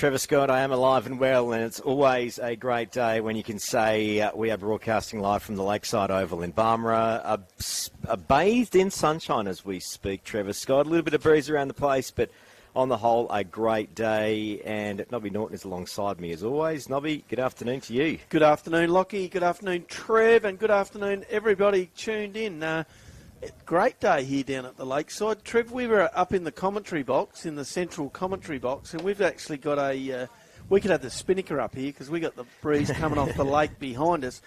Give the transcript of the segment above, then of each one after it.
Trevor Scott. I am alive and well, and it's always a great day when you can say we are broadcasting live from the Lakeside Oval in Barmera, bathed in sunshine as we speak, Trevor Scott. A little bit of breeze around the place, but on the whole, a great day. And Nobby Norton is alongside me as always. Nobby, good afternoon to you. Good afternoon, Lockie. Good afternoon, Trev, and good afternoon, everybody tuned in. Great day here down at the Lakeside. Trev, we were up in the commentary box, in the central commentary box, and we've actually got we could have the spinnaker up here because we got the breeze coming off the lake behind us.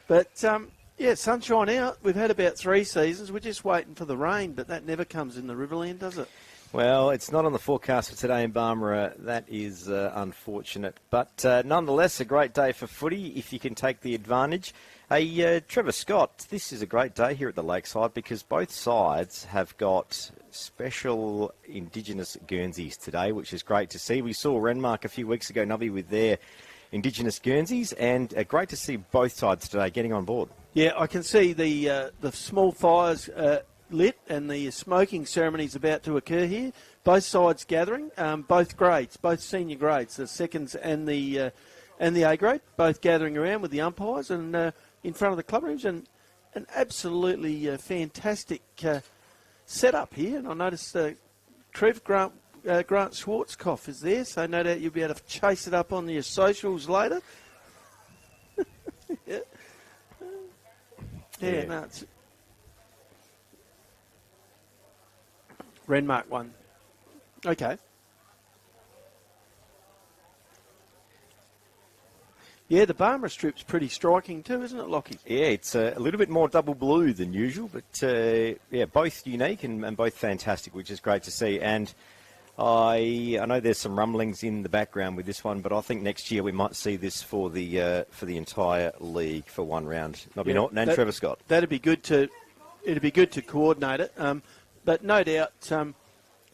But, sunshine out. We've had about 3 seasons. We're just waiting for the rain, but that never comes in the Riverland, does it? Well, it's not on the forecast for today in Barmera. That is unfortunate. But nonetheless, a great day for footy if you can take the advantage. Hey, Trevor Scott, this is a great day here at the Lakeside because both sides have got special Indigenous Guernseys today, which is great to see. We saw Renmark a few weeks ago, Nubby, with their Indigenous Guernseys, and great to see both sides today getting on board. Yeah, I can see the small fires lit and the smoking ceremony is about to occur here. Both sides gathering, both grades, both senior grades, the seconds and the A grade, both gathering around with the umpires and in front of the club rooms, and an absolutely fantastic setup here. And I noticed Grant Schwarzkopf is there, so no doubt you'll be able to chase it up on your socials later. Yeah. No, it's Renmark one. Okay. Yeah, the Barmera strip's pretty striking too, isn't it, Lockie? Yeah, it's a little bit more double blue than usual, but both unique and both fantastic, which is great to see. And I know there's some rumblings in the background with this one, but I think next year we might see this for the entire league for one round. Nobby Norton and Trevor Scott. It'd be good to coordinate it. But no doubt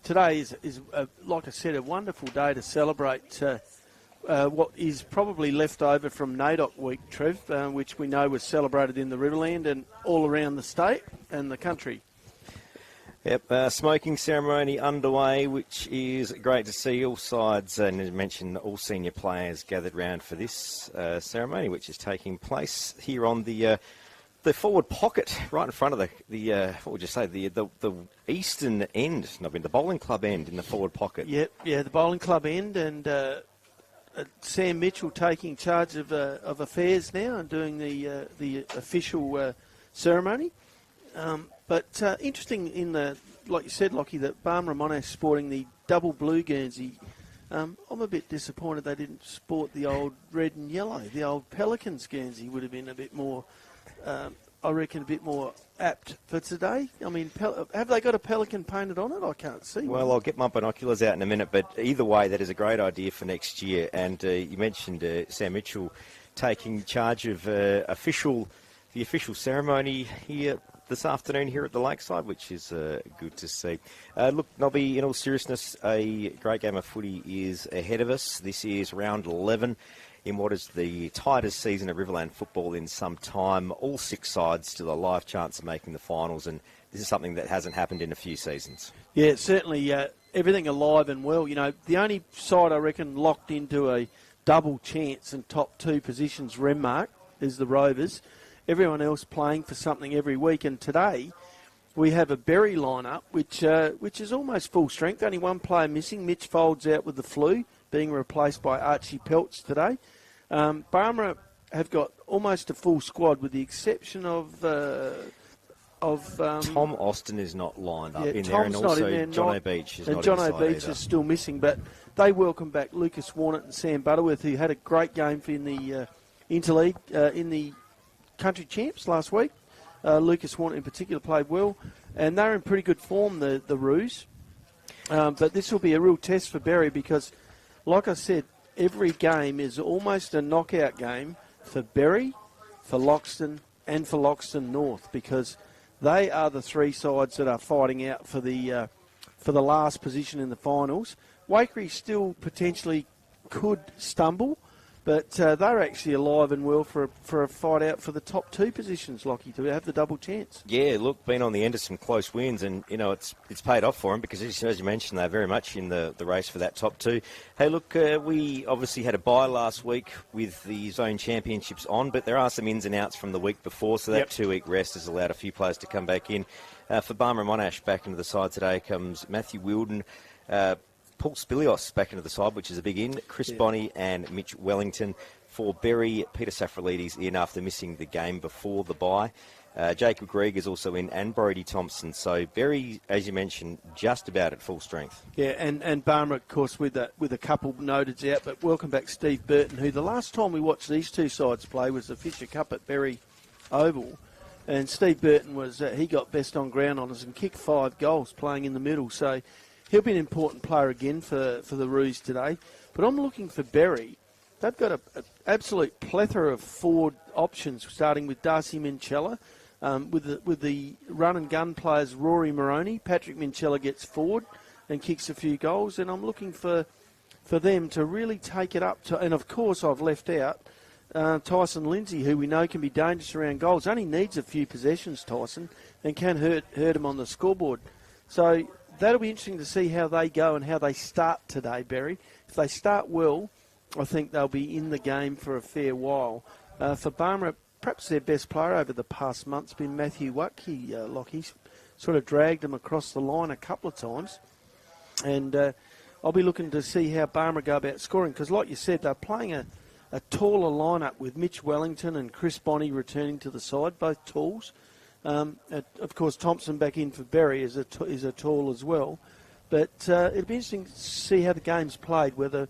today is like I said, a wonderful day to celebrate what is probably left over from NAIDOC week, Trev, which we know was celebrated in the Riverland and all around the state and the country. Yep, smoking ceremony underway, which is great to see. All sides, and as mentioned, all senior players gathered round for this ceremony, which is taking place here on the forward pocket, right in front of the what would you say, the eastern end, the bowling club end in the forward pocket. Yep, the bowling club end, and Sam Mitchell taking charge of affairs now and doing the official ceremony. But interesting like you said, Lockie, that Barmera Monash sporting the double blue Guernsey. I'm a bit disappointed they didn't sport the old red and yellow. The old Pelicans Guernsey would have been a bit more, I reckon, a bit more apt for today. I mean, have they got a pelican painted on it? I can't see. Well, I'll get my binoculars out in a minute, but either way, that is a great idea for next year. And you mentioned Sam Mitchell taking charge of the official ceremony here this afternoon here at the Lakeside, which is good to see. Look, Nobby, in all seriousness, a great game of footy is ahead of us. This is round 11 in what is the tightest season of Riverland football in some time. All 6 sides still a live chance of making the finals, and this is something that hasn't happened in a few seasons. Yeah, certainly everything alive and well. You know, the only side I reckon locked into a double chance in top 2 positions, Renmark, is the Rovers. Everyone else playing for something every week, and today we have a Berri lineup which is almost full strength. Only one player missing. Mitch Folds out with the flu, being replaced by Archie Peltz today. Barmera have got almost a full squad with the exception of Tom Austin is not lined up in Tom's there, and also in there, John O'Beach is and not John inside O'Beach either. is still missing, but they welcome back Lucas Warnett and Sam Butterworth, who had a great game in the Interleague in the Country Champs last week. Lucas Warnett in particular played well, and they're in pretty good form, the Roos. But this will be a real test for Berri because, like I said, every game is almost a knockout game for Berri, for Loxton, and for Loxton North, because they are the 3 sides that are fighting out for the last position in the finals. Waikerie still potentially could stumble, But they're actually alive and well for a fight out for the top 2 positions, Lockie, to have the double chance. Yeah, look, been on the end of some close wins, and, it's paid off for them because, as you mentioned, they're very much in the race for that top 2. Hey, look, we obviously had a bye last week with the zone championships on, but there are some ins and outs from the week before, so that 2-week rest has allowed a few players to come back in. For Barmera Monash, back into the side today comes Matthew Wilden, Paul Spilios back into the side, which is a big in. Chris Bonney and Mitch Wellington. For Berri, Peter Safralides in after missing the game before the bye. Jacob Greig is also in, and Brodie Thompson. So Berri, as you mentioned, just about at full strength. Yeah, and Barmera, of course, with a couple noted out. But welcome back Steve Burton, who the last time we watched these two sides play was the Fisher Cup at Berri Oval. And Steve Burton he got best on ground honours and kicked 5 goals playing in the middle. So he'll be an important player again for the Roos today. But I'm looking for Berri. They've got an absolute plethora of forward options, starting with Darcy Minchella, with the run-and-gun players Rory Moroney. Patrick Minchella gets forward and kicks a few goals, and I'm looking for them to really take it up. And, of course, I've left out Tyson Lindsay, who we know can be dangerous around goals. Only needs a few possessions, Tyson, and can hurt him on the scoreboard. So that'll be interesting to see how they go and how they start today, Berri. If they start well, I think they'll be in the game for a fair while. For Barmera, perhaps their best player over the past month's been Matthew Watke. Lockie's sort of dragged them across the line a couple of times. And I'll be looking to see how Barmera go about scoring, because like you said, they're playing a taller lineup with Mitch Wellington and Chris Bonney returning to the side, both talls. Of course, Thompson back in for Berri is a tall as well. But it'll be interesting to see how the game's played, whether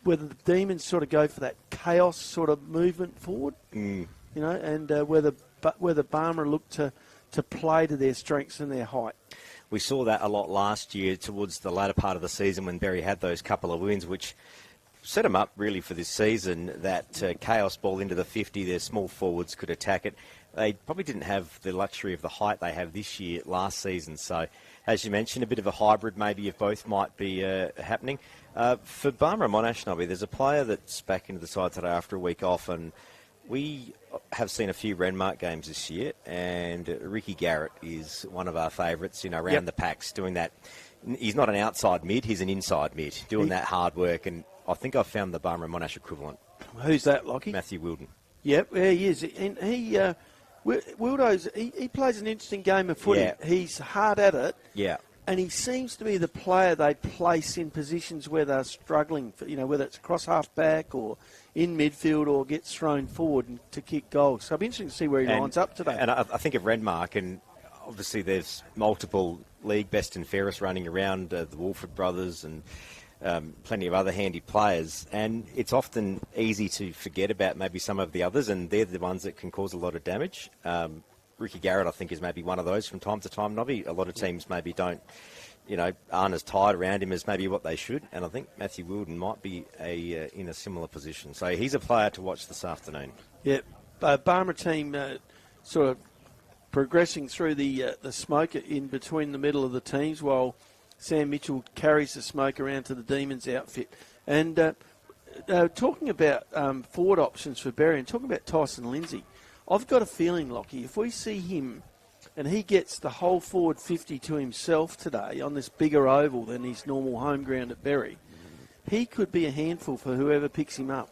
the Demons sort of go for that chaos sort of movement forward, and whether Barmera look to play to their strengths and their height. We saw that a lot last year towards the latter part of the season when Berri had those couple of wins, which set them up really for this season, that chaos ball into the 50, their small forwards could attack it. They probably didn't have the luxury of the height they have this year, last season. So, as you mentioned, a bit of a hybrid maybe of both might be happening. For Barmera Monash, Nobby, there's a player that's back into the side today after a week off, and we have seen a few Renmark games this year, and Ricky Garrett is one of our favourites, around the packs, doing that. He's not an outside mid, he's an inside mid, doing that hard work, and I think I've found the Barmera Monash equivalent. Who's that, Lockie? Matthew Wilden. Yep, yeah, he is. And Wildo's, he plays an interesting game of footy. Yeah. He's hard at it. Yeah. And he seems to be the player they place in positions where they're struggling, whether it's across half-back or in midfield or gets thrown forward to kick goals. So it'll be interesting to see where he lines up today. And I think of Renmark, and obviously there's multiple league best and fairest running around, the Wolford brothers and plenty of other handy players, and it's often easy to forget about maybe some of the others, and they're the ones that can cause a lot of damage. Ricky Garrett, I think, is maybe one of those from time to time, Nobby. A lot of teams maybe aren't as tied around him as maybe what they should, and I think Matthew Wilden might be in a similar position. So he's a player to watch this afternoon. Yeah, Barmera team sort of progressing through the smoke in between the middle of the teams, while Sam Mitchell carries the smoke around to the Demons outfit. And talking about forward options for Berri, and talking about Tyson Lindsay, I've got a feeling, Lockie, if we see him and he gets the whole forward 50 to himself today on this bigger oval than his normal home ground at Berri, he could be a handful for whoever picks him up.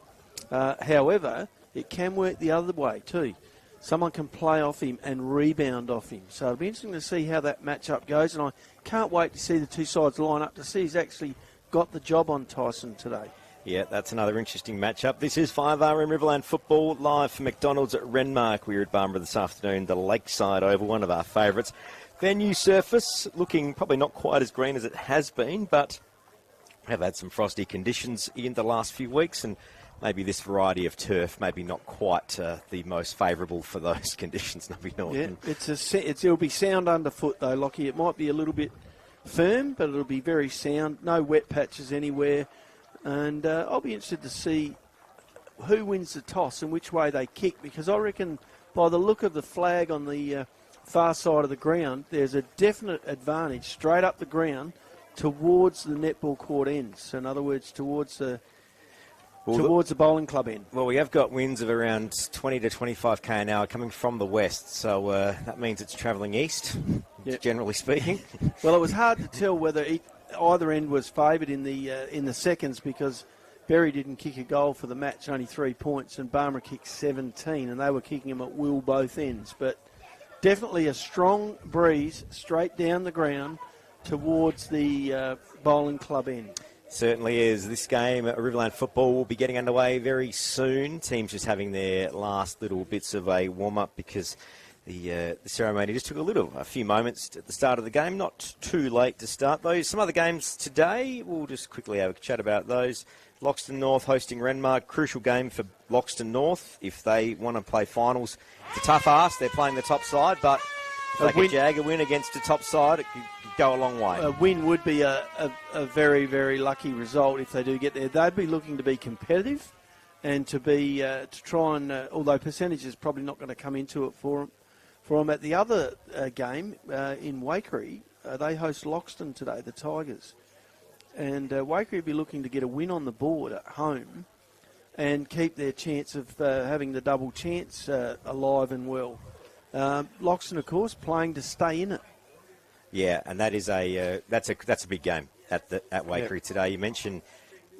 However, it can work the other way too. Someone can play off him and rebound off him. So it'll be interesting to see how that matchup goes, and I can't wait to see the two sides line up to see who's actually got the job on Tyson today. Yeah, that's another interesting matchup. This is 5RM Riverland football live from McDonald's at Renmark. We're at Barmera this afternoon, the Lakeside Oval, one of our favourites. Venue surface looking probably not quite as green as it has been, but have had some frosty conditions in the last few weeks, and maybe this variety of turf maybe not quite the most favourable for those conditions. Yeah, it'll be sound underfoot though, Lockie. It might be a little bit firm, but it'll be very sound. No wet patches anywhere. And I'll be interested to see who wins the toss and which way they kick, because I reckon by the look of the flag on the far side of the ground, there's a definite advantage straight up the ground towards the netball court ends. So in other words, towards the towards the bowling club end. Well, we have got winds of around 20 to 25 k an hour coming from the west, so that means it's travelling east, generally speaking. Well, it was hard to tell whether either end was favoured in the seconds because Berri didn't kick a goal for the match, only 3 points, and Barmera kicked 17, and they were kicking them at will both ends. But definitely a strong breeze straight down the ground towards the bowling club end. Certainly is. This game at Riverland football will be getting underway very soon. Teams just having their last little bits of a warm-up because the ceremony just took a few moments at the start of the game. Not too late to start those. Some other games today, we'll just quickly have a chat about those. Loxton North hosting Renmark. Crucial game for Loxton North if they want to play finals. It's a tough ask. They're playing the top side, but if they could jag a win against the top side, it could go a long way. A win would be a very, very lucky result if they do get there. They'd be looking to be competitive and to try and, although percentage is probably not going to come into it for them. At the other game in Waikerie, they host Loxton today, the Tigers. And Waikerie will be looking to get a win on the board at home and keep their chance of having the double chance alive and well. Loxton, of course, playing to stay in it. Yeah, and that is that's a big game at Waikerie today. You mentioned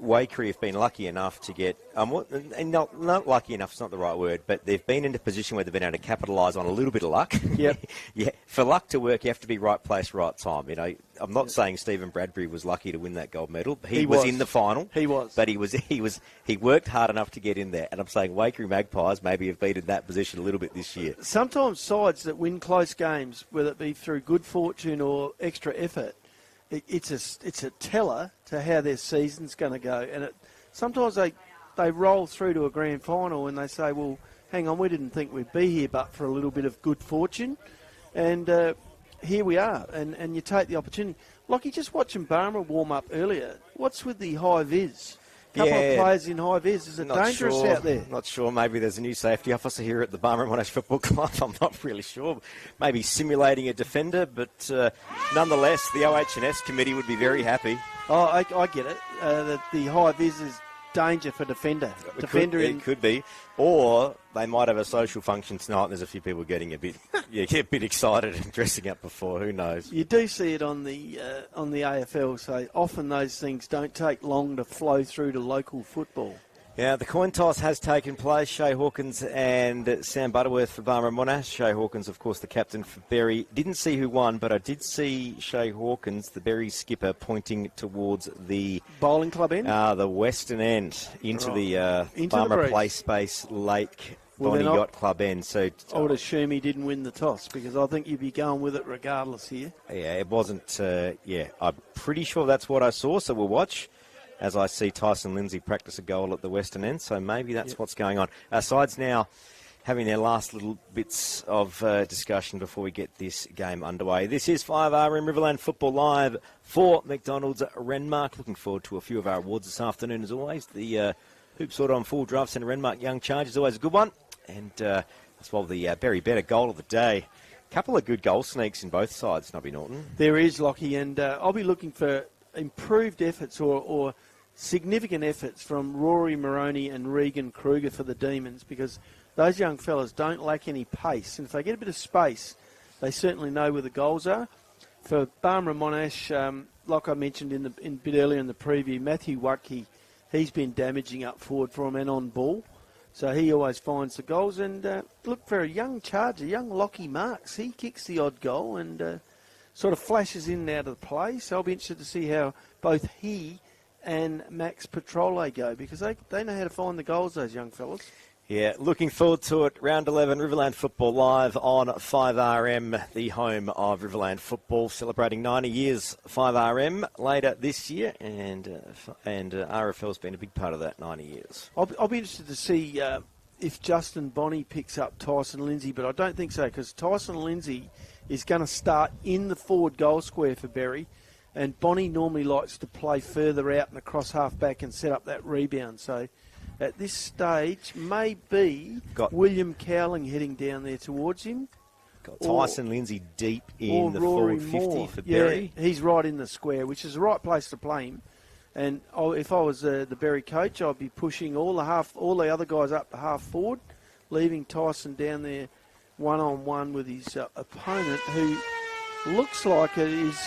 Waikerie have been lucky enough to get, and not lucky enough, it's not the right word, but they've been in a position where they've been able to capitalise on a little bit of luck. Yep. Yeah, for luck to work, you have to be right place, right time. You know, I'm not saying Stephen Bradbury was lucky to win that gold medal. He was in the final. He was. But he worked hard enough to get in there. And I'm saying Waikerie Magpies maybe have been in that position a little bit this year. Sometimes sides that win close games, whether it be through good fortune or extra effort, it's a teller to how their season's going to go. And sometimes they roll through to a grand final and they say, well, hang on, we didn't think we'd be here but for a little bit of good fortune. And here we are. And you take the opportunity. Lockie, just watching Barmera warm up earlier, what's with the high vis? Couple of players in high vis. Is it dangerous out there? Not sure. Maybe there's a new safety officer here at the Barmera Monash Football Club. I'm not really sure. Maybe simulating a defender, but nonetheless, the OH&S committee would be very happy. Oh, I get it. The high vis is danger for defender. It could be. Or they might have a social function tonight and there's a few people getting a bit excited and dressing up before. Who knows? You do see it on the AFL, so often those things don't take long to flow through to local football. Yeah, the coin toss has taken place. Shay Hawkins and Sam Butterworth for Barmera Monash. Shay Hawkins, of course, the captain for Berri. Didn't see who won, but I did see Shay Hawkins, the Berri skipper, pointing towards the bowling club end, the western end, into the Barmera Play Space Lake Bonnie Yacht Club end. So I would assume he didn't win the toss because I think you'd be going with it regardless here. Yeah, it wasn't. I'm pretty sure that's what I saw. So we'll watch as I see Tyson Lindsay practice a goal at the western end. So maybe that's what's going on. Our sides now having their last little bits of discussion before we get this game underway. This is 5RM Riverland Football Live for McDonald's Renmark. Looking forward to a few of our awards this afternoon as always. The Hoops Order on Full Draft Centre Renmark Young Charge is always a good one. And as well, the Berri Better goal of the day. Couple of good goal sneaks in both sides, Nobby Norton. There is, Lockie, and I'll be looking for improved efforts or significant efforts from Rory Moroney and Regan Kruger for the Demons because those young fellas don't lack any pace. And if they get a bit of space, they certainly know where the goals are. For Barmera Monash, like I mentioned in a bit earlier in the preview, Matthew Watke, he's been damaging up forward for him and on ball. So he always finds the goals. And look, for a young charger, young Lockie Marks, he kicks the odd goal and sort of flashes in and out of the play. So I'll be interested to see how both he and Max Petrole go because they know how to find the goals, those young fellas. Yeah, looking forward to it. Round 11, Riverland Football Live on 5RM, the home of Riverland Football, celebrating 90 years 5RM later this year, and RFL's been a big part of that 90 years. I'll be interested to see if Justin Bonney picks up Tyson Lindsay, but I don't think so because Tyson Lindsay is going to start in the forward goal square for Berri, and Bonney normally likes to play further out and across half-back and set up that rebound. So at this stage, maybe William Cowling heading down there towards him. Got Tyson Lindsay deep in the forward 50 for Berri. Yeah, he's right in the square, which is the right place to play him. And if I was the Berri coach, I'd be pushing all the other guys up to half forward, leaving Tyson down there one-on-one with his opponent, who looks like it is...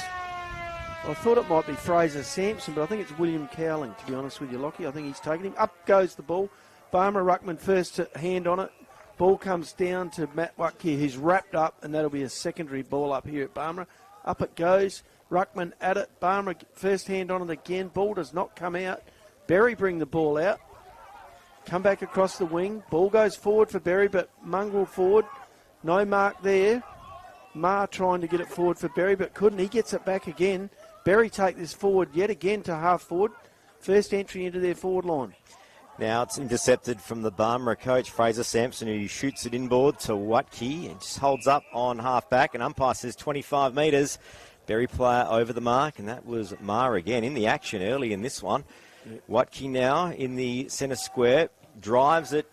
I thought it might be Fraser Sampson, but I think it's William Cowling, to be honest with you, Lockie. I think he's taken him. Up goes the ball. Barmera Ruckman first hand on it. Ball comes down to Matt Watke, who's wrapped up, and that'll be a secondary ball up here at Barmera. Up it goes. Ruckman at it. Barmera first hand on it again. Ball does not come out. Berri bring the ball out. Come back across the wing. Ball goes forward for Berri, but mongrel forward. No mark there. Ma trying to get it forward for Berri, but couldn't. He gets it back again. Berri take this forward yet again to half forward. First entry into their forward line. Now it's intercepted from the Barmera coach, Fraser Sampson, who shoots it inboard to Watke and just holds up on half back. And umpire says 25 metres. Berri player over the mark, and that was Ma again in the action early in this one. Watke now in the centre square, drives it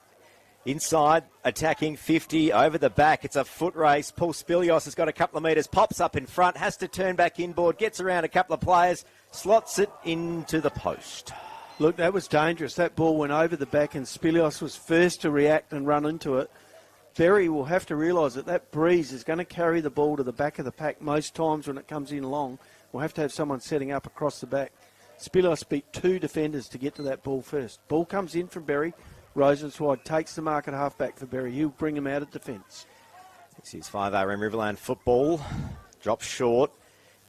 inside, attacking 50 over the back. It's a foot race. Paul Spilios has got a couple of metres, pops up in front, has to turn back inboard, gets around a couple of players, slots it into the post. Look, that was dangerous. That ball went over the back, and Spilios was first to react and run into it. Berri will have to realise that that breeze is going to carry the ball to the back of the pack most times when it comes in long. We'll have to have someone setting up across the back. Spilios beat two defenders to get to that ball first. Ball comes in from Berri. Rosenswide takes the mark at half-back for Berri. He'll bring him out of defence. This is 5RM Riverland football. Drops short.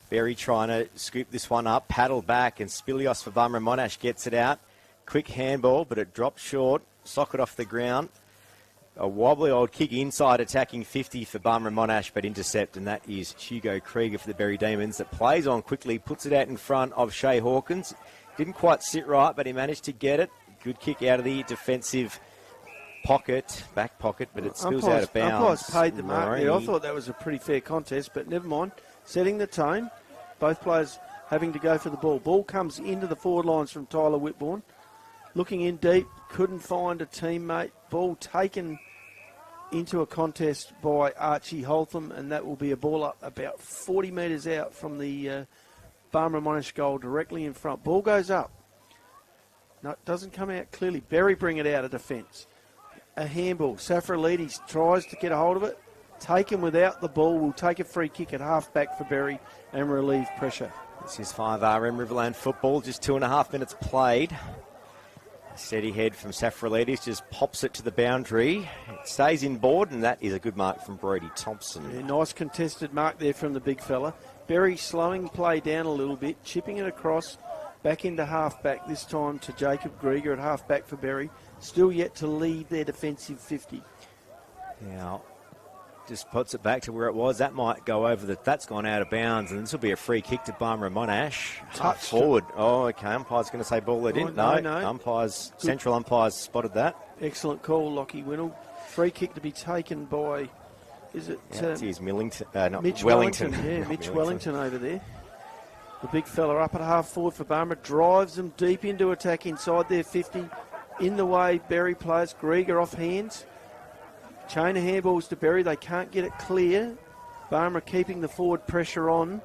Berri trying to scoop this one up. Paddle back, and Spilios for Barmera Monash gets it out. Quick handball, but it drops short. Socket off the ground. A wobbly old kick inside, attacking 50 for Barmera Monash, but intercept, and that is Hugo Krieger for the Berri Demons. That plays on quickly, puts it out in front of Shea Hawkins. Didn't quite sit right, but he managed to get it. Good kick out of the defensive pocket, back pocket, but it spills out of bounds. Umpires paid the mark there. I thought that was a pretty fair contest, but never mind. Setting the tone. Both players having to go for the ball. Ball comes into the forward lines from Tyler Whitbourne. Looking in deep, couldn't find a teammate. Ball taken into a contest by Archie Holtham, and that will be a ball up about 40 metres out from the Barmera Monash goal, directly in front. Ball goes up. No, it doesn't come out clearly. Berri bring it out of defence. A handball. Safralides tries to get a hold of it. Taken without the ball. Will take a free kick at half-back for Berri and relieve pressure. This is 5RM Riverland football. Just 2.5 minutes played. Steady head from Safralides, just pops it to the boundary. It stays inboard, and that is a good mark from Brody Thompson. Yeah, nice contested mark there from the big fella. Berri slowing play down a little bit, chipping it across, back into half-back, this time to Jacob Grieger at half-back for Berri. Still yet to leave their defensive 50. Now, just puts it back to where it was. That might go over that's gone out of bounds, and this will be a free kick to Barmera Monash. Touched forward. Oh, okay. Umpire's going to say ball it in. No. Central umpires spotted that. Excellent call, Lockie Winnell. Free kick to be taken by, is it? It's Millington. Mitch Wellington. Yeah, Mitch Wellington over there. The big fella up at half forward for Barmera, drives them deep into attack inside their 50. In the way, Berri players. Grieger off hands. Chain of handballs to Berri. They can't get it clear. Barmera keeping the forward pressure on.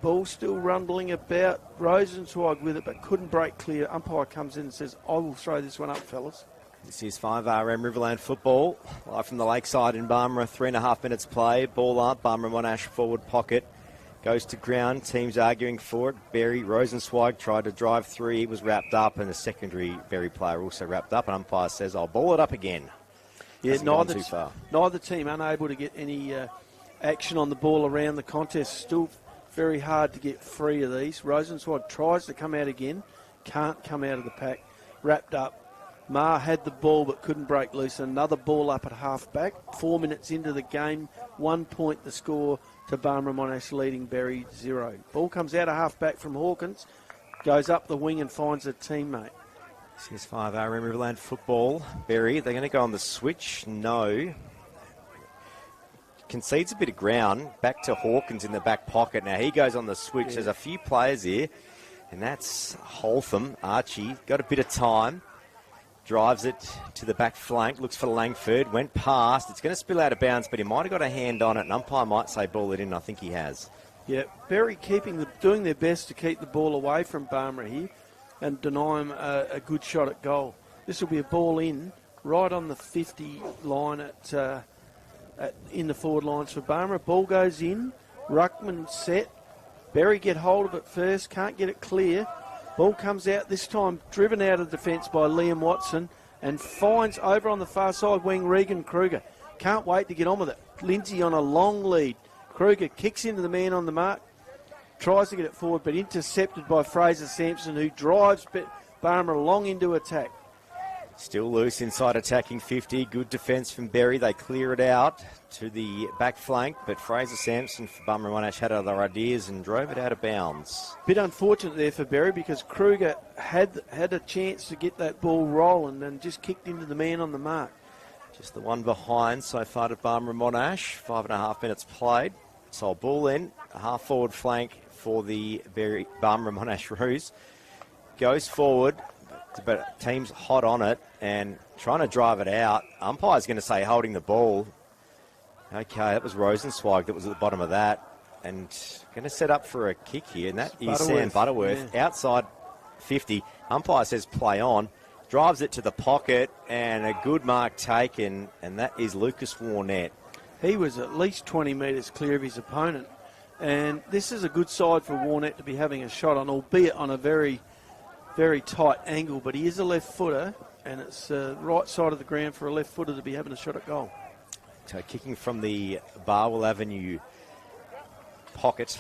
Ball still rumbling about. Rosenzweig with it, but couldn't break clear. Umpire comes in and says, I will throw this one up, fellas. This is 5RM Riverland football. Live from the lakeside in Barmera. 3.5 minutes play. Ball up. Barmera Monash forward pocket. Goes to ground. Teams arguing for it. Berri Rosenzweig tried to drive three. He was wrapped up, and a secondary Berri player also wrapped up. And umpire says, I'll ball it up again. Yeah, neither team unable to get any action on the ball around the contest. Still very hard to get free of these. Rosenzweig tries to come out again. Can't come out of the pack. Wrapped up. Ma had the ball but couldn't break loose. Another ball up at half-back. 4 minutes into the game. 1 point the score to Barmera Monash leading Berri 0. Ball comes out of half-back from Hawkins. Goes up the wing and finds a teammate. This is 5RM Riverland football. Berri, they're going to go on the switch. No. Concedes a bit of ground. Back to Hawkins in the back pocket. Now he goes on the switch. Yeah. There's a few players here. And that's Holtham, Archie. Got a bit of time. Drives it to the back flank. Looks for Langford. Went past. It's going to spill out of bounds, but he might have got a hand on it. An umpire might say ball it in. I think he has. Yeah, Berri doing their best to keep the ball away from Barmera here and deny him a good shot at goal. This will be a ball in right on the 50 line in the forward lines for Barmera. Ball goes in, ruckman set. Berri get hold of it first, can't get it clear. Ball comes out, this time driven out of defence by Liam Watson and finds over on the far side wing Regan Kruger. Can't wait to get on with it. Lindsay on a long lead. Kruger kicks into the man on the mark, tries to get it forward, but intercepted by Fraser Sampson, who drives Barmera long into attack. Still loose inside attacking 50. Good defence from Berri. They clear it out to the back flank, but Fraser Sampson for Barmera Monash had other ideas and drove it out of bounds. Bit unfortunate there for Berri because Kruger had a chance to get that ball rolling and just kicked into the man on the mark. Just the one behind so far to Barmera Monash. 5.5 minutes played. So ball in, a half forward flank for the Barmera Monash Roos. Goes forward, but team's hot on it and trying to drive it out. Umpire's going to say holding the ball. Okay, that was Rosenzweig that was at the bottom of that. And going to set up for a kick here, and that is Sam Butterworth. Yeah. Outside 50. Umpire says play on. Drives it to the pocket, and a good mark taken, and that is Lucas Warnett. He was at least 20 metres clear of his opponent. And this is a good side for Warnett to be having a shot on, albeit on a very, very tight angle. But he is a left footer, and it's right side of the ground for a left footer to be having a shot at goal. So kicking from the Barwell Avenue pocket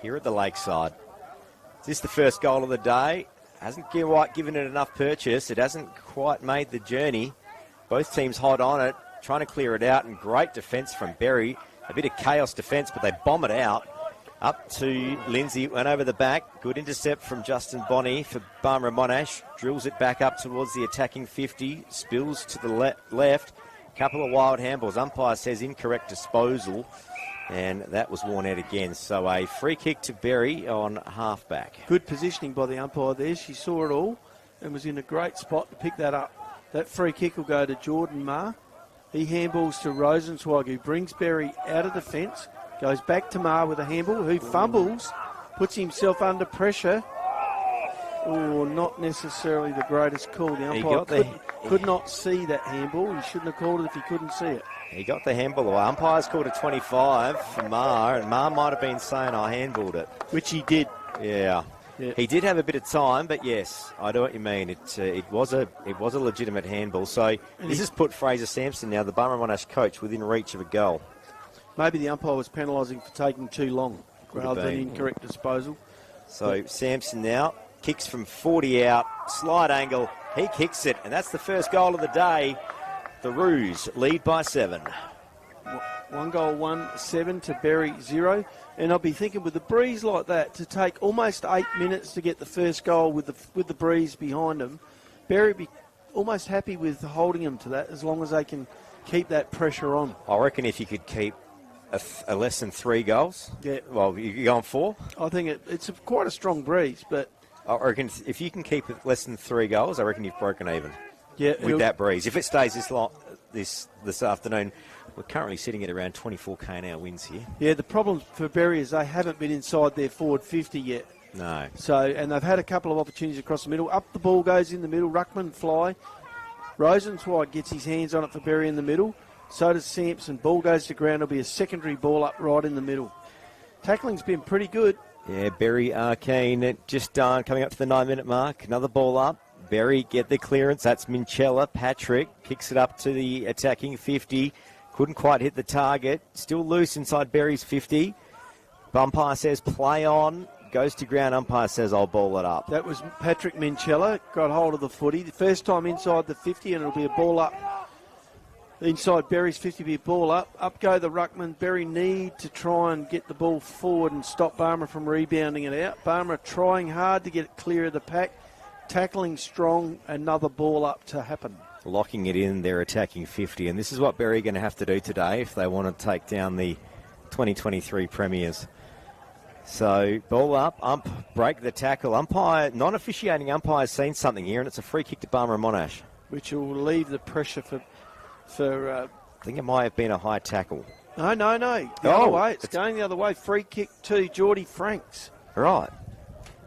here at the Lakeside. Is this the first goal of the day? Hasn't quite given it enough purchase. It hasn't quite made the journey. Both teams hot on it, trying to clear it out, and great defence from Berri. A bit of chaos defence, but they bomb it out. Up to Lindsay, went over the back. Good intercept from Justin Bonney for Barmera Monash. Drills it back up towards the attacking 50. Spills to the left. Couple of wild handballs. Umpire says incorrect disposal. And that was worn out again. So a free kick to Berri on halfback. Good positioning by the umpire there. She saw it all and was in a great spot to pick that up. That free kick will go to Jordan Marr. He handballs to Rosenzweig, who brings Berri out of defence. Goes back to Marr with a handball, who fumbles, puts himself under pressure. Oh, not necessarily the greatest call. The umpire could not see that handball. He shouldn't have called it if he couldn't see it. He got the handball away. Umpire's called a 25 for Marr, and Marr might have been saying I handballed it. Which he did. Yeah. He did have a bit of time, but yes, I know what you mean. It was a legitimate handball. So this has put Fraser Sampson, now the Barmera Monash coach, within reach of a goal. Maybe the umpire was penalising for taking too long rather than incorrect disposal. So Sampson now kicks from 40 out, slide angle. He kicks it, and that's the first goal of the day. The Roos lead by 7. 1 goal, 1-7 to Berri 0. And I'll be thinking with a breeze like that, to take almost 8 minutes to get the first goal with the breeze behind them, Berri be almost happy with holding them to that as long as they can keep that pressure on. I reckon if you could keep a less than 3 goals, well, you're going 4? I think it's quite a strong breeze, but I reckon if you can keep it less than 3 goals, I reckon you've broken even. Yeah, with that breeze. If it stays this afternoon, we're currently sitting at around 24 km/h winds here. Yeah, the problem for Berri is they haven't been inside their forward 50 yet. No. So, and they've had a couple of opportunities across the middle. Up the ball goes in the middle. Ruckman fly. Rosenzweig gets his hands on it for Berri in the middle. So does Sampson. Ball goes to ground. It'll be a secondary ball up right in the middle. Tackling's been pretty good. Yeah, Berri keen. Just coming up to the 9-minute mark. Another ball up. Berri get the clearance. That's Minchella. Patrick kicks it up to the attacking 50. Couldn't quite hit the target. Still loose inside Berri's 50. Umpire says play on. Goes to ground. Umpire says I'll ball it up. That was Patrick Minchella. Got hold of the footy. The first time inside the 50, and it'll be a ball up. Inside Berri's 50 will be a ball up. Up go the ruckman. Berri need to try and get the ball forward and stop Barmera from rebounding it out. Barmera trying hard to get it clear of the pack. Tackling strong, another ball up to happen. Locking it in, they're attacking 50, and this is what Berri are going to have to do today if they want to take down the 2023 premiers. So, ball up, break the tackle. Umpire, non-officiating umpire has seen something here, and it's a free kick to Barmera Monash. Which will leave the pressure for I think it might have been a high tackle. No. The other way. It's going the other way. Free kick to Geordie Franks. Right.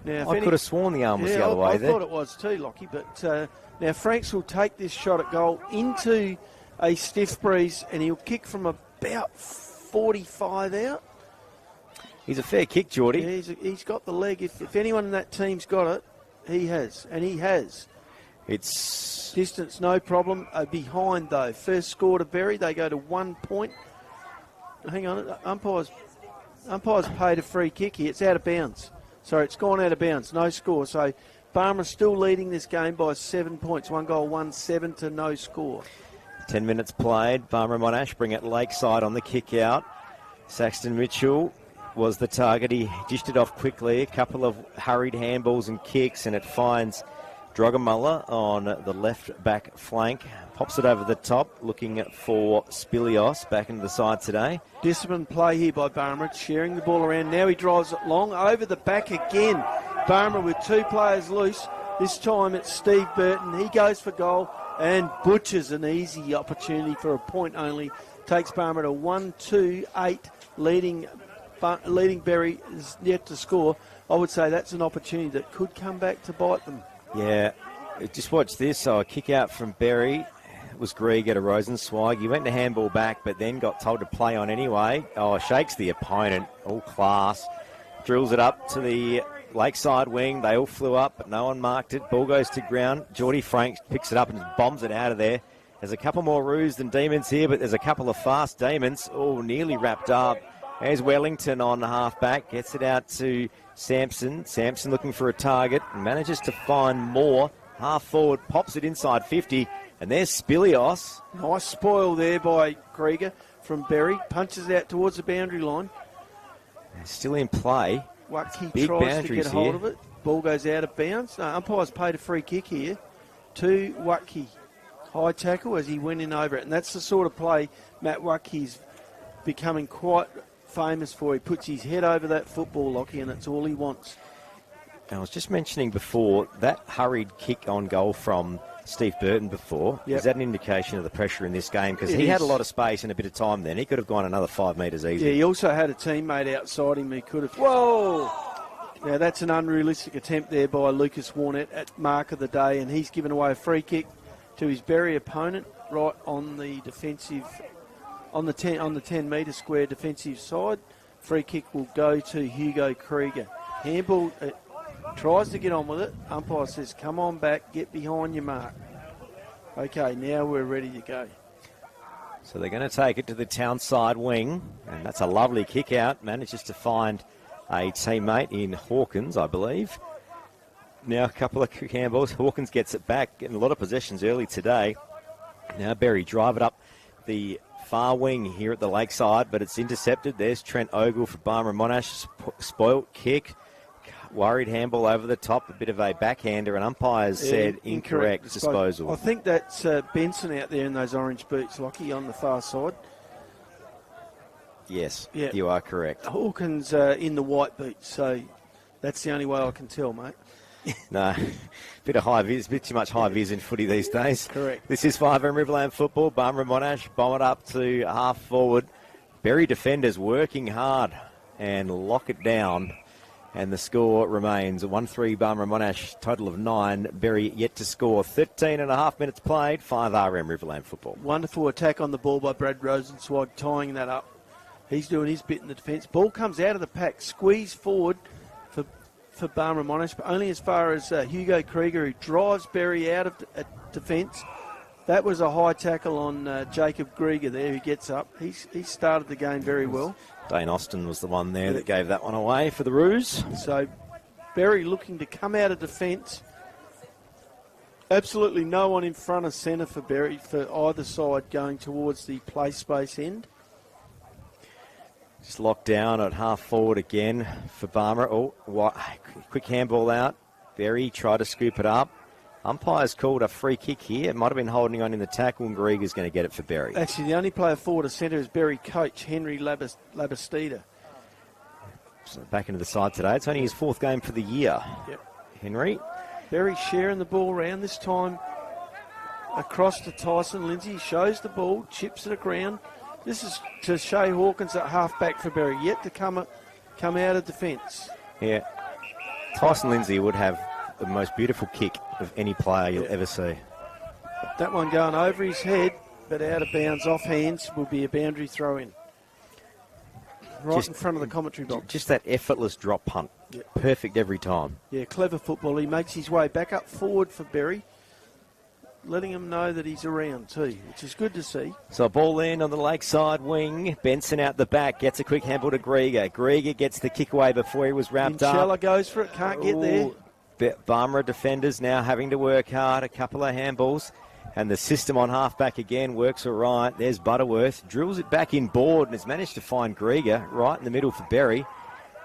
Now, I could have sworn the arm was the other way there. I thought it was too, Lockie. But now Franks will take this shot at goal into a stiff breeze, and he'll kick from about 45 out. He's a fair kick, Geordie. Yeah, he's got the leg. If anyone in that team's got it, he has. And he has. It's distance, no problem. Behind, though. First score to Berri. They go to 1 point. Hang on. Umpire's paid a free kick here. It's out of bounds. Sorry, it's gone out of bounds. No score. So Barmera still leading this game by 7 points. 1 goal, 1-7 to no score. 10 minutes played. Barmera Monash bring it lakeside on the kick out. Saxton Mitchell was the target. He dished it off quickly. A couple of hurried handballs and kicks, and it finds Drogamulla on the left back flank. Pops it over the top, looking for Spilios back into the side today. Disciplined play here by Barmera, sharing the ball around. Now he drives it long, over the back again. Barmera with 2 players loose. This time it's Steve Burton. He goes for goal and butchers an easy opportunity for a point only. Takes Barmera to 1-2-8, leading Berri is yet to score. I would say that's an opportunity that could come back to bite them. Yeah, just watch this. So a kick out from Berri. It was Grieger to Rosenzweig. He went to handball back, but then got told to play on anyway. Oh, shakes the opponent. All class. Drills it up to the lakeside wing. They all flew up, but no one marked it. Ball goes to ground. Geordie Franks picks it up and just bombs it out of there. There's a couple more roos than demons here, but there's a couple of fast demons. Oh, nearly wrapped up. There's Wellington on the half-back. Gets it out to Sampson. Sampson looking for a target. Manages to find more. Half-forward, pops it inside 50. And there's Spilios. Nice spoil there by Grieger from Berri. Punches out towards the boundary line. Still in play. Watke Big tries to get hold here. of it. Ball goes out of bounds. Umpire's paid a free kick here to Watke. High tackle as he went in over it. And that's the sort of play Matt Watke's becoming quite famous for. He puts his head over that football, Lockie, and that's all he wants. I was just mentioning before, that hurried kick on goal from Steve Burton before. Yep. Is that an indication of the pressure in this game? Because he had a lot of space and a bit of time then. He could have gone another 5 metres easy. Yeah, he also had a teammate outside him who could have... Whoa! Now, that's an unrealistic attempt there by Lucas Warnett at mark of the day, and he's given away a free kick to his Berri opponent right on the defensive... On the 10 metre square defensive side. Free kick will go to Hugo Krieger. Handball tries to get on with it. Umpire says, come on back, get behind your mark. Okay, now we're ready to go. So they're going to take it to the town side wing, and that's a lovely kick out. Manages to find a teammate in Hawkins, I believe. Now a couple of quick handballs. Hawkins gets it back, getting a lot of possessions early today. Now Berri drive it up the far wing here at the lakeside, but it's intercepted. There's Trent Ogle for Barmera Monash. Spoilt kick. Worried handball over the top. A bit of a backhander, and umpires said incorrect disposal. I think that's Benson out there in those orange boots, Lockie, on the far side. Yes, you are correct. Hawkins in the white boots, so that's the only way I can tell, mate. No, bit of high vis, bit too much high vis in footy these days. Correct. This is 5M Riverland football. Barmera Monash bomb it up to half forward. Berri defenders working hard and lock it down. And the score remains 1-3 Barmera Monash, total of 9. Berri yet to score. 13 and a half minutes played. 5RM Riverland football. Wonderful attack on the ball by Brad Rosenzweig, tying that up. He's doing his bit in the defence. Ball comes out of the pack, squeeze forward for Barmera Monash, but only as far as Hugo Krieger, who drives Berri out of defence. That was a high tackle on Jacob Grieger there, who gets up. He started the game very well. Dane Austin was the one there that gave that one away for the Roos. So Berri looking to come out of defence. Absolutely no one in front of centre for Berri, for either side going towards the play space end. Just locked down at half forward again for Barmera. Oh, quick handball out. Berri tried to scoop it up. Umpire's called a free kick here. It might have been holding on in the tackle, and Grieger's going to get it for Berri. Actually, the only player forward of centre is Berri coach Henry Labastida. So back into the side today. It's only his 4th game for the year. Yep. Henry. Berri sharing the ball around, this time across to Tyson Lindsay. Shows the ball, chips it around. This is to Shea Hawkins at half-back for Berri, yet to come out of defence. Yeah. Tyson Lindsay would have the most beautiful kick of any player you'll ever see. That one going over his head, but out of bounds, off hands, will be a boundary throw-in. Right in front of the commentary box. Just that effortless drop punt. Yep. Perfect every time. Yeah, clever football. He makes his way back up forward for Berri, letting him know that he's around too, which is good to see. So a ball in on the lakeside wing. Benson out the back, gets a quick handball to Grieger. Grieger gets the kick away before he was wrapped up. Minchella goes for it, can't get there. Barmera defenders now having to work hard. A couple of handballs. And the system on half-back again works all right. There's Butterworth. Drills it back in board and has managed to find Grieger right in the middle for Berri,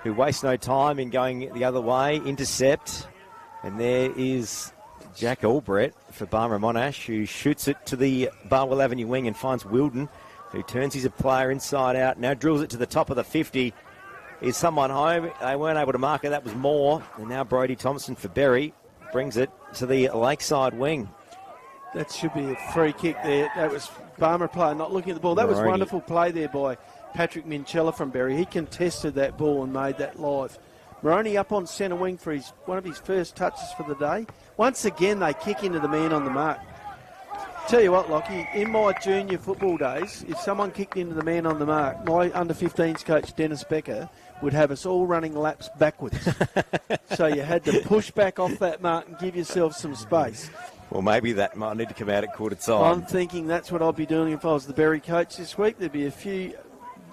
who wastes no time in going the other way. Intercept. And there is Jack Albrecht for Barmera Monash, who shoots it to the Barwell Avenue wing and finds Wilden, who turns his player inside out. Now drills it to the top of the 50. Is someone home? They weren't able to mark it. That was Moore. And now Brodie Thompson for Berri brings it to the lakeside wing. That should be a free kick there. That was Barmera player not looking at the ball. That was wonderful play there by Patrick Minchella from Berri. He contested that ball and made that live. Moroney up on centre wing for one of his first touches for the day. Once again, they kick into the man on the mark. Tell you what, Lockie, in my junior football days, if someone kicked into the man on the mark, my under-15s coach, Dennis Becker, would have us all running laps backwards. So you had to push back off that mark and give yourself some space. Well, maybe that might need to come out at quarter time. I'm thinking that's what I'd be doing if I was the Berri coach this week. There'd be a few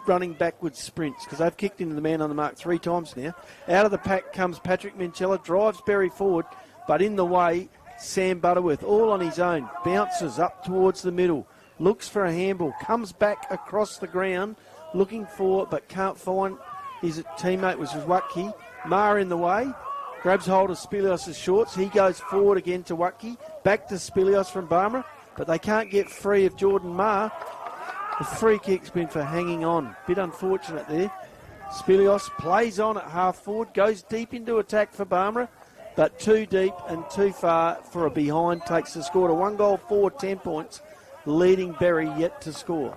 running backwards sprints because they've kicked into the man on the mark 3 times now. Out of the pack comes Patrick Minchella, drives Berri forward, but in the way, Sam Butterworth, all on his own, bounces up towards the middle, looks for a handball, comes back across the ground, looking for, but can't find his teammate, which was Watke. Maher in the way, grabs hold of Spilios' shorts. He goes forward again to Watke, back to Spilios from Barmera, but they can't get free of Jordan Maher. The free kick's been for hanging on. Bit unfortunate there. Spilios plays on at half forward, goes deep into attack for Barmera, but too deep and too far for a behind. Takes the score to 1 goal, 4, 10 points, leading Berri yet to score.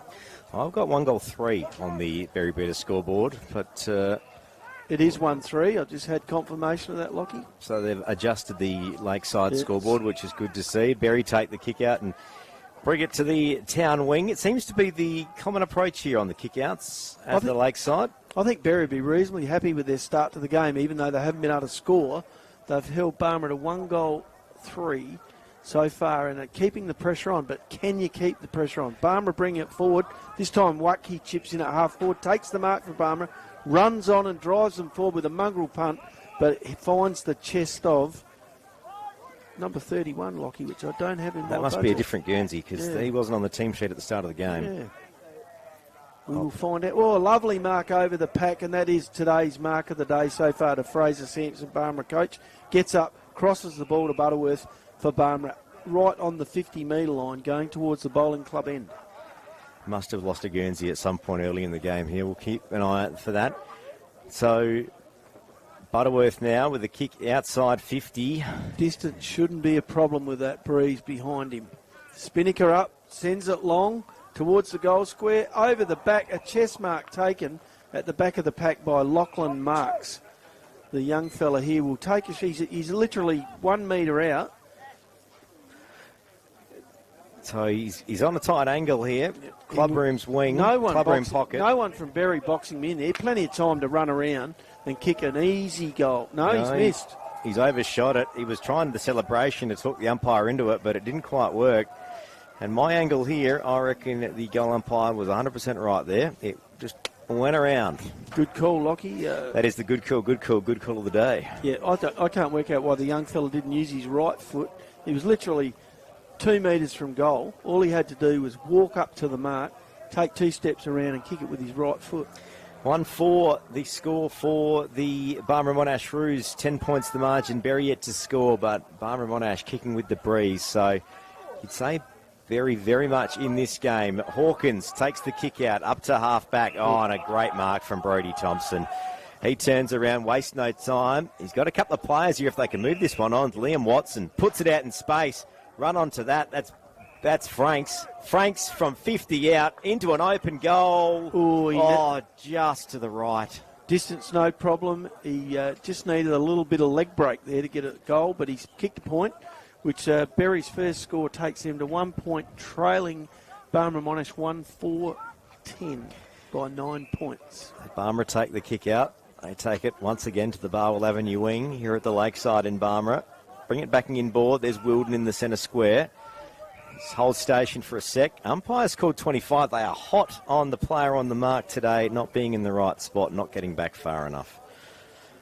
I've got 1 goal 3 on the Berri Beater scoreboard, but it is 1-3. I just had confirmation of that, Lockie. So they've adjusted the lakeside scoreboard, which is good to see. Berri take the kick out and bring it to the town wing. It seems to be the common approach here on the kick-outs at the lakeside. I think Berri would be reasonably happy with their start to the game, even though they haven't been able to score. They've held Barmera to 1 goal 3 so far and are keeping the pressure on, but can you keep the pressure on? Barmera bring it forward. This time Watke chips in at half forward, takes the mark for Barmera, runs on and drives them forward with a mongrel punt, but he finds the chest of number 31, Lockie, which I don't have in my That must budget. be a different Guernsey because he wasn't on the team sheet at the start of the game. Yeah. We will find out. Well, a lovely mark over the pack, and that is today's mark of the day so far to Fraser Sampson, Barmera coach. Gets up, crosses the ball to Butterworth for Barmera, right on the 50-metre line, going towards the bowling club end. Must have lost a Guernsey at some point early in the game here. We'll keep an eye out for that. So Butterworth now with a kick outside 50. Distance shouldn't be a problem with that breeze behind him. Spinnaker up, sends it long towards the goal square. Over the back, a chest mark taken at the back of the pack by Lachlan Marks. The young fella here will take a... He's literally 1 metre out. So he's on a tight angle here. Clubroom's wing, clubroom pocket. No one from Berri boxing him in there. Plenty of time to run around and kick an easy goal. No, he's missed. He's overshot it. He was trying the celebration to talk the umpire into it, but it didn't quite work. And my angle here, I reckon the goal umpire was 100% right there. It just went around. Good call, Lockie. That is the good call of the day. Yeah, I can't work out why the young fella didn't use his right foot. He was literally 2 metres from goal. All he had to do was walk up to the mark, take 2 steps around and kick it with his right foot. 1-4 the score for the Barmera Monash Roos. 10 points the margin. Berri yet to score, but Barmera Monash kicking with the breeze. So you'd say very, very much in this game. Hawkins takes the kick out up to half-back. Oh, and a great mark from Brodie Thompson. He turns around, wastes no time. He's got a couple of players here if they can move this one on. Liam Watson puts it out in space. Run onto that. That's That's Franks. Franks from 50 out into an open goal. Ooh, just to the right. Distance, no problem. He just needed a little bit of leg break there to get a goal, but he's kicked a point, which Berri's first score takes him to 1 point, trailing Barmera Monash 1-4-10 by 9 points. Barmera take the kick out. They take it once again to the Barwell Avenue wing here at the Lakeside in Barmera. Bring it back inboard. There's Wilden in the centre square. Hold station for a sec. Umpires called 25. They are hot on the player on the mark today, not being in the right spot, not getting back far enough.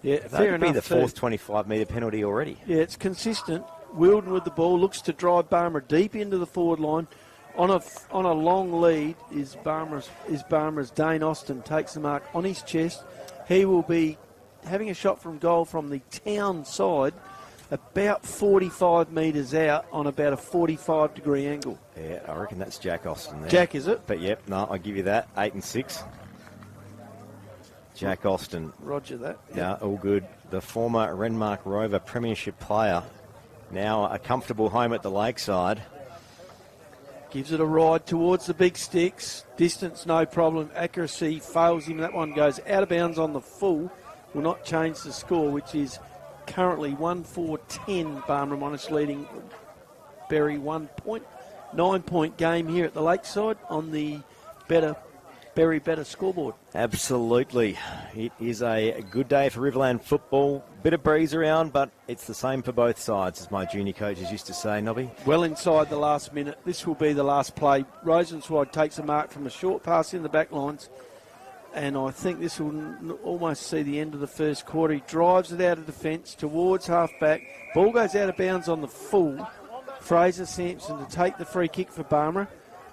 Yeah, fair enough. That would be the fourth 25-metre penalty already. Yeah, it's consistent. Wilden with the ball, looks to drive Barmera deep into the forward line. On a long lead is Barmera's Dane Austin. Takes the mark on his chest. He will be having a shot from goal from the town side, about 45 metres out on about a 45-degree angle. Yeah, I reckon that's Jack Austin there. Jack, is it? But yep, no, I'll give you that. 8 and 6. Jack Austin. Roger that. Yep. Yeah, all good. The former Renmark Rover Premiership player. Now a comfortable home at the Lakeside. Gives it a ride towards the big sticks. Distance, no problem. Accuracy fails him. That one goes out of bounds on the full. Will not change the score, which is currently 1-4-10. Barmera Monash leading Berri 1 point. 9-point game here at the Lakeside on the Berri better scoreboard. Absolutely. It is a good day for Riverland football. Bit of breeze around, but it's the same for both sides, as my junior coaches used to say, Nobby. Well inside the last minute. This will be the last play. Rosenzweig takes a mark from a short pass in the back lines. And I think this will almost see the end of the first quarter. He drives it out of defence towards half-back. Ball goes out of bounds on the full. Fraser Sampson to take the free kick for Barmera.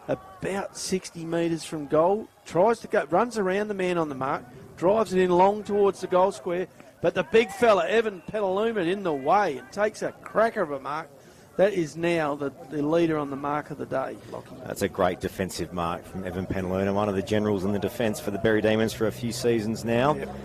About 60 metres from goal. Tries to go, runs around the man on the mark. Drives it in long towards the goal square. But the big fella, Evan Petaluma, in the way and takes a cracker of a mark. That is now the leader on the mark of the day, Lockie. That's a great defensive mark from Evan Penaluna, one of the generals in the defence for the Berri Demons for a few seasons now. Yep.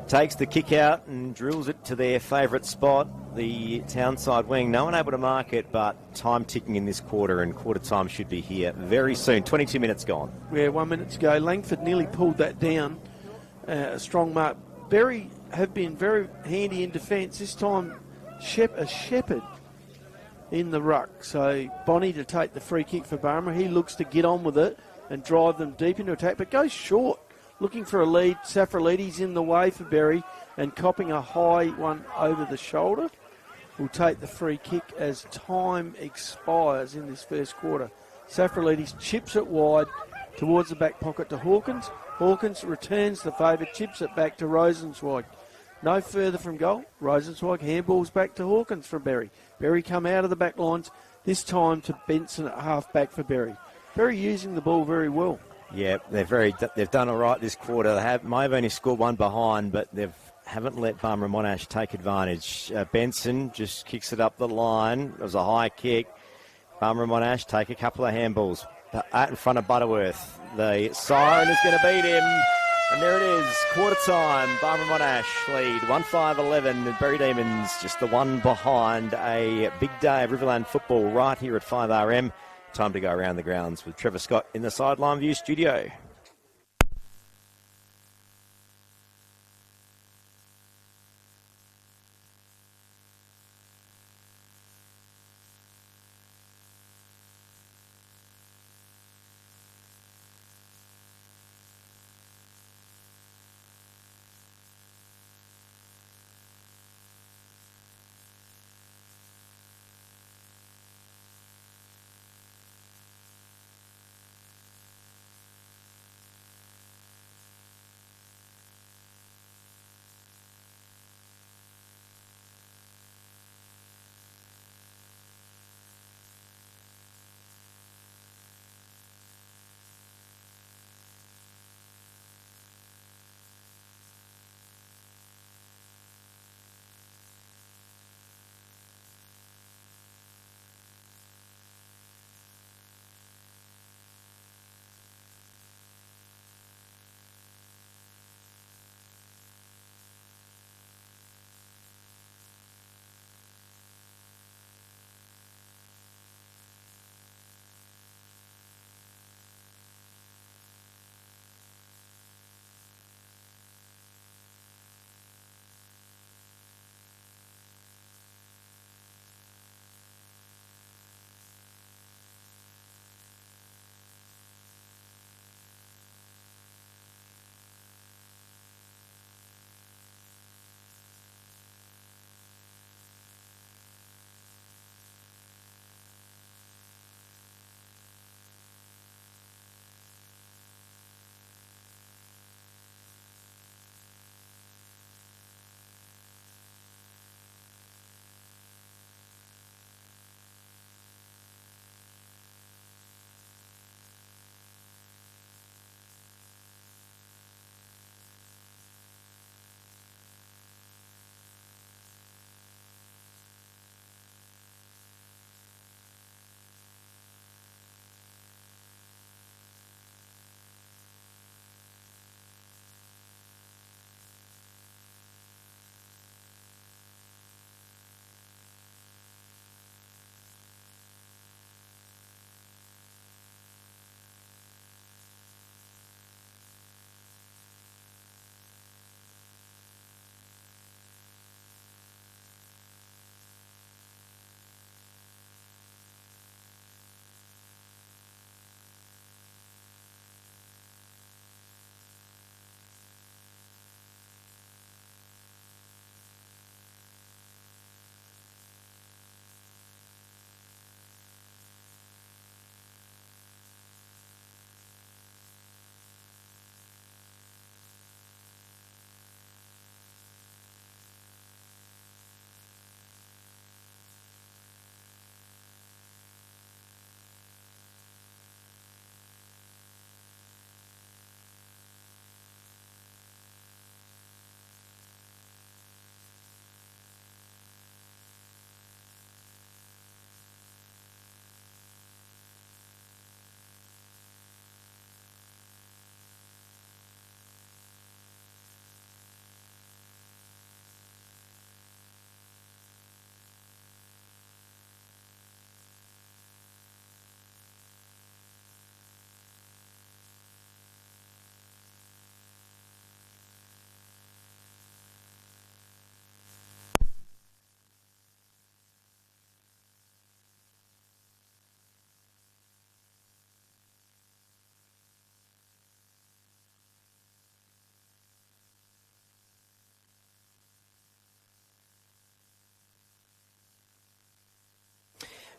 Takes the kick out and drills it to their favourite spot, the Townside wing. No one able to mark it, but time ticking in this quarter, and quarter time should be here very soon. 22 minutes gone. Yeah, 1 minute to go. Langford nearly pulled that down. A strong mark. Berri have been very handy in defence. This time, a Shepherd in the ruck. So Bonnie to take the free kick for Barmera. He looks to get on with it and drive them deep into attack, but goes short. Looking for a lead. Safralides in the way for Berri and copping a high one over the shoulder. Will take the free kick as time expires in this first quarter. Safralides chips it wide towards the back pocket to Hawkins. Hawkins returns the favour, chips it back to Rosenzweig. No further from goal. Rosenzweig handballs back to Hawkins from Berri. Berri come out of the back lines, this time to Benson at half back for Berri. Berri using the ball very well. Yeah, they've done all right this quarter. May have only scored one behind, but they haven't let Barmera Monash take advantage. Benson just kicks it up the line. It was a high kick. Barmera Monash take a couple of handballs out in front of Butterworth. The siren is going to beat him. And there it is, quarter time. Barmera Monash lead 1-5-11. The Berri Demons just the one behind. A big day of Riverland football right here at 5RM. Time to go around the grounds with Trevor Scott in the Sideline View studio.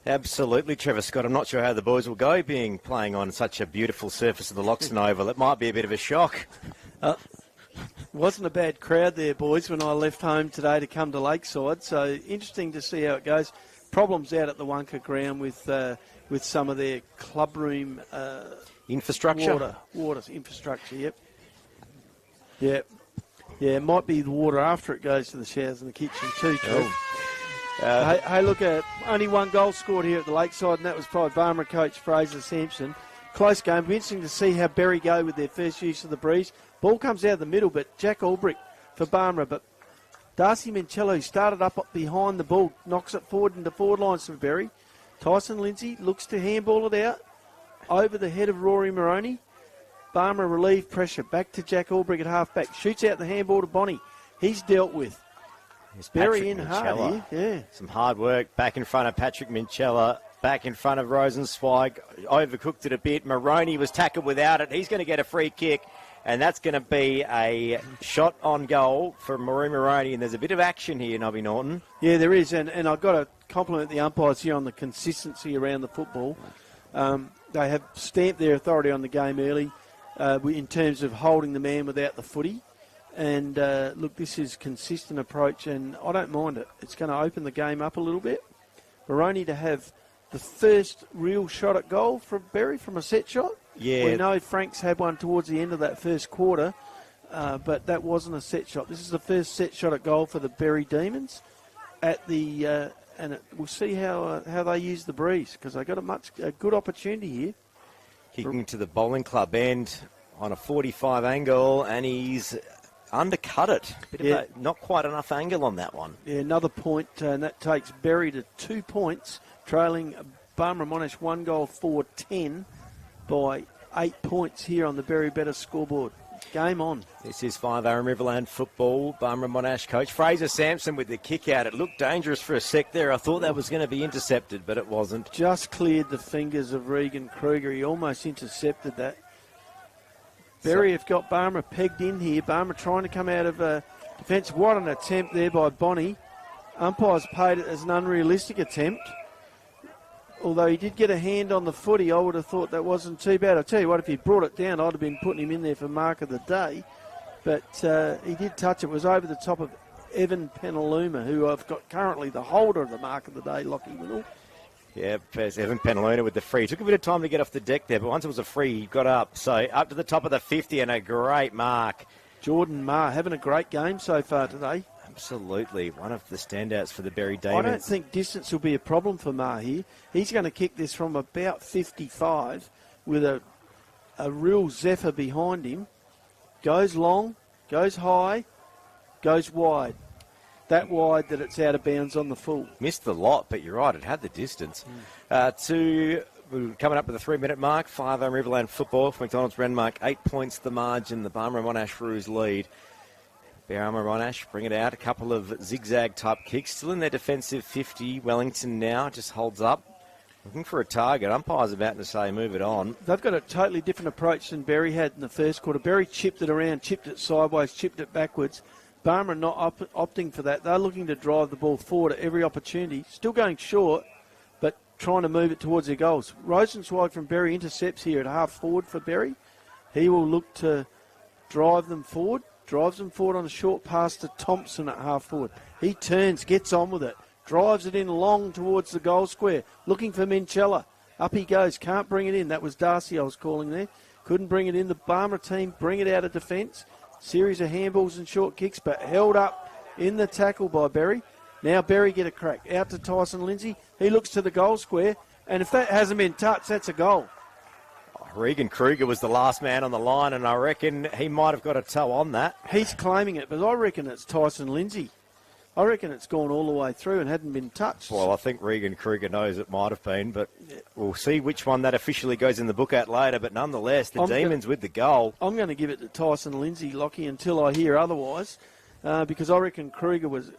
Absolutely, Trevor Scott. I'm not sure how the boys will go playing on such a beautiful surface of the Loxton Oval. It might be a bit of a shock. Wasn't a bad crowd there, boys, when I left home today to come to Lakeside. So interesting to see how it goes. Problems out at the Wonka ground with some of their clubroom infrastructure. Water infrastructure. Yep. Yeah, it might be the water after it goes to the showers in the kitchen too, Trev. Hey, look, only one goal scored here at the Lakeside, and that was by Barmera coach Fraser Sampson. Close game. It'll be interesting to see how Berri go with their first use of the breeze. Ball comes out of the middle, but Jack Albrick for Barmera. But Darcy Mencello started up behind the ball, knocks it forward into forward lines for Berri. Tyson Lindsay looks to handball it out over the head of Rory Moroney. Barmera relieve pressure. Back to Jack Albrick at half-back. Shoots out the handball to Bonnie. He's dealt with. Berri in hard here. Yeah. Some hard work back in front of Patrick Minchella. Back in front of Rosenzweig. Overcooked it a bit. Moroney was tackled without it. He's going to get a free kick. And that's going to be a shot on goal for Moroney. And there's a bit of action here, Nobby Norton. Yeah, there is. And I've got to compliment the umpires here on the consistency around the football. They have stamped their authority on the game early in terms of holding the man without the footy. And, look, this is a consistent approach, and I don't mind it. It's going to open the game up a little bit. Moroney to have the first real shot at goal for Berri from a set shot. Yeah. We know Franks had one towards the end of that first quarter, but that wasn't a set shot. This is the first set shot at goal for the Berri Demons at the, we'll see how they use the breeze, because they got a good opportunity here. Kicking to the bowling club end on a 45 angle, and he's undercut it. Not quite enough angle on that one. Yeah, another point, and that takes Berri to 2 points, trailing Barmera Monash 1 goal 4-10 by 8 points here on the Berri Better scoreboard. Game on. This is 5 Riverland football. Barmera Monash coach Fraser Sampson with the kick out. It looked dangerous for a sec there. I thought that was going to be intercepted, but it wasn't. Just cleared the fingers of Regan Kruger. He almost intercepted that. Berri have got Barmera pegged in here. Barmera trying to come out of defence. What an attempt there by Bonnie. Umpires paid it as an unrealistic attempt. Although he did get a hand on the footy, I would have thought that wasn't too bad. I tell you what, if he brought it down, I'd have been putting him in there for mark of the day. But he did touch it. It was over the top of Evan Penaluma, who I've got currently the holder of the mark of the day, Lockie Winnell. Yeah, there's Evan Penaluna with the free. Took a bit of time to get off the deck there, but once it was a free, he got up. So up to the top of the 50 and a great mark. Jordan Marr having a great game so far today. Absolutely. One of the standouts for the Berri Demons. I don't think distance will be a problem for Marr here. He's going to kick this from about 55 with a real zephyr behind him. Goes long, goes high, goes wide. That wide that it's out of bounds on the full. Missed the lot, but you're right, it had the distance. We're coming up with the 3-minute mark. 5 Riverland football for McDonald's Renmark. 8 points the margin. The Barmera Monash Roos lead. Barmera Monash bring it out. A couple of zigzag type kicks. Still in their defensive 50. Wellington now just holds up. Looking for a target. Umpire's about to say move it on. They've got a totally different approach than Berri had in the first quarter. Berri chipped it around, chipped it sideways, chipped it backwards. Barmera not opting for that. They're looking to drive the ball forward at every opportunity. Still going short, but trying to move it towards their goals. Rosenzweig from Berri intercepts here at half forward for Berri. He will look to drive them forward. Drives them forward on a short pass to Thompson at half forward. He turns, gets on with it. Drives it in long towards the goal square. Looking for Minchella. Up he goes. Can't bring it in. That was Darcy I was calling there. Couldn't bring it in. The Barmera team bring it out of defence. Series of handballs and short kicks, but held up in the tackle by Berri. Now Berri get a crack. Out to Tyson Lindsay. He looks to the goal square. And if that hasn't been touched, that's a goal. Regan Kruger was the last man on the line, and I reckon he might have got a toe on that. He's claiming it, but I reckon it's Tyson Lindsay. I reckon it's gone all the way through and hadn't been touched. Well, I think Regan Kruger knows it might have been, but we'll see which one that officially goes in the book out later. But nonetheless, the Demons with the goal. I'm going to give it to Tyson Lindsay, Lockie, until I hear otherwise, because I reckon Kruger was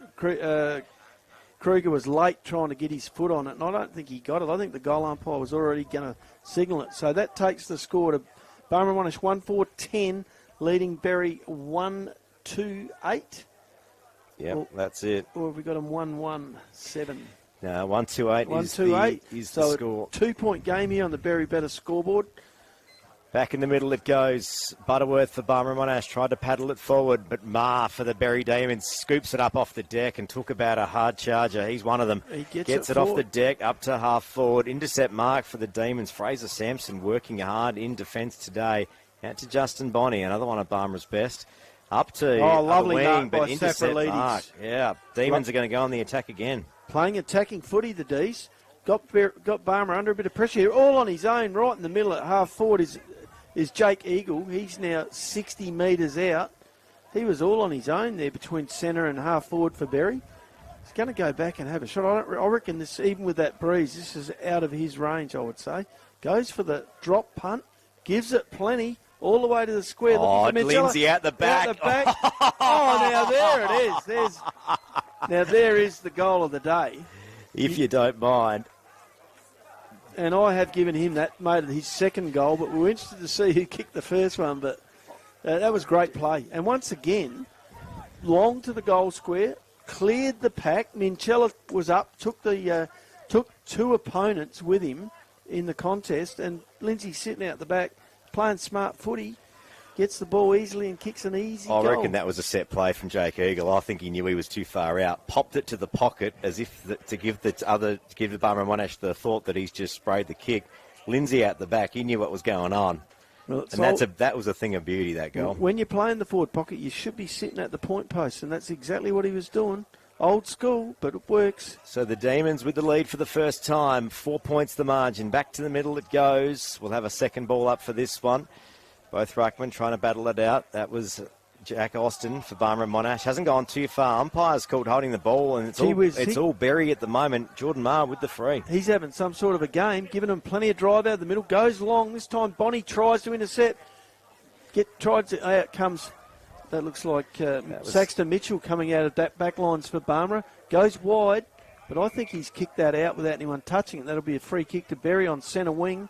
late trying to get his foot on it, and I don't think he got it. I think the goal umpire was already going to signal it. So that takes the score to Barmera Monash 1-4-10, leading Berri 1-2-8. Yep, that's it. Or have we got them 1-1-7? No, 128 is the score. 2-point game here on the Berri Better scoreboard. Back in the middle it goes. Butterworth for Barmera Monash tried to paddle it forward, but Ma for the Berri Demons scoops it up off the deck and took about a hard charger. He's one of them. He gets it off the deck, up to half forward. Intercept mark for the Demons. Fraser Sampson working hard in defence today. Out to Justin Bonney, another one of Barmera's best. Up to lovely wing, mark but by intercept Safralides. mark. Yeah, Demons are going to go on the attack again. Playing attacking footy, the D's. Got Barmera under a bit of pressure here. All on his own, right in the middle at half forward is Jake Eagle. He's now 60 metres out. He was all on his own there between centre and half forward for Berri. He's going to go back and have a shot. I reckon this, even with that breeze, this is out of his range, I would say. Goes for the drop punt, gives it plenty, all the way to the square. Lindsay out the back. Out the back. Now there it is. Now there is the goal of the day. If you don't mind. And I have given him that, made it his second goal, but we were interested to see who kicked the first one, but that was great play. And once again, long to the goal square, cleared the pack. Minchella was up, took two opponents with him in the contest, and Lindsay sitting out the back, playing smart footy, gets the ball easily and kicks an easy goal. I reckon that was a set play from Jake Eagle. I think he knew he was too far out. Popped it to the pocket as if to give the Barmera Monash the thought that he's just sprayed the kick. Lindsay out the back. He knew what was going on. Well, and that was a thing of beauty, that goal. When you play in the forward pocket, you should be sitting at the point post, and that's exactly what he was doing. Old school, but it works. So the Demons with the lead for the first time. 4 points the margin. Back to the middle it goes. We'll have a second ball up for this one. Both ruckmen trying to battle it out. That was Jack Austin for Barmera Monash. Hasn't gone too far. Umpire's called holding the ball, and it's all Berri at the moment. Jordan Maher with the free. He's having some sort of a game, giving him plenty of drive out of the middle. Goes long. This time Bonnie tries to intercept. Out comes, that looks like Saxton Mitchell coming out of that back lines for Barmera. Goes wide, but I think he's kicked that out without anyone touching it. That'll be a free kick to Berri on centre wing.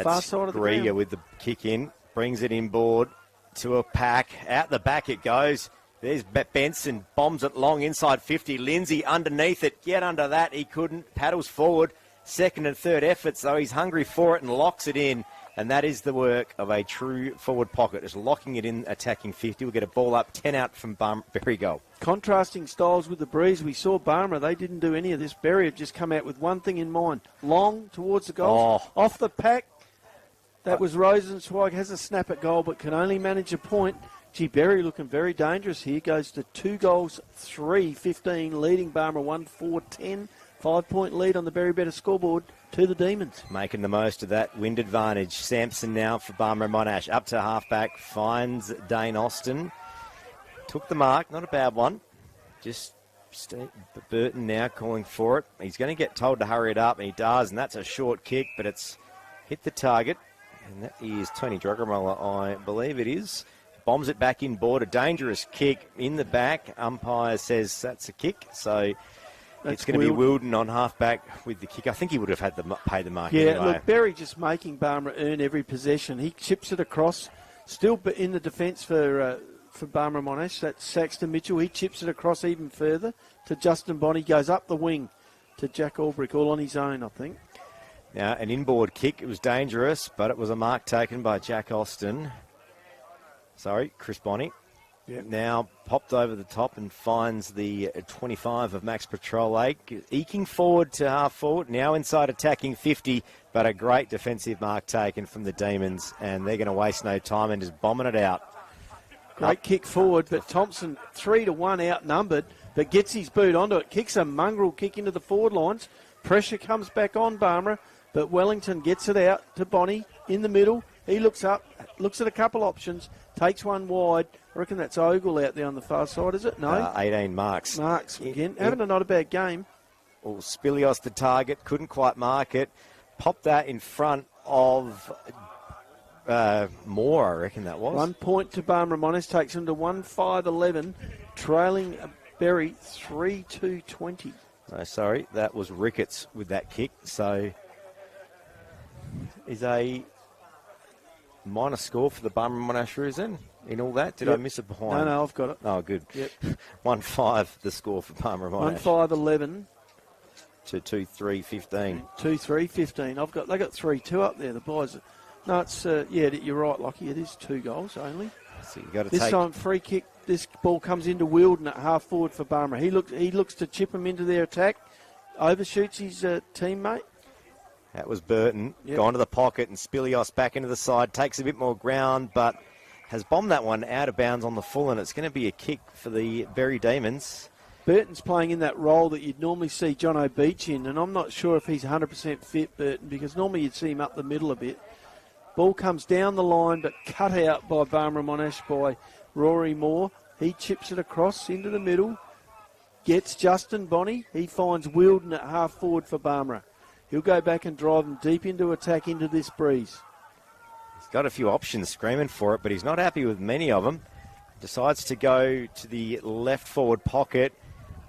Far side of the ground. Grieger with the kick in. Brings it inboard to a pack. Out the back it goes. There's Benson. Bombs it long inside 50. Lindsay underneath it. Get under that. He couldn't. Paddles forward. Second and third efforts, though. He's hungry for it and locks it in. And that is the work of a true forward pocket. Just locking it in, attacking 50. We'll get a ball up. 10 out from Berri goal. Contrasting styles with the breeze. We saw Barmera. They didn't do any of this. Berri have just come out with one thing in mind. Long towards the goal. Off the pack. That was Rosenzweig, has a snap at goal, but can only manage a point. Gee, Berri looking very dangerous here. Goes to 2 goals, 3-15, leading Barmera 1-4-10. 5-point lead on the Berri Better scoreboard to the Demons. Making the most of that wind advantage. Sampson now for Barmera Monash. Up to halfback, finds Dane Austin. Took the mark, not a bad one. Just Burton now calling for it. He's going to get told to hurry it up, and he does, and that's a short kick, but it's hit the target. And that is Tony Drugamola, I believe it is. Bombs it back inboard. A dangerous kick in the back. Umpire says that's a kick. So it's going to be Wilden on halfback with the kick. I think he would have had to pay the mark anyway. Look, Berri just making Barmera earn every possession. He chips it across. Still in the defence for Barmera Monash. That's Saxton Mitchell. He chips it across even further to Justin Bonney. Goes up the wing to Jack Albrick, all on his own, I think. Now, an inboard kick. It was dangerous, but it was a mark taken by Jack Austin. Sorry, Chris Bonney. Yep. Now popped over the top and finds the 25 of Max Petrole. Eking forward to half forward. Now inside attacking 50, but a great defensive mark taken from the Demons, and they're going to waste no time and just bombing it out. Great kick forward, but Thompson 3-1 outnumbered, but gets his boot onto it. Kicks a mongrel kick into the forward lines. Pressure comes back on Barmera. But Wellington gets it out to Bonney in the middle. He looks up, looks at a couple options, takes one wide. I reckon that's Ogle out there on the far side, is it? No? 18 marks. Marks again. Having a not a bad game. Well, Spilios the target, couldn't quite mark it. Popped that in front of Moore, I reckon that was. 1 point to Barmera Monash, takes him to 1-5-11, trailing Berri 3-2-20. No, sorry, that was Ricketts with that kick, so... Is a minor score for the Barmera Monash Roos in all that? Did I miss it behind? No, I've got it. Oh, good. Yep. 1-5 the score for Barmera Monash. 1-5-11. to 2-3-15. 2-3-15. They got 3-2 up there, the boys. No, it's you're right, Lockie. It is 2 goals only. So you got to this time free kick. This ball comes into Wilden at half forward for Barmera. He looks to chip him into their attack. Overshoots his teammate. That was Burton. Yep. Gone to the pocket, and Spilios back into the side. Takes a bit more ground, but has bombed that one out of bounds on the full, and it's going to be a kick for the Berri Demons. Burton's playing in that role that you'd normally see John O'Beach in, and I'm not sure if he's 100% fit, Burton, because normally you'd see him up the middle a bit. Ball comes down the line, but cut out by Barmera Monash by Rory Moore. He chips it across into the middle, gets Justin Bonney. He finds Wilden at half forward for Barmera. He'll go back and drive them deep into attack into this breeze. He's got a few options screaming for it, but he's not happy with many of them. Decides to go to the left forward pocket.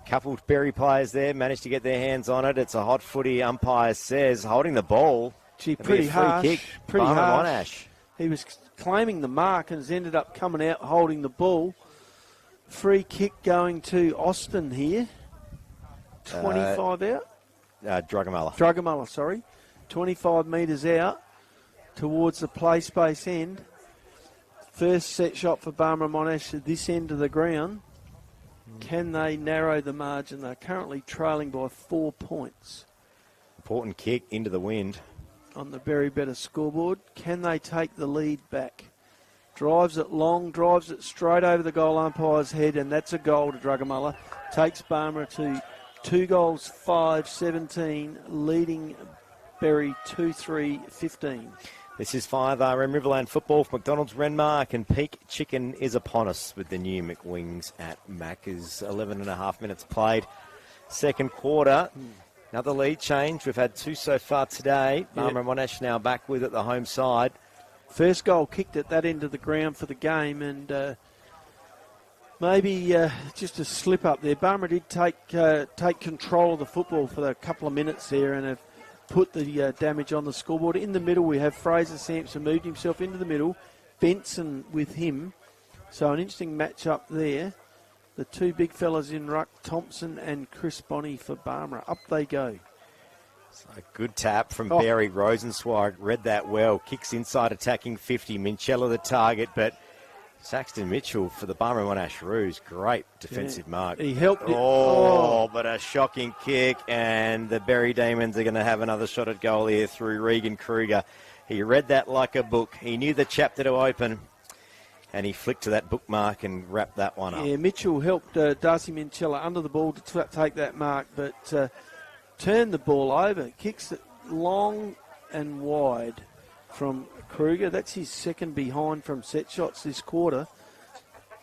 Couple of Berri players there managed to get their hands on it. It's a hot footy, umpire says, holding the ball. Gee, pretty harsh. Kick. Pretty harsh. Monash. He was claiming the mark and has ended up coming out holding the ball. Free kick going to Austin here. 25 out. Drugamalla, sorry. 25 metres out towards the play space end. First set shot for Barmera Monash at this end of the ground. Can they narrow the margin? They're currently trailing by 4 points. Important kick into the wind. On the Berri Better scoreboard. Can they take the lead back? Drives it long, drives it straight over the goal umpire's head, and that's a goal to Drugamalla. Takes Barmera to 2 goals, 5-17, leading Berri 2-3-15. This is 5RM Riverland football for McDonald's Renmark, and peak chicken is upon us with the new McWings at Macca's. 11 and a half minutes played. Second quarter. Another lead change. We've had 2 so far today. Barmera Monash now back with it, the home side. First goal kicked at that end of the ground for the game, and maybe just a slip up there. Barmera did take control of the football for a couple of minutes there and have put the damage on the scoreboard. In the middle, we have Fraser Sampson moved himself into the middle. Benson with him. So an interesting match up there. The 2 big fellas in ruck, Thompson and Chris Bonney for Barmera. Up they go. So a good tap from Berri. Rosenzweig read that well. Kicks inside, attacking 50. Minchella the target, but Saxton Mitchell for the Barmera Monash Roos. Great defensive mark. He helped it. But a shocking kick, and the Berri Demons are going to have another shot at goal here through Regan Kruger. He read that like a book. He knew the chapter to open, and he flicked to that bookmark and wrapped that one up. Yeah, Mitchell helped Darcy Minchella under the ball to take that mark, but turned the ball over. Kicks it long and wide from Kruger. That's his second behind from set shots this quarter.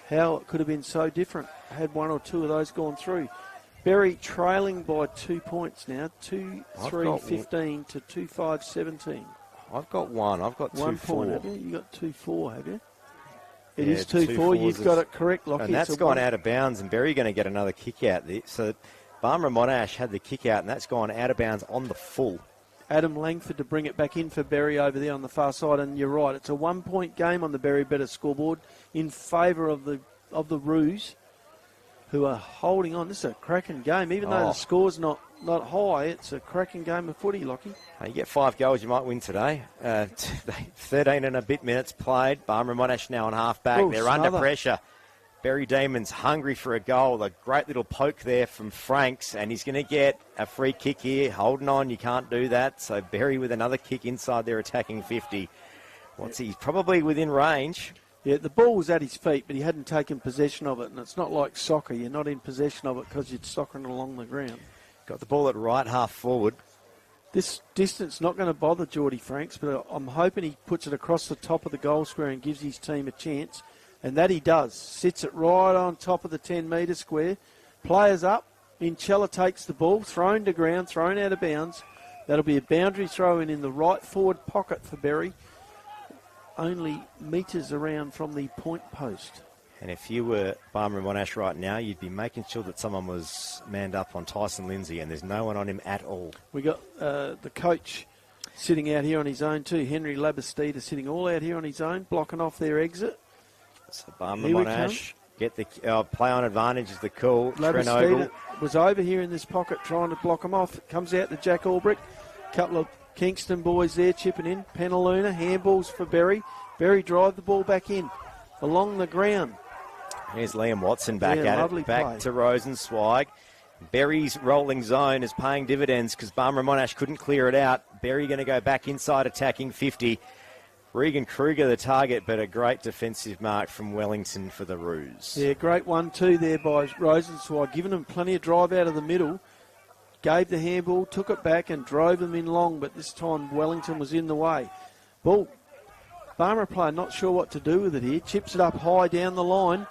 How it could have been so different had 1 or 2 of those gone through. Berri trailing by 2 points now, 2-3-15 to 2-5-17. I've got one. I've got 2-4. 1 point, have you? You got 2-4, have you? It is 2-4. You've got it correct, Lockie. And that's gone out of bounds, and Berri going to get another kick out there. So Barmera Monash had the kick out, and that's gone out of bounds on the full. Adam Langford to bring it back in for Berri over there on the far side, and you're right, it's a 1 point game on the Berri Better scoreboard in favour of the Roos, who are holding on. This is a cracking game, even though the score's not high. It's a cracking game of footy, Lockie. You get 5 goals, you might win today. 13 and a bit minutes played. Barmera Monash now on half back. They're under pressure. Berri Demons hungry for a goal. A great little poke there from Franks, and he's going to get a free kick here. Holding on, you can't do that. So Berri with another kick inside their attacking 50. He's probably within range. Yeah, the ball was at his feet, but he hadn't taken possession of it, and it's not like soccer. You're not in possession of it because you're soccering along the ground. Got the ball at right half forward. This distance not going to bother Geordie Franks, but I'm hoping he puts it across the top of the goal square and gives his team a chance. And that he does. Sits it right on top of the 10-metre square. Players up. Minchella takes the ball. Thrown to ground. Thrown out of bounds. That'll be a boundary throw in the right forward pocket for Berri. Only metres around from the point post. And if you were Barmera Monash right now, you'd be making sure that someone was manned up on Tyson Lindsay, and there's no one on him at all. We got the coach sitting out here on his own too. Henry Labastida sitting all out here on his own, blocking off their exit. So Barmera Monash Get the play on advantage is the call. Labastida was over here in this pocket trying to block him off. It comes out to Jack Albrick. Couple of Kingston boys there chipping in. Penaluna, handballs for Berri. Berri drive the ball back in along the ground. Here's Liam Watson back at it. Back play to Rosenzweig. Berri's rolling zone is paying dividends because Barmera Monash couldn't clear it out. Berri going to go back inside attacking 50. Regan Kruger the target, but a great defensive mark from Wellington for the Roos. Yeah, great 1-2 there by Rosenzweig, giving them plenty of drive out of the middle. Gave the handball, took it back and drove them in long, but this time Wellington was in the way. Ball, Barmera player not sure what to do with it here. Chips it up high down the line.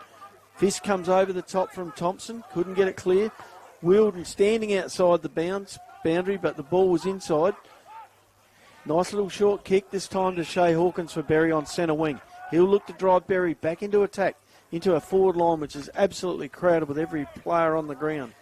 Fist comes over the top from Thompson. Couldn't get it clear. Wilden standing outside the boundary, but the ball was inside. Nice little short kick this time to Shea Hawkins for Berri on centre wing. He'll look to drive Berri back into attack, into a forward line, which is absolutely crowded with every player on the ground.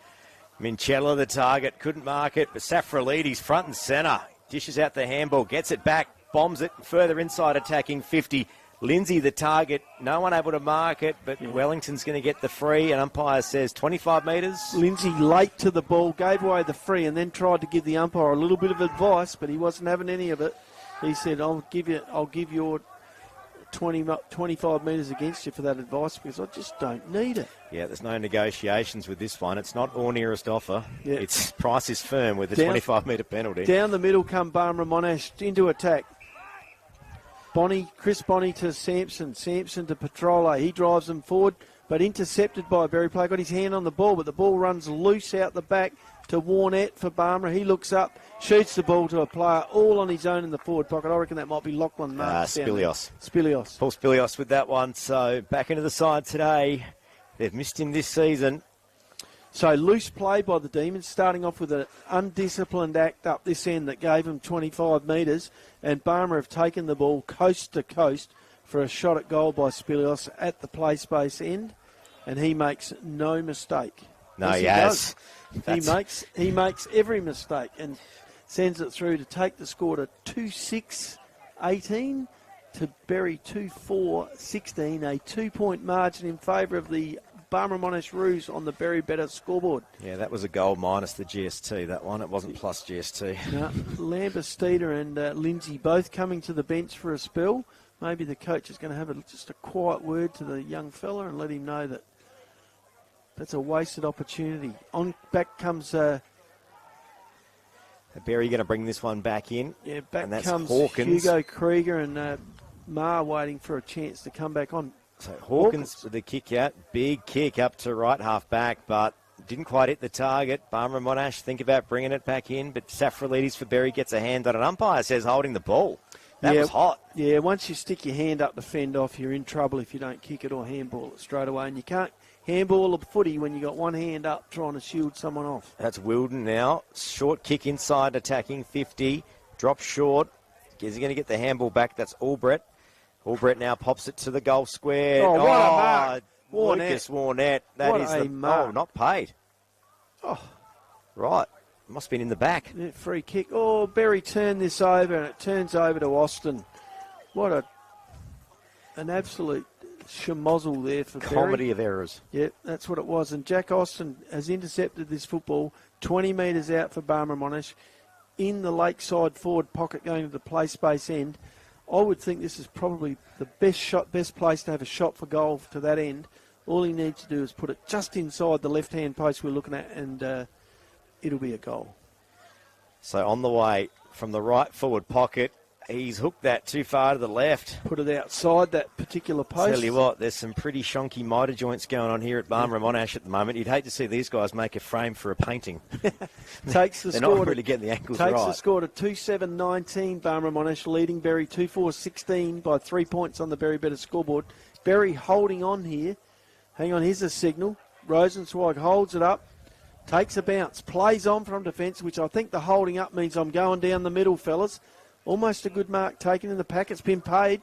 Minchella the target, couldn't mark it, but Safralides front and centre. Dishes out the handball, gets it back, bombs it further inside attacking 50. Lindsay the target, no one able to mark it, but Wellington's going to get the free, and umpire says 25 metres. Lindsay late to the ball, gave away the free, and then tried to give the umpire a little bit of advice, but he wasn't having any of it. He said, I'll give your 25 metres against you for that advice because I just don't need it. Yeah, there's no negotiations with this one. It's not all nearest offer. Yeah. Its price is firm with the 25-metre penalty. Down the middle come Barmera Monash into attack. Chris Bonney to Sampson to Petrola. He drives them forward, but intercepted by a Berri player. Got his hand on the ball, but the ball runs loose out the back to Warnett for Barmera. He looks up, shoots the ball to a player all on his own in the forward pocket. I reckon that might be Lachlan Marks. Spilios. Paul Spilios with that one. So back into the side today. They've missed him this season. So loose play by the Demons, starting off with an undisciplined act up this end that gave him 25 metres, and Barmera have taken the ball coast to coast for a shot at goal by Spilios at the play space end, and he makes no mistake. No, yes, he does. He makes every mistake and sends it through to take the score to 2-6-18 to Berri 2-4-16, a 2-point margin in favour of the Barmera Monash Roos on the Berri Better scoreboard. Yeah, that was a goal minus the GST, that one. It wasn't plus GST. No, Lambert-Steeder and Lindsay both coming to the bench for a spell. Maybe the coach is going to have just a quiet word to the young fella and let him know that that's a wasted opportunity. On back comes... Berri going to bring this one back in. Yeah, back and that's comes Hawkins. Hugo Krieger and Marr waiting for a chance to come back on. So Hawkins with the kick out. Big kick up to right half back, but didn't quite hit the target. Barmera Monash think about bringing it back in, but Safralides for Berri gets a hand on an umpire, says holding the ball. That was hot. Yeah, once you stick your hand up to fend off, you're in trouble if you don't kick it or handball it straight away. And you can't handball a footy when you got one hand up trying to shield someone off. That's Wilden now. Short kick inside, attacking 50. Drop short. Is he going to get the handball back? That's Albrecht. Albrecht now pops it to the goal square. Oh, what a mark. Lucas Warnett. That is the mark. Oh, not paid. Oh. Right. Must have been in the back. Yeah, free kick. Oh, Berri turned this over, and it turns over to Austin. What an absolute schmozzle there for Berri. Comedy of errors. Yep, that's what it was. And Jack Austin has intercepted this football 20 metres out for Barmera Monash in the lakeside forward pocket going to the play space end. I would think this is probably the best place to have a shot for goal to that end. All he needs to do is put it just inside the left-hand post we're looking at, and it'll be a goal. So on the way from the right forward pocket, he's hooked that too far to the left. Put it outside that particular post. Tell you what, there's some pretty shonky miter joints going on here at Barmera Monash at the moment. You'd hate to see these guys make a frame for a painting. Takes the They're score not really getting the angles takes right. the score to 2-7-19. Barmera Monash leading Berri 2-4-16 by 3 points on the Berri Better scoreboard. Berri holding on here. Hang on, here's a signal. Rosenzweig holds it up. Takes a bounce. Plays on from defence, which I think the holding up means I'm going down the middle, fellas. Almost a good mark taken in the pack. It's been paid.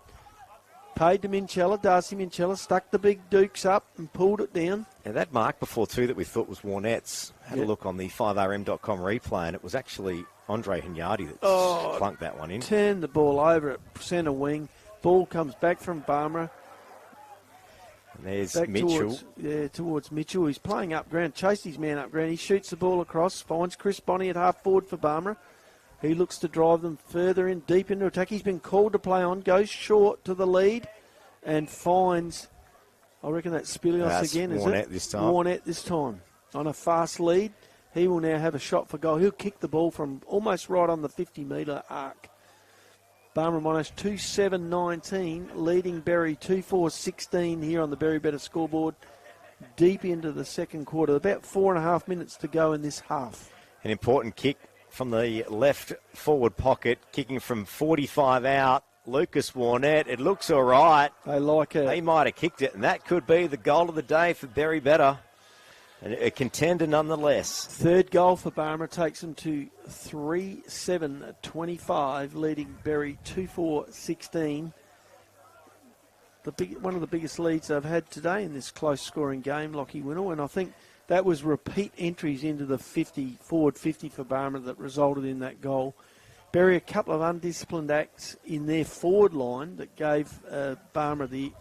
Paid to Minchella. Darcy Minchella stuck the big dukes up and pulled it down. Yeah, that mark before too that we thought was Warnett's. Had a look on the 5rm.com replay, and it was actually Andre Hinyardi that clunked that one in. Turned the ball over at centre wing. Ball comes back from Barmera. And there's Back Mitchell. towards Mitchell. He's playing up ground, chased his man up ground. He shoots the ball across, finds Chris Bonney at half forward for Barmera. He looks to drive them further in, deep into attack. He's been called to play on, goes short to the lead and finds, I reckon that's Spilios again, is it? This time. Warnett this time on a fast lead. He will now have a shot for goal. He'll kick the ball from almost right on the 50-metre arc. Barmera Monash 2-7-19, leading Berri 2-4-16 here on the Berri Better scoreboard. Deep into the second quarter, about 4.5 minutes to go in this half. An important kick from the left forward pocket, kicking from 45 out. Lucas Warnett, it looks all right. They like it. He might have kicked it, and that could be the goal of the day for Berri Better. And a contender nonetheless. Third goal for Barmera takes them to 3-7-25, leading Berri 2-4-16. One of the biggest leads they've had today in this close-scoring game, Lockie Winnell, and I think that was repeat entries into the 50, forward 50 for Barmera that resulted in that goal. Berri, a couple of undisciplined acts in their forward line that gave Barmera the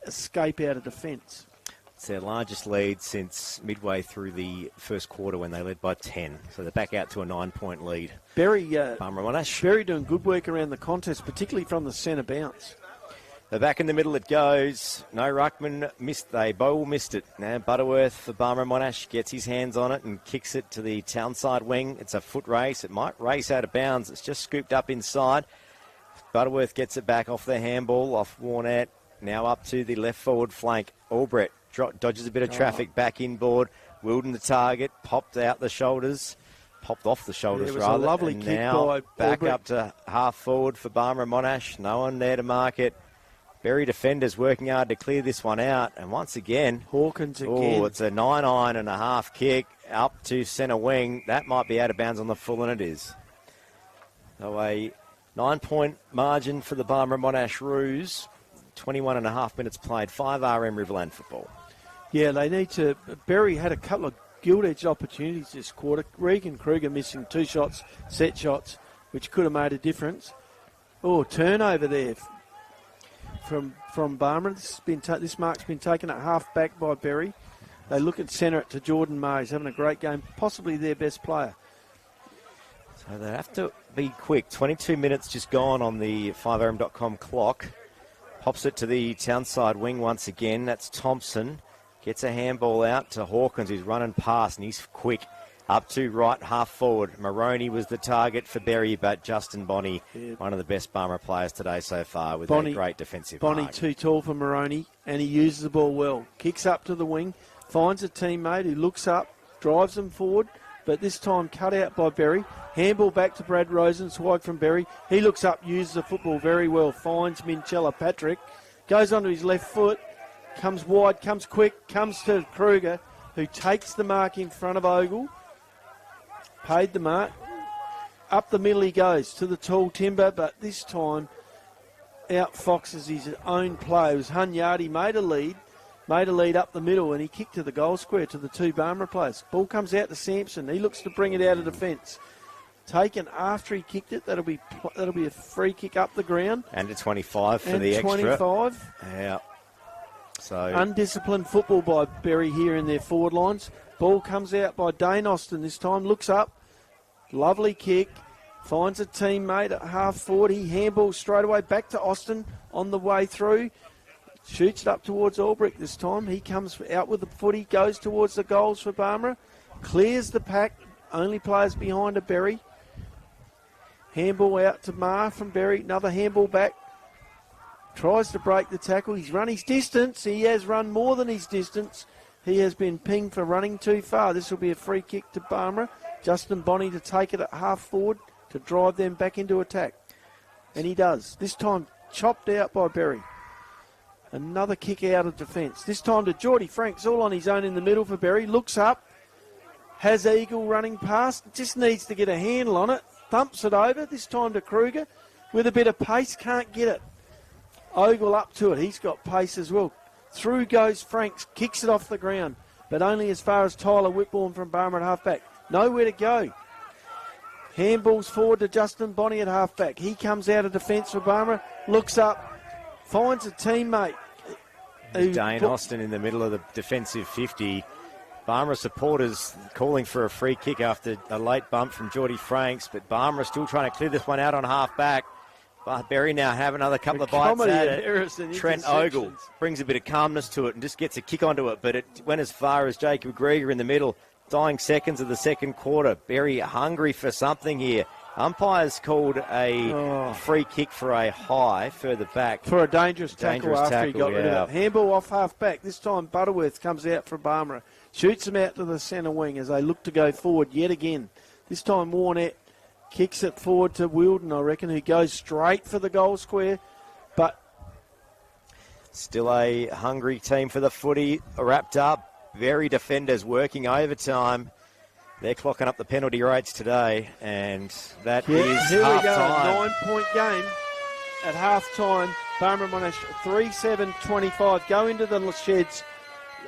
escape out of defence. It's their largest lead since midway through the first quarter when they led by 10. So they're back out to a 9-point lead. Berri doing good work around the contest, particularly from the centre bounce. They're back in the middle it goes. No ruckman missed. They both missed it. Now Butterworth for Barmera Monash gets his hands on it and kicks it to the Townside wing. It's a foot race. It might race out of bounds. It's just scooped up inside. Butterworth gets it back off the handball, off Warnett. Now up to the left forward flank. Albrecht dodges a bit of traffic back inboard. Wilden the target, popped out the shoulders. Popped off the shoulders, it was rather. a lovely and kick now by back Albrecht. up to half forward for Barmera Monash. No one there to mark it. Berri defenders working hard to clear this one out. And once again, Hawkins again. Oh, it's a 9-9.5 kick up to centre wing. That might be out of bounds on the full, and it is. So a 9-point margin for the Barmera Monash Roos. 21.5 minutes played. 5 RM Riverland football. Yeah, they need to. Berri had a couple of gilt-edged opportunities this quarter. Regan Kruger missing 2 shots, set shots, which could have made a difference. Oh, turnover there from Barmera. This mark's been taken at half back by Berri. They look at centre it to Jordan Mays, having a great game, possibly their best player. So they have to be quick. 22 minutes just gone on the 5rm.com clock. Pops it to the Townside wing once again. That's Thompson. Gets a handball out to Hawkins, who's running past, and he's quick. Up to right half forward. Maroney was the target for Berri, but Justin Bonney, one of the best Barmera players today so far, with a great defensive Bonney mark. Too tall for Maroney, and he uses the ball well. Kicks up to the wing, finds a teammate who looks up, drives them forward, but this time cut out by Berri. Handball back to Brad Rosenzweig from Berri. He looks up, uses the football very well, finds Minchella Patrick, goes onto his left foot, comes wide, comes quick, comes to Kruger, who takes the mark in front of Ogle. Paid the mark. Up the middle he goes to the tall timber, but this time outfoxes his own play. It was Hunyadi made a lead up the middle, and he kicked to the goal square to the 2 Barmera players. Ball comes out to Sampson. He looks to bring it out of defence. Taken after he kicked it. That'll be a free kick up the ground. And a 25 for and the 25. extra. Yeah. So undisciplined football by Berri here in their forward lines. Ball comes out by Dane Austin this time. Looks up. Lovely kick. Finds a teammate at half forward. He handballs straight away back to Austin on the way through. Shoots it up towards Albrecht this time. He comes out with the footy. Goes towards the goals for Barmera. Clears the pack. Only players behind are Berri. Handball out to Marr from Berri. Another handball back. Tries to break the tackle. He's run his distance. He has run more than his distance. He has been pinged for running too far. This will be a free kick to Barmera. Justin Bonney to take it at half forward to drive them back into attack. And he does. This time chopped out by Berri. Another kick out of defence. This time to Geordie Franks, all on his own in the middle for Berri. Looks up. Has Eagle running past. Just needs to get a handle on it. Thumps it over. This time to Kruger. With a bit of pace. Can't get it. Ogle up to it. He's got pace as well. Through goes Franks. Kicks it off the ground. But only as far as Tyler Whitbourne from Barmera at half-back. Nowhere to go. Handballs forward to Justin Bonney at half-back. He comes out of defence for Barmera. Looks up. Finds a teammate. Dane Austin in the middle of the defensive 50. Barmera supporters calling for a free kick after a late bump from Geordie Franks, but Barmera still trying to clear this one out on half back. Berri now have another couple of bites at it. Trent Ogle brings a bit of calmness to it and just gets a kick onto it, but it went as far as Jacob Grieger in the middle. Dying seconds of the second quarter. Berri hungry for something here. Umpires called a free kick for a high further back. For a dangerous tackle after he got rid of it. Handball off half back. This time Butterworth comes out for Barmera. Shoots him out to the centre wing as they look to go forward yet again. This time Warnett kicks it forward to Wilden, I reckon, who goes straight for the goal square. But still a hungry team for the footy. Wrapped up. Very defenders working overtime. They're clocking up the penalty rates today, and that is here half we go, time. 9-point game at half time. Barmera Monash 3-7-25. Go into the sheds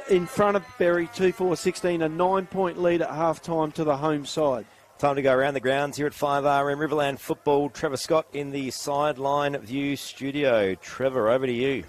in front of Berri 2-4-16. A 9-point lead at half time to the home side. Time to go around the grounds here at 5RM Riverland Football. Trevor Scott in the sideline view studio. Trevor, over to you.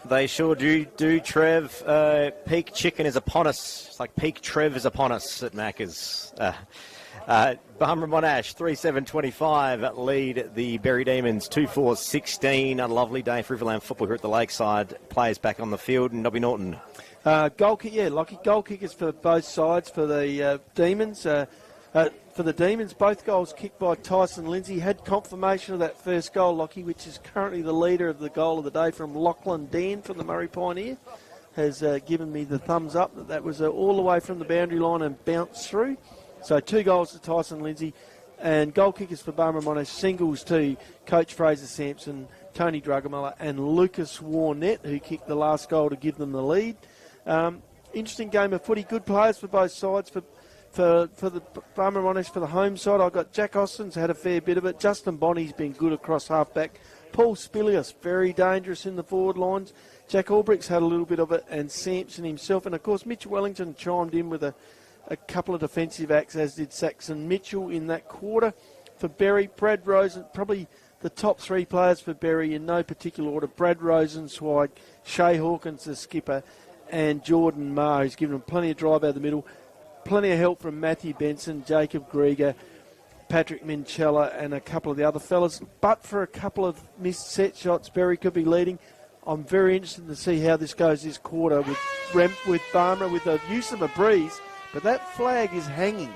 They sure do Trev. Peak chicken is upon us. It's like peak Trev is upon us at Macca's. Barmera Monash, 3-7-25, lead the Berri Demons, 2-4-16. A lovely day for Riverland football here at the Lakeside. Players back on the field, and Nobby Norton. Goal kickers for both sides for the Demons. For the Demons, both goals kicked by Tyson Lindsay. Had confirmation of that first goal, Lockie, which is currently the leader of the goal of the day from Lachlan Dan from the Murray Pioneer. Has given me the thumbs up that was all the way from the boundary line and bounced through. So 2 goals to Tyson Lindsay. And goal kickers for Barmera Monash, singles to Coach Fraser Sampson, Tony Drugamella and Lucas Warnett, who kicked the last goal to give them the lead. Interesting game of footy. Good players for both sides. For the Barmera Monash, for the home side, I've got Jack Austin's had a fair bit of it. Justin Bonney's been good across half-back. Paul Spilius, very dangerous in the forward lines. Jack Albrick's had a little bit of it, and Sampson himself. And, of course, Mitch Wellington chimed in with a couple of defensive acts, as did Saxon Mitchell in that quarter. For Berri, Brad Rosen, probably the top 3 players for Berri in no particular order. Brad Rosenzweig, Shay Hawkins, the skipper, and Jordan Marr, who's given them plenty of drive out of the middle. Plenty of help from Matthew Benson, Jacob Grieger, Patrick Minchella, and a couple of the other fellas. But for a couple of missed set shots, Berri could be leading. I'm very interested to see how this goes this quarter with Barmera, with the use of a breeze. But that flag is hanging.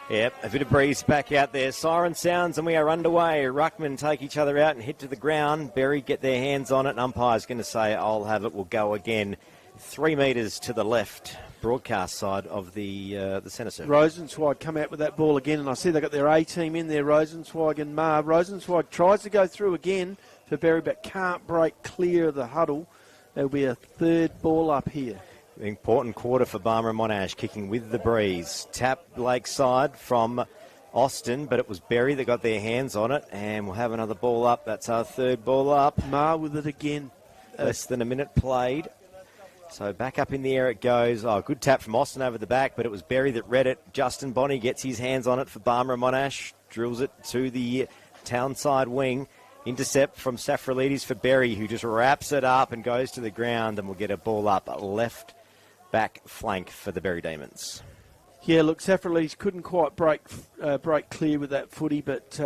Yep, a bit of breeze back out there. Siren sounds and we are underway. Ruckman take each other out and hit to the ground. Berri get their hands on it. And umpire's going to say, I'll have it. We'll go again. 3 metres to the left, broadcast side of the centre circle. Rosenzweig come out with that ball again, and I see they've got their A-team in there, Rosenzweig and Marr. Rosenzweig tries to go through again for Berri, but can't break clear of the huddle. There'll be a 3rd ball up here. Important quarter for Barmera Monash, kicking with the breeze. Tap Lakeside from Austin, but it was Berri that got their hands on it, and we'll have another ball up. That's our 3rd ball up. Marr with it again. Less than a minute played. So back up in the air it goes. Oh, good tap from Austin over the back, but it was Berri that read it. Justin Bonney gets his hands on it for Barmera Monash, drills it to the Townside wing. Intercept from Safralides for Berri, who just wraps it up and goes to the ground, and we'll get a ball up left back flank for the Berri Demons. Yeah, look, Safralides couldn't quite break clear with that footy, but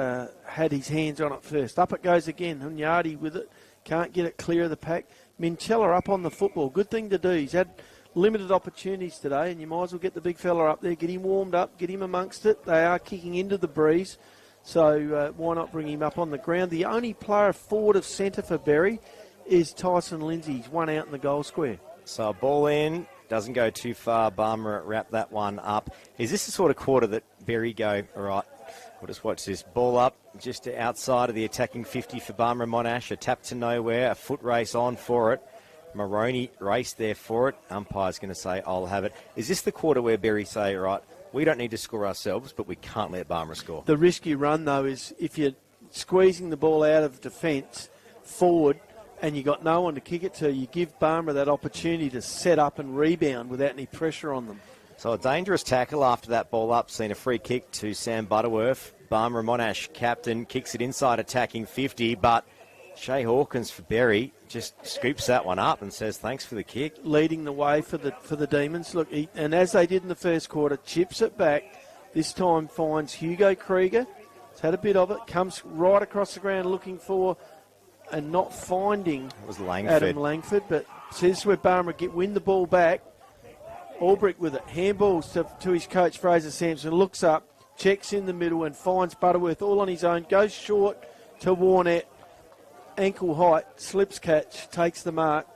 had his hands on it first. Up it goes again. Hunyadi with it. Can't get it clear of the pack. Minchella up on the football. Good thing to do. He's had limited opportunities today, and you might as well get the big fella up there, get him warmed up, get him amongst it. They are kicking into the breeze, so why not bring him up on the ground? The only player forward of centre for Berri is Tyson Lindsay. He's one out in the goal square. So a ball in, doesn't go too far. Barmera wrap that one up. Is this the sort of quarter that Berri go, all right, we'll just watch this. Ball up just outside of the attacking 50 for Barmera Monash. A tap to nowhere, a foot race on for it. Maroney raced there for it. Umpire's going to say, I'll have it. Is this the quarter where Berri say, all right, we don't need to score ourselves, but we can't let Barmera score? The risk you run, though, is if you're squeezing the ball out of defence forward and you got no one to kick it to, you give Barmera that opportunity to set up and rebound without any pressure on them. So a dangerous tackle after that ball up. Seen a free kick to Sam Butterworth. Barmera Monash captain kicks it inside attacking 50, but Shay Hawkins for Berri just scoops that one up and says thanks for the kick. Leading the way for the Demons. Look, and as they did in the first quarter, chips it back. This time finds Hugo Krieger. He's had a bit of it. Comes right across the ground looking for and not finding Adam Langford. But this is where Barmera win the ball back. Albrick with it. Handballs to his coach Fraser Sampson. Looks up, checks in the middle and finds Butterworth all on his own. Goes short to Warnett. Ankle height, slips catch, takes the mark,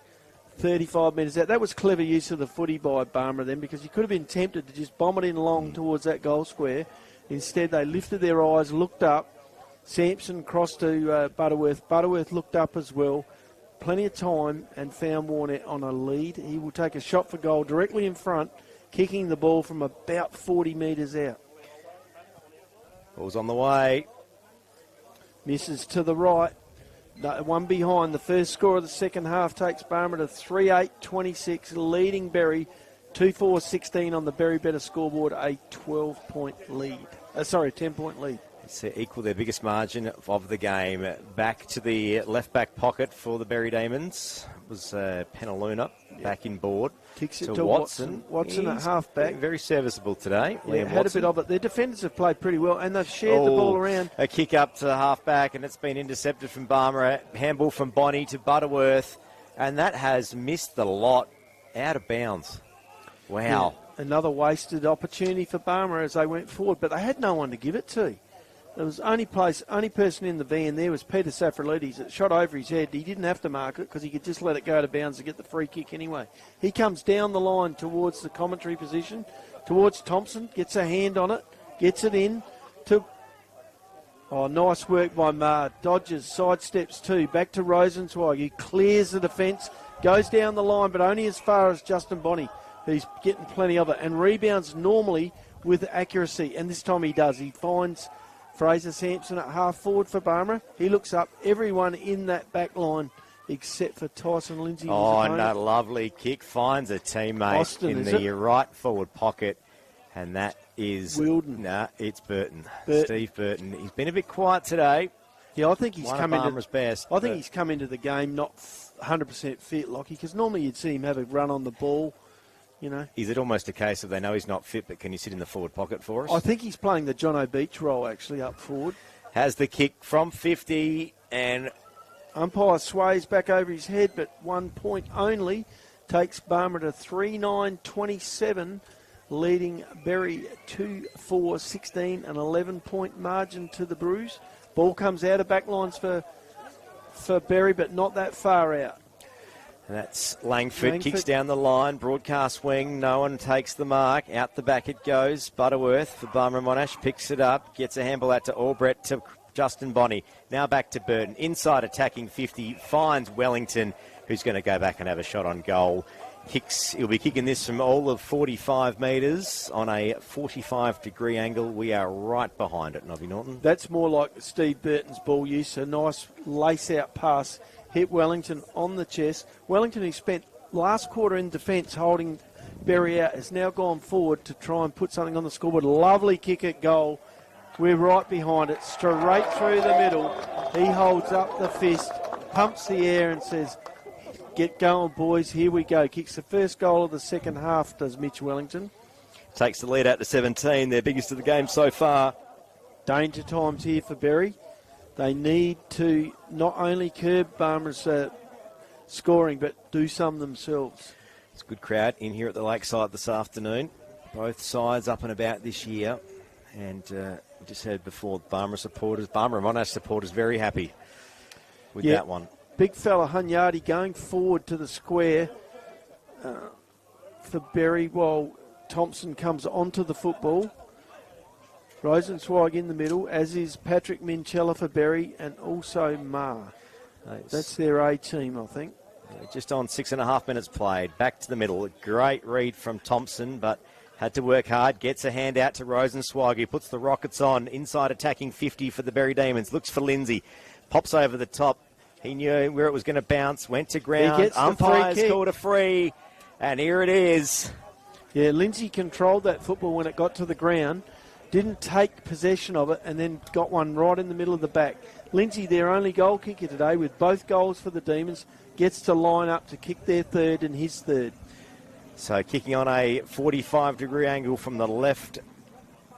35 metres out. That was clever use of the footy by Barmera then, because you could have been tempted to just bomb it in long towards that goal square. Instead, they lifted their eyes, looked up. Sampson crossed to Butterworth. Butterworth looked up as well. Plenty of time and found Warnett on a lead. He will take a shot for goal directly in front, kicking the ball from about 40 metres out. Ball's on the way. Misses to the right. One behind. The first score of the second half takes Barmera to 3-8-26, leading Berri 2-4-16 on the Berri Better scoreboard, a 12-point lead. 10-point lead. It's equal their biggest margin of the game. Back to the left-back pocket for the Berri Demons. was Penaluna back in board. Kicks it to Watson. Watson at half-back. Very serviceable today. Yeah, had a bit of it. Their defenders have played pretty well, and they've shared the ball around. A kick up to half-back, and it's been intercepted from Barmera. Handball from Bonnie to Butterworth, and that has missed the lot out of bounds. Wow. Yeah, another wasted opportunity for Barmera as they went forward, but they had no one to give it to. There was only person in the van there was Peter Safrolides. It shot over his head. He didn't have to mark it because he could just let it go to bounds to get the free kick anyway. He comes down the line towards the commentary position, towards Thompson, gets a hand on it, gets it in to... Oh, nice work by Marr. Dodges, sidesteps too. Back to Rosenzweig. He clears the defence, goes down the line, but only as far as Justin Bonnie, who's getting plenty of it, and rebounds normally with accuracy. And this time he does. He finds Fraser Sampson at half forward for Barmera. He looks up. Everyone in that back line except for Tyson Lindsay. Oh, and that lovely kick finds a teammate Austin, in the right forward pocket. And that is... Wilden. Nah, it's Burton. Steve Burton. He's been a bit quiet today. Yeah, I think he's come into... best. I think he's come into the game not 100% fit, Lockie, because normally you'd see him have a run on the ball, you know. Is it almost a case of they know he's not fit, but can you sit in the forward pocket for us? I think he's playing the John O'Beach role, actually, up forward. Has the kick from 50, and... Umpire sways back over his head, but 1 point only. Takes Barmera to 3-9-27, leading Berri 2-4-16, an 11-point margin to the Brews. Ball comes out of backlines for Berri, but not that far out. And that's Langford, kicks down the line, broadcast wing, no one takes the mark, out the back it goes, Butterworth for Barmera Monash, picks it up, gets a handball out to Albrecht, to Justin Bonnie, now back to Burton, inside attacking 50, finds Wellington, who's going to go back and have a shot on goal. He'll be kicking this from all of 45 metres on a 45-degree angle. We are right behind it, Nobby Norton. That's more like Steve Burton's ball use, a nice lace-out pass. Hit Wellington on the chest. Wellington, who spent last quarter in defence holding Berri out, has now gone forward to try and put something on the scoreboard. Lovely kick at goal. We're right behind it, straight through the middle. He holds up the fist, pumps the air and says, "Get going, boys, here we go." Kicks the first goal of the second half, does Mitch Wellington. Takes the lead out to 17, their biggest of the game so far. Danger times here for Berri. They need to not only curb Barmera's scoring, but do some themselves. It's a good crowd in here at the Lakeside this afternoon. Both sides up and about this year. And we just heard before, Barmera Monash supporters very happy with that one. Big fella Hunyadi going forward to the square for Berri while Thompson comes onto the football. Rosenzweig in the middle, as is Patrick Minchella for Berri and also Marr. That's their A team, I think. Just on 6.5 minutes played. Back to the middle. A great read from Thompson, but had to work hard. Gets a hand out to Rosenzweig, who puts the Rockets on. Inside attacking 50 for the Berri Demons. Looks for Lindsay. Pops over the top. He knew where it was going to bounce. Went to ground. Umpires called a free. And here it is. Yeah, Lindsay controlled that football when it got to the ground. Didn't take possession of it and then got one right in the middle of the back. Lindsay, their only goal kicker today, with both goals for the Demons, gets to line up to kick their third and his third. So kicking on a 45-degree angle from the left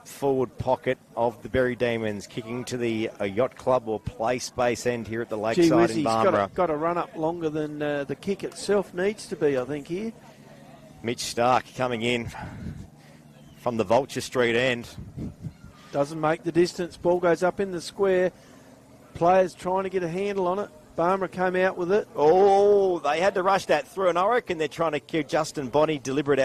forward pocket of the Berri Demons, kicking to the Yacht Club or Play Space end here at the Lakeside in Barmera. He's got to run up longer than the kick itself needs to be, I think, here. Mitch Stark coming in from the Vulture Street end. Doesn't make the distance. Ball goes up in the square. Players trying to get a handle on it. Barmera came out with it. Oh, they had to rush that through, and I reckon they're trying to keep Justin Bonnie deliberate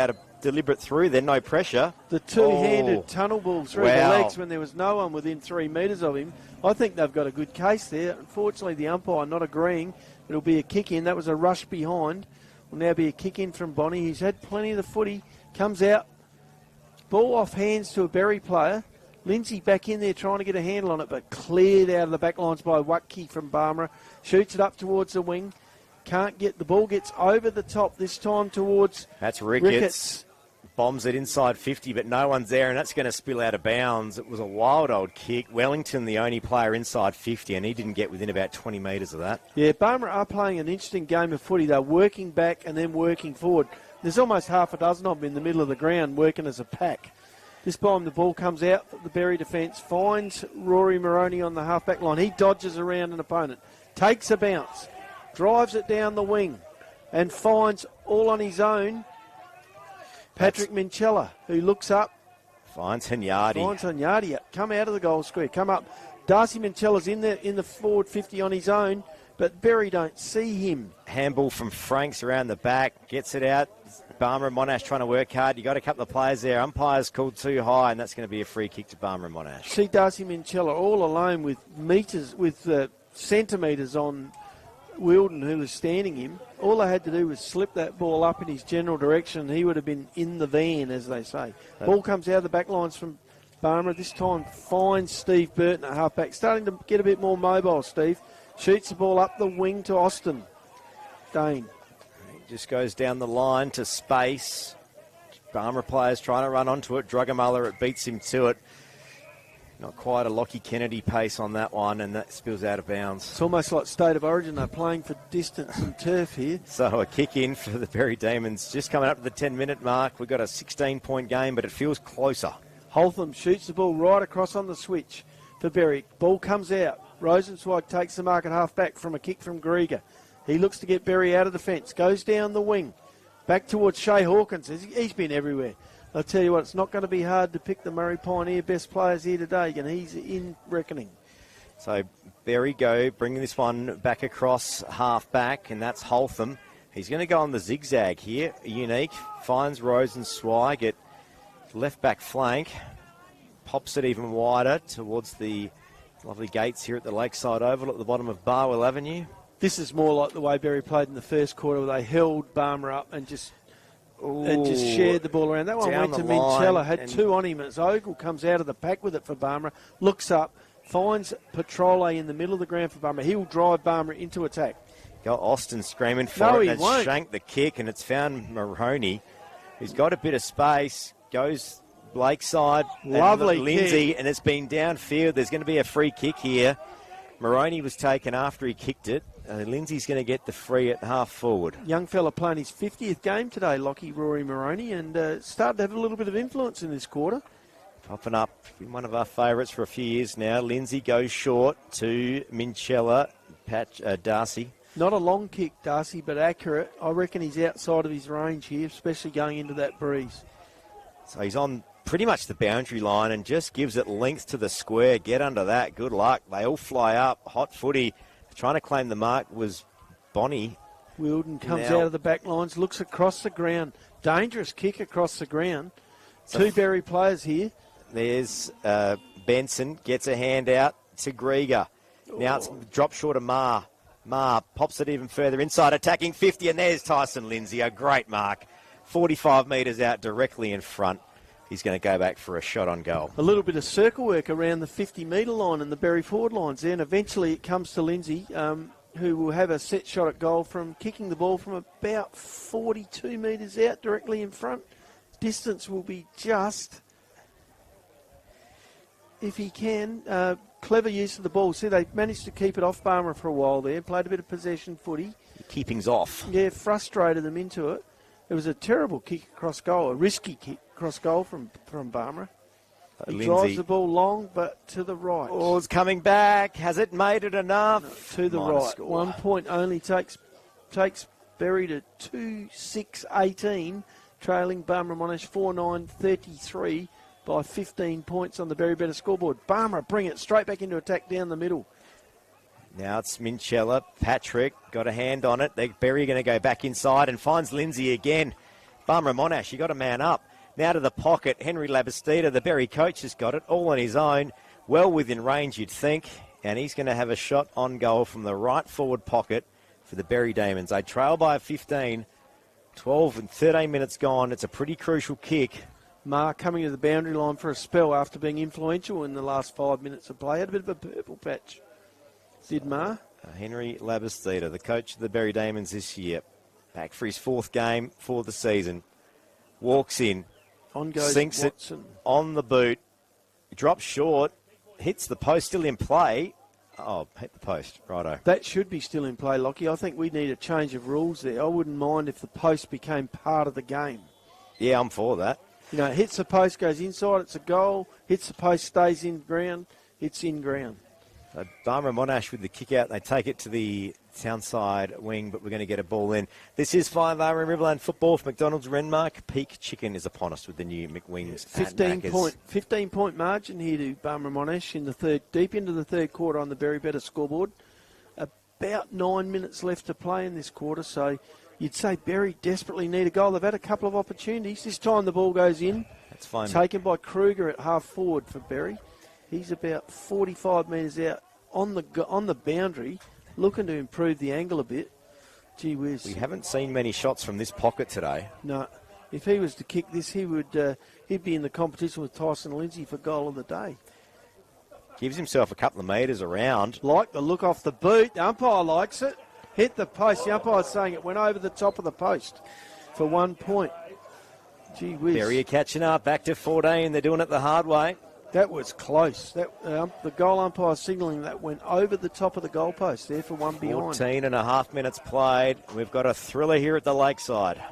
through. There's no pressure. The two-handed tunnel ball through the legs when there was no one within 3 metres of him. I think they've got a good case there. Unfortunately, the umpire not agreeing. It'll be a kick in. That was a rush behind. Will now be a kick in from Bonnie. He's had plenty of the footy. Comes out. Ball off hands to a Berri player. Lindsay back in there trying to get a handle on it, but cleared out of the back lines by Watke from Barmera. Shoots it up towards the wing. Can't get the ball. Gets over the top this time towards That's Ricketts. bombs it inside 50, but no one's there, and that's going to spill out of bounds. It was a wild old kick. Wellington, the only player inside 50, and he didn't get within about 20 metres of that. Yeah, Barmera are playing an interesting game of footy. They're working back and then working forward. There's almost half a dozen of them in the middle of the ground working as a pack. This time the ball comes out, the Berri defence finds Rory Moroney on the half-back line. He dodges around an opponent, takes a bounce, drives it down the wing, and finds all on his own Patrick Minchella, who looks up. Finds Hunyadi. Come out of the goal square. Come up. Darcy Minchella's in the forward 50 on his own, but Berri don't see him. Handball from Franks around the back. Gets it out. Barmera and Monash trying to work hard. You got a couple of players there. Umpire's called too high, and that's going to be a free kick to Barmera and Monash. See Darcy Minchella all alone with centimetres on Wilden, who was standing him. All they had to do was slip that ball up in his general direction. He would have been in the van, as they say. Ball comes out of the back lines from Barmera. This time finds Steve Burton at halfback. Starting to get a bit more mobile, Steve. Shoots the ball up the wing to Austin. Dane. He just goes down the line to space. Barmera players trying to run onto it. Druggermuller, it beats him to it. Not quite a Lockie Kennedy pace on that one, and that spills out of bounds. It's almost like State of Origin. They're playing for distance and turf here. So a kick in for the Berri Demons. Just coming up to the 10-minute mark. We've got a 16-point game, but it feels closer. Holtham shoots the ball right across on the switch for Berri. Ball comes out. Rosenzweig takes the mark at half-back from a kick from Grieger. He looks to get Berri out of defence. Goes down the wing. Back towards Shea Hawkins. He's been everywhere. I'll tell you what, it's not going to be hard to pick the Murray Pioneer best players here today, and he's in reckoning. So Berri go, bringing this one back across half-back, and that's Holtham. He's going to go on the zigzag here. Unique finds Rosenzweig at left-back flank. Pops it even wider towards the lovely gates here at the Lakeside Oval at the bottom of Barwell Avenue. This is more like the way Berri played in the first quarter, where they held Barmera up and just shared the ball around. That one went to Minchella, had two on him, as Ogle comes out of the pack with it for Barmera, looks up, finds Petrole in the middle of the ground for Barmera. He'll drive Barmera into attack. Got Austin screaming for it, and it's shanked the kick, and it's found Maroney, who's got a bit of space, goes Lakeside, lovely Lindsay, kick. And it's been downfield. There's going to be a free kick here. Maroney was taken after he kicked it. Lindsay's going to get the free at half forward. Young fella playing his 50th game today, Lockie Rory Maroney, and started to have a little bit of influence in this quarter. Popping up, been one of our favourites for a few years now. Lindsay goes short to Minchella, Darcy. Not a long kick, Darcy, but accurate. I reckon he's outside of his range here, especially going into that breeze. So he's on pretty much the boundary line and just gives it length to the square. Get under that. Good luck. They all fly up. Hot footy. Trying to claim the mark was Bonnie. Wilden comes out of the back lines, looks across the ground. Dangerous kick across the ground. Two Berri players here. There's Benson, gets a hand out to Grieger. Now it's drop short of Ma. Ma pops it even further inside, attacking 50, and there's Tyson Lindsay. A great mark. 45 metres out directly in front. He's going to go back for a shot on goal. A little bit of circle work around the 50-metre line and the Berri forward lines there, and eventually it comes to Lindsay, who will have a set shot at goal from kicking the ball from about 42 metres out directly in front. Distance will be just, if he can, clever use of the ball. See, they managed to keep it off Barmera for a while there, played a bit of possession footy. Keeping's off. Yeah, frustrated them into it. It was a terrible kick across goal, a risky kick across goal from Barmera. He drives the ball long, but to the right. Oh, it's coming back. Has it made it enough? No, to the right. Score. 1 point only takes Berri to 2-6-18, trailing Barmera Monash 4-9-33 by 15 points on the Berri Better scoreboard. Barmera bring it straight back into attack down the middle. Now it's Minchella. Patrick got a hand on it. Berri going to go back inside and finds Lindsay again. Barmera Monash, you got a man up. Now to the pocket. Henry Labastida, the Berri coach, has got it all on his own. Well within range, you'd think. And he's going to have a shot on goal from the right forward pocket for the Berri Demons. They trail by 15. 12 and 13 minutes gone. It's a pretty crucial kick. Ma coming to the boundary line for a spell after being influential in the last 5 minutes of play. Had a bit of a purple patch. Did Ma? Henry Labastida, the coach of the Berri Demons this year. Back for his fourth game for the season. Walks in. On goes Sinks Watson. it on the boot. Drops short. Hits the post. Still in play. Oh, hit the post. Righto. That should be still in play, Lockie. I think we need a change of rules there. I wouldn't mind if the post became part of the game. Yeah, I'm for that. You know, hits the post, goes inside, it's a goal. Hits the post, stays in ground, it's in ground. Barmera Monash with the kick out. They take it to the Townside wing, but we're going to get a ball in. This is 5R in Riverland football for McDonald's Renmark. Peak Chicken is upon us with the new McWings. 15-point margin here to Barmera Monash in the third, deep into the third quarter on the Berri Better scoreboard. About 9 minutes left to play in this quarter, so you'd say Berri desperately need a goal. They've had a couple of opportunities. This time the ball goes in. That's fine. Taken by Kruger at half forward for Berri. He's about 45 metres out on the boundary, looking to improve the angle a bit. Gee whiz. We haven't seen many shots from this pocket today. No. If he was to kick this, he'd be in the competition with Tyson Lindsay for goal of the day. Gives himself a couple of metres around. Like the look off the boot. The umpire likes it. Hit the post. The umpire's saying it went over the top of the post for 1 point. Gee whiz. Berri are catching up. Back to 14. They're doing it the hard way. That was close. The goal umpire signalling that went over the top of the goalpost there for one behind. 14 and a half minutes played. We've got a thriller here at the Lakeside.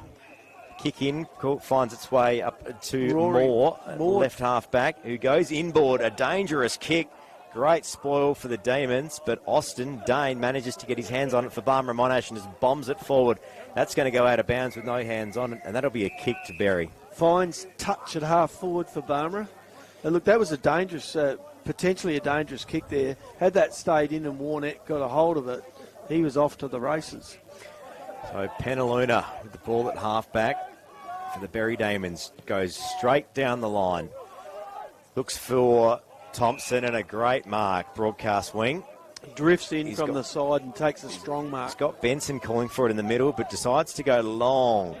Kick in, finds its way up to Moore, left half back, who goes inboard. A dangerous kick. Great spoil for the Demons, but Austin Dane manages to get his hands on it for Barmera Monash and just bombs it forward. That's going to go out of bounds with no hands on it, and that'll be a kick to Berri. Finds touch at half forward for Barmera. Look, that was a dangerous, potentially a dangerous kick there. Had that stayed in and Warnett got a hold of it, he was off to the races. So Penaluna with the ball at half-back for the Berri Demons. Goes straight down the line. Looks for Thompson and a great mark. Broadcast wing. Drifts in from the side and takes a strong mark. He's got Benson calling for it in the middle, but decides to go long.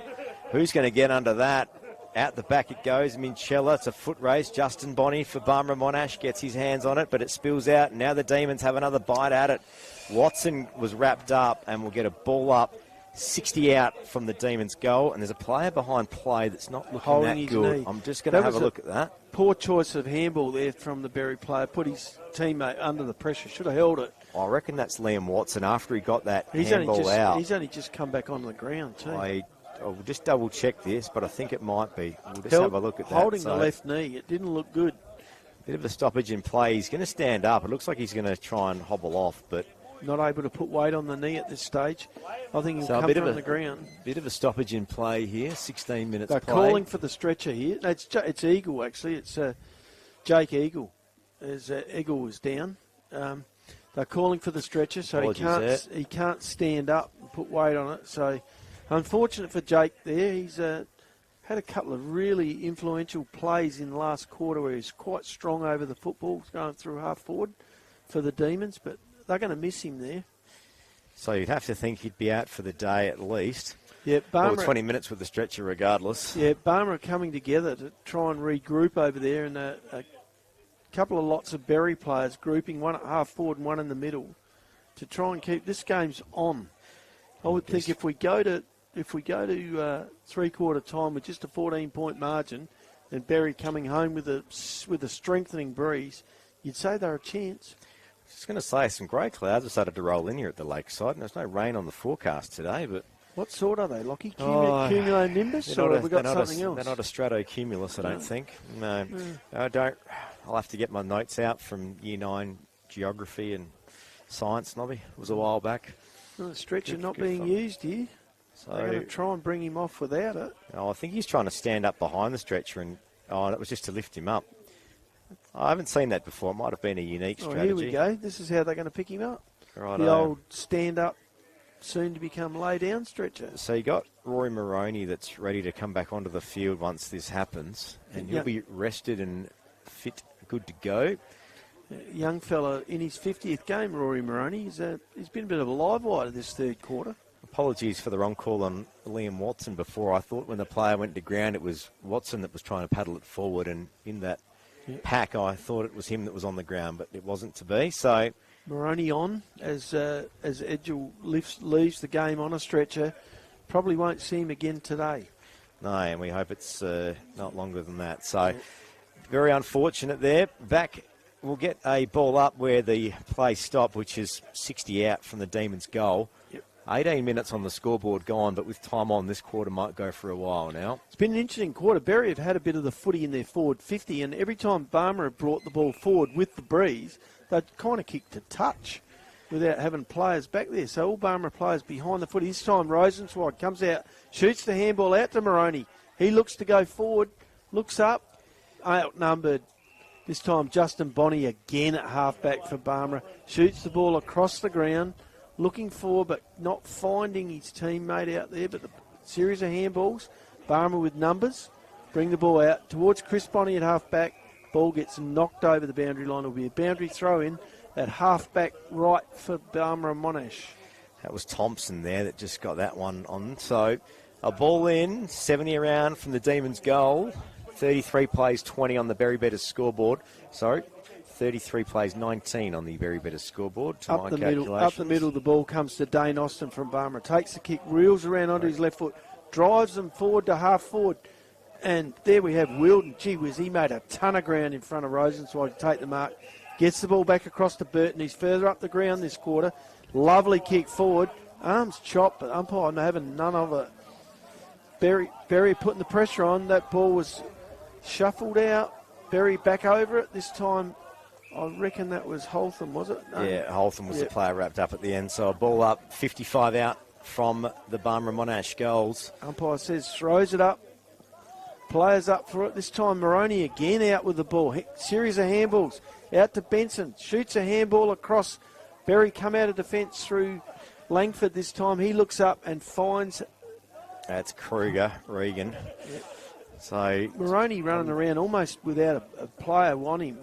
Who's going to get under that? Out the back it goes, Minchella. It's a foot race. Justin Bonney for Barmera Monash gets his hands on it, but it spills out. Now the Demons have another bite at it. Watson was wrapped up and will get a ball up. 60 out from the Demons' goal, and there's a player behind play that's not looking holding that good. Knee. I'm just going to have a look at that. Poor choice of handball there from the Berri player. Put his teammate under the pressure. Should have held it. I reckon that's Liam Watson after he got that handball out. He's only just come back onto the ground too. I'll just double check this, but I think it might be. We'll just have a look at that. Holding the left knee, it didn't look good. Bit of a stoppage in play. He's going to stand up. It looks like he's going to try and hobble off, but not able to put weight on the knee at this stage. I think he'll come from the ground. Bit of a stoppage in play here. 16 minutes They're played. calling for the stretcher here. No, it's Eagle actually. It's Jake Eagle. As Eagle was down. They're calling for the stretcher, so he can't stand up and put weight on it. So unfortunate for Jake there. He's had a couple of really influential plays in the last quarter where he's quite strong over the football, going through half forward for the Demons, but they're going to miss him there. So you'd have to think he'd be out for the day at least. Yeah, or 20 minutes with the stretcher regardless. Yeah, Barmera are coming together to try and regroup over there, and a couple of lots of Berri players grouping, one at half forward and one in the middle, to try and keep this game's on. I would think if we go to three-quarter time with just a 14-point margin, and Berri coming home with a strengthening breeze, you'd say they're a chance. I was just going to say, some grey clouds have started to roll in here at the lakeside, and there's no rain on the forecast today. But what sort are they, Lockie? Cumulonimbus, or have we got something else? They're not a stratocumulus, I don't think. No, I don't. I'll have to get my notes out from Year 9 geography and science, Nobby. It was a while back. Well, the stretcher not being used here. So they're going to try and bring him off without it. I think he's trying to stand up behind the stretcher, and it was just to lift him up. I haven't seen that before. It might have been a unique strategy. Here we go. This is how they're going to pick him up. Right, the old stand-up, soon-to-become lay-down stretcher. So you got Rory Moroney that's ready to come back onto the field once this happens, and he'll be rested and fit, good to go. Young fella in his 50th game, Rory Moroney. He's been a bit of a live wire this third quarter. Apologies for the wrong call on Liam Watson before. I thought when the player went to ground, it was Watson that was trying to paddle it forward, and in that pack, I thought it was him that was on the ground, but it wasn't to be. So Moroney on as Edgell leaves the game on a stretcher. Probably won't see him again today. No, and we hope it's not longer than that. So very unfortunate there. Back, we'll get a ball up where the play stopped, which is 60 out from the Demons' goal. Yep. 18 minutes on the scoreboard gone, but with time on, this quarter might go for a while now. It's been an interesting quarter. Berri have had a bit of the footy in their forward 50, and every time Barmera brought the ball forward with the breeze, they'd kind of kick to touch without having players back there. So all Barmera players behind the footy. This time Rosenzweig comes out, shoots the handball out to Moroney. He looks to go forward, looks up, outnumbered. This time Justin Bonney again at halfback for Barmera. Shoots the ball across the ground, looking for but not finding his teammate out there. But the series of handballs, Barmera with numbers, bring the ball out towards Chris Bonney at halfback. Ball gets knocked over the boundary line. It'll be a boundary throw in at halfback right for Barmera Monash. That was Thompson there that just got that one on. So a ball in, 70 around from the Demons' goal. 33 plays 20 on the Berri Betters scoreboard. Sorry, 33 plays 19 on the Berri Betters scoreboard. Up the middle, the ball comes to Dane Austin from Barmera. Takes the kick, reels around onto his left foot, drives them forward to half forward. And there we have Wilden. Gee whiz, he made a ton of ground in front of Rosenzweig to take the mark. Gets the ball back across to Burton. He's further up the ground this quarter. Lovely kick forward. Arms chopped, but umpire having none of it. Berri putting the pressure on. That ball was shuffled out. Berri back over it. This time, I reckon that was Holtham, was it? No. Yeah, Holtham was the player wrapped up at the end. So a ball up, 55 out from the Barmera Monash goals. Umpire says throws it up. Players up for it. This time Moroney again out with the ball. Series of handballs. Out to Benson. Shoots a handball across. Berri come out of defence through Langford this time. He looks up and finds... That's Kruger, Regan. Yep. So Moroney running around almost without a player on him.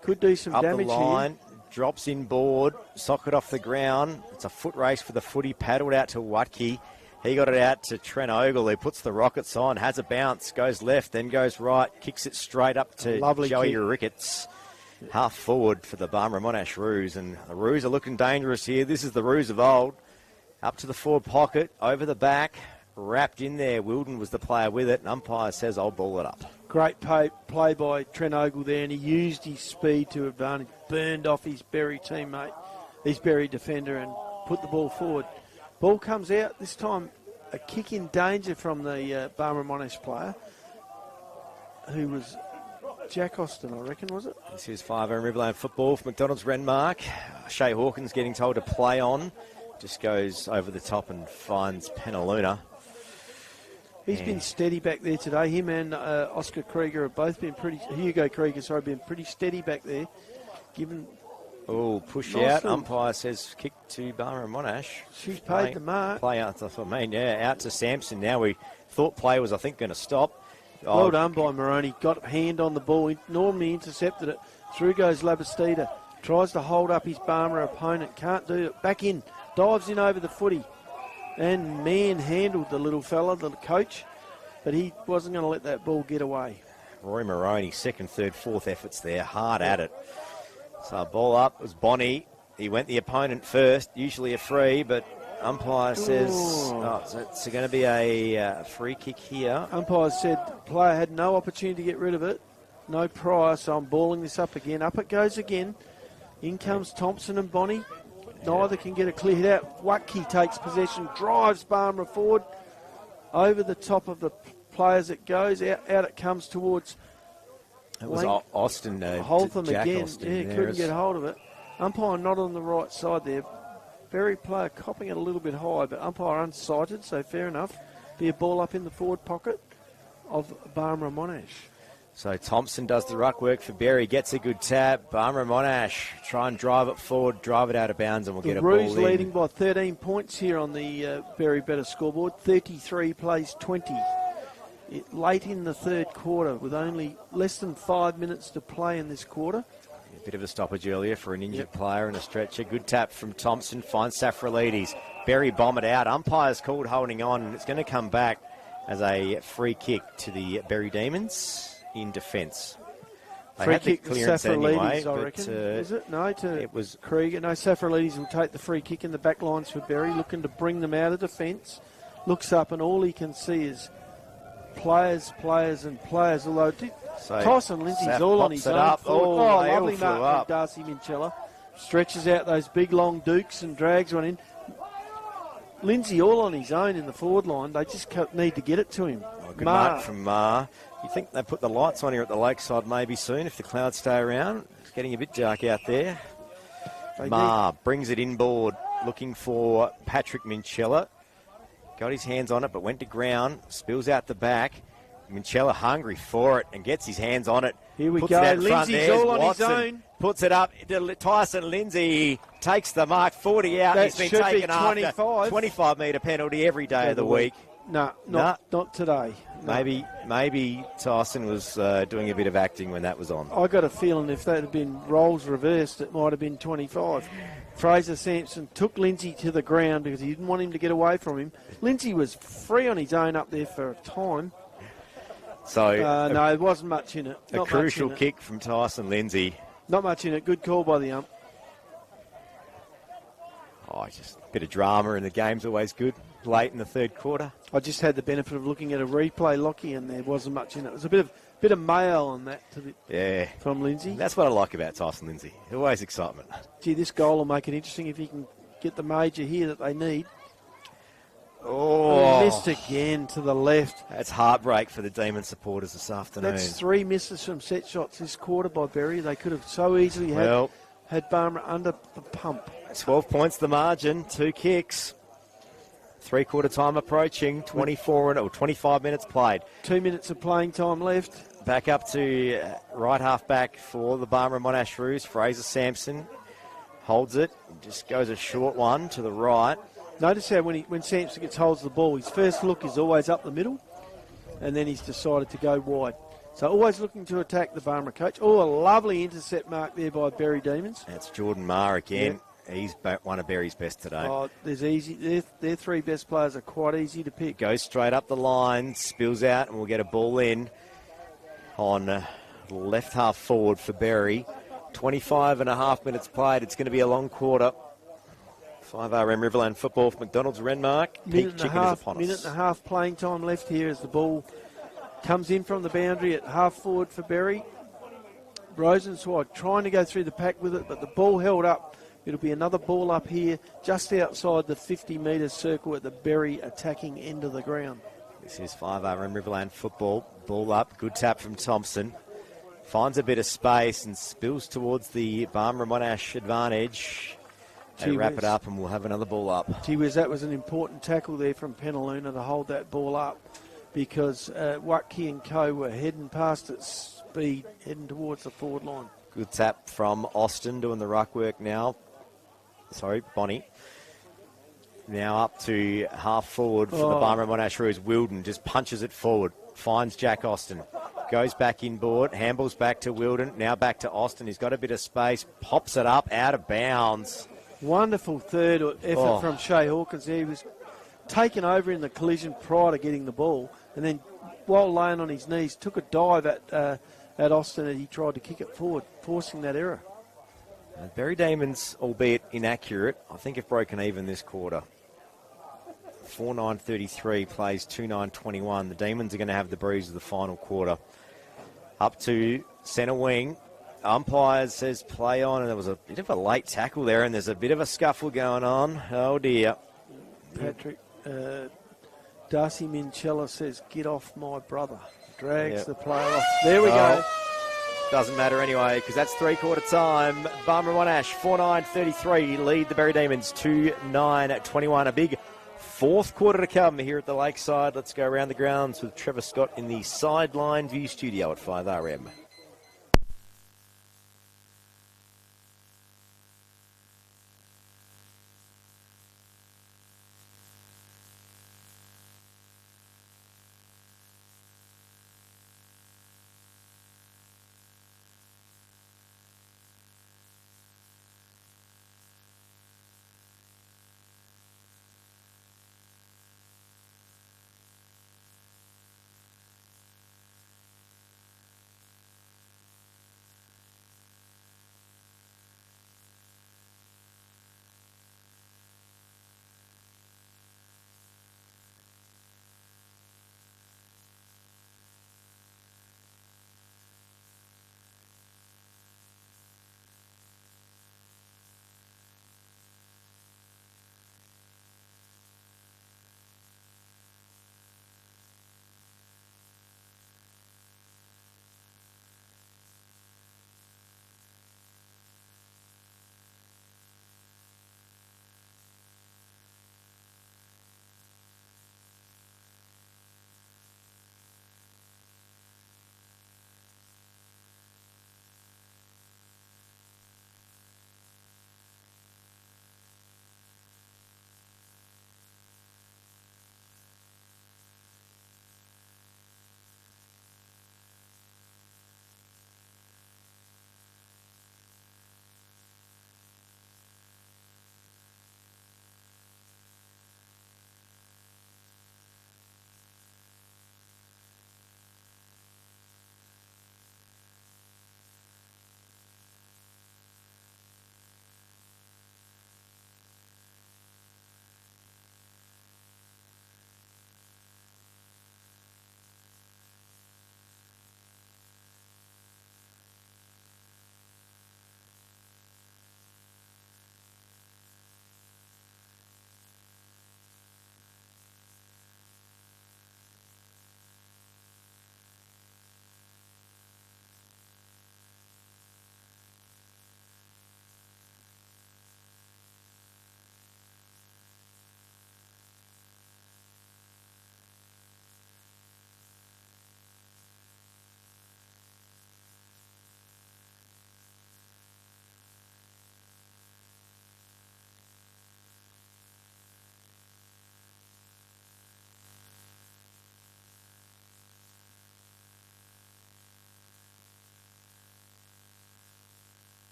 Could do some damage here. Up the line, here. Drops in board, socket off the ground. It's a foot race for the footy, paddled out to Watke. He got it out to Trent Ogle, who puts the rockets on, has a bounce, goes left, then goes right, kicks it straight up to Joey Ricketts. Half forward for the Barmera Monash Roos. And the Roos are looking dangerous here. This is the Roos of old. Up to the forward pocket, over the back, wrapped in there. Wilden was the player with it, and umpire says, I'll ball it up. Great play by Trent Ogle there, and he used his speed to advantage. Burned off his Berri teammate, his Berri defender, and put the ball forward. Ball comes out. This time a kick in danger from the Barmera Monash player, who was Jack Austin, I reckon, was it? This is 5 in Riverland football for McDonald's Renmark. Shea Hawkins getting told to play on. Just goes over the top and finds Penaluna. He's been steady back there today. Him and Oscar Krieger have both been Hugo Krieger, been pretty steady back there. Given. Oh, push out. Umpire says kick to Barmera Monash. She's paid the mark. Play out, that's what I mean. Yeah, out to Sampson. Now we thought play was, I think, going to stop. Well done by Moroney. Got a hand on the ball. Normally intercepted it. Through goes Labastida. Tries to hold up his Barmera opponent. Can't do it. Back in. Dives in over the footy. And manhandled the little fella, the coach. But he wasn't going to let that ball get away. Roy Moroney, second, third, fourth efforts there. Hard at it. So ball up was Bonney. He went the opponent first. Usually a free, but umpire says, so it's going to be a free kick here. Umpire said the player had no opportunity to get rid of it. No prior, so I'm balling this up again. Up it goes again. In comes Thompson and Bonney. Neither can get it cleared out. Watke takes possession, drives Barmera forward. Over the top of the players it goes. Out it comes towards... It was Austin. Holtham again. Austin Couldn't get hold of it. Umpire not on the right side there. Berri player copping it a little bit high, but umpire unsighted, so fair enough. Be a ball up in the forward pocket of Barmera Monash. So Thompson does the ruck work for Berri, gets a good tap. Barmera Monash try and drive it forward, drive it out of bounds, and we'll get a ball in. The Roos leading by 13 points here on the Berri Betters scoreboard. 33 plays 20. Late in the third quarter with only less than 5 minutes to play in this quarter. A bit of a stoppage earlier for an injured player and a stretcher. Good tap from Thompson, finds Safralides. Berri bomb it out. Umpire's called holding on, and it's going to come back as a free kick to the Berri Demons in defence. Free kick to Safralides, anyway, I reckon. Is it? No, it was Krieger. No, Safralides will take the free kick in the back lines for Berri, looking to bring them out of defence. Looks up, and all he can see is players, and players. Although So Tyson Lindsay's Saf all on pops his it own. up. Forward. Oh, they all Lovely flew mark up. from Darcy Minchella. Stretches out those big long dukes and drags one in. Lindsay all on his own in the forward line. They just need to get it to him. Oh, good mark from Ma. You think they put the lights on here at the lakeside maybe soon if the clouds stay around? It's getting a bit dark out there. Ma brings it inboard, looking for Patrick Minchella. Got his hands on it, but went to ground. Spills out the back. Minchella hungry for it and gets his hands on it. Here we puts go. It out in front. Lindsay's There's all on Watson. his own. Puts it up. Tyson Lindsay takes the mark. 40 out. That He's been should be taken after. 25. 25-metre penalty every day of the week. No, not today. No. Maybe Tyson was doing a bit of acting when that was on. I got a feeling if that had been roles reversed, it might have been 25. Fraser Sampson took Lindsay to the ground because he didn't want him to get away from him. Lindsay was free on his own up there for a time. So no, there wasn't much in it. A crucial kick from Tyson Lindsay. Not much in it. Good call by the ump. Oh, just a bit of drama in the game's always good. Late in the third quarter. I just had the benefit of looking at a replay, Lockie, and there wasn't much in it. It was a bit of mail on that from Lindsay. That's what I like about Tyson Lindsay. Always excitement. Gee, this goal will make it interesting if he can get the major here that they need. Oh, missed again to the left. That's heartbreak for the Demon supporters this afternoon. That's 3 misses from set shots this quarter by Berri. They could have so easily had Barmera under the pump. 12 points the margin, 2 kicks. 3-quarter time approaching, 25 minutes played. 2 minutes of playing time left. Back up to right half back for the Barmera Monash Roos. Fraser Sampson holds it, just goes a short one to the right. Notice how when Sampson gets holds of the ball, his first look is always up the middle, and then he's decided to go wide. So always looking to attack the Barmera coach. Oh, a lovely intercept mark there by Berri Demons. That's Jordan Maher again. Yep. He's one of Berry's best today. Oh, there's easy. Their 3 best players are quite easy to pick. Goes straight up the line, spills out, and we'll get a ball in on left half forward for Berri. 25 and a half minutes played. It's going to be a long quarter. 5RM Riverland football for McDonald's Renmark. Peak chicken is upon us. Minute and a half playing time left here as the ball comes in from the boundary at half forward for Berri. Rosenzweig trying to go through the pack with it, but the ball held up. It'll be another ball up here just outside the 50-metre circle at the Berri attacking end of the ground. This is 5RM Riverland football. Ball up, good tap from Thompson. Finds a bit of space and spills towards the Barmera Monash advantage. They wrap it up and we'll have another ball up. Gee whiz, that was an important tackle there from Penaluna to hold that ball up because Watke and co were heading past at speed, heading towards the forward line. Good tap from Austin doing the ruck work now. Sorry, Bonnie. Now up to half forward for the Barmera Monash Roos. Wilden just punches it forward. Finds Jack Austin. Goes back inboard. Handballs back to Wilden. Now back to Austin. He's got a bit of space. Pops it up out of bounds. Wonderful third effort from Shea Hawkins. He was taken over in the collision prior to getting the ball. And then while laying on his knees, took a dive at Austin and he tried to kick it forward, forcing that error. Berri Demons, albeit inaccurate, I think have broken even this quarter. 4-9-33 plays 2-9-21. The Demons are going to have the breeze of the final quarter. Up to centre wing. Umpire says play on, and there was a bit of a late tackle there, and there's a bit of a scuffle going on. Oh, dear. Patrick, Darcy Minchella says, get off my brother. Drags the player off. There we go. Doesn't matter anyway, because that's 3-quarter time. Barmera Monash, 4-9-33, lead the Berri Demons 2-9-21. A big 4th quarter to come here at the Lakeside. Let's go around the grounds with Trevor Scott in the sideline view studio at 5RM.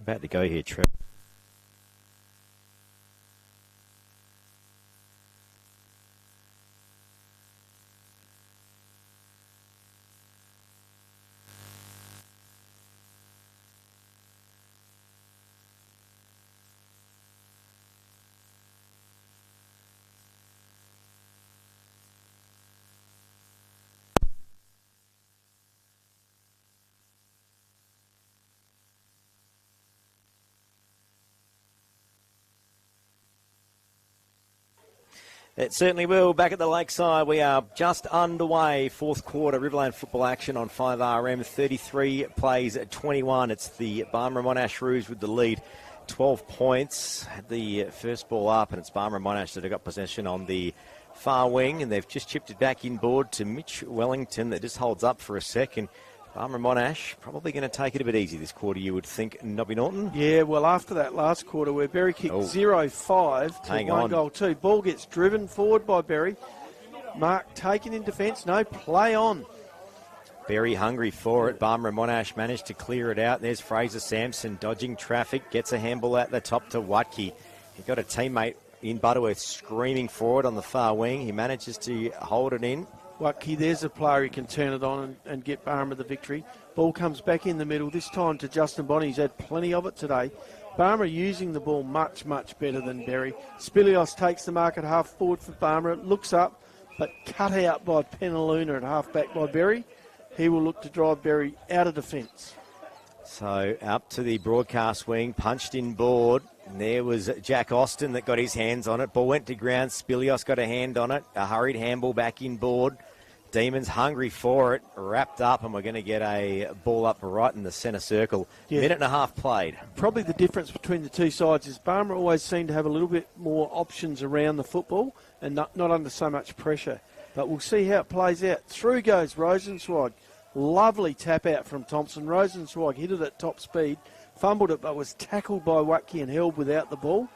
about to go here, Trev. It certainly will. Back at the Lakeside, we are just underway. Fourth quarter, Riverland football action on 5RM. 33 plays at 21. It's the Barmera Monash Roos with the lead. 12 points. Had the first ball up, and it's Barmera Monash that have got possession on the far wing, and they've just chipped it back inboard to Mitch Wellington that just holds up for a second. Barmera Monash probably going to take it a bit easy this quarter, you would think, Nobby Norton. Yeah, well, after that last quarter where Berri kicked 0-5 to 1 goal 2, ball gets driven forward by Berri. Mark taken in defence, no play on. Berri hungry for it. Barmera Monash managed to clear it out. There's Fraser Sampson dodging traffic, gets a handball at the top to Watke. He got a teammate in Butterworth screaming forward on the far wing. He manages to hold it in. Watke, there's a player who can turn it on and get Barmera the victory. Ball comes back in the middle, this time to Justin Bonney. He's had plenty of it today. Barmera using the ball much, much better than Berri. Spilios takes the mark at half forward for Barmera, looks up, but cut out by Penaluna at half back by Berri. He will look to drive Berri out of defence. So up to the broadcast wing, punched in board. And there was Jack Austin that got his hands on it. Ball went to ground. Spilios got a hand on it. A hurried handball back in board. Demons hungry for it. Wrapped up, and we're going to get a ball up right in the centre circle. Yeah. Minute and a half played. Probably the difference between the two sides is Barmera always seem to have a little bit more options around the football and not under so much pressure. But we'll see how it plays out. Through goes Rosenzweig. Lovely tap out from Thompson. Rosenzweig hit it at top speed. Fumbled it, but was tackled by Watke and held without the ball.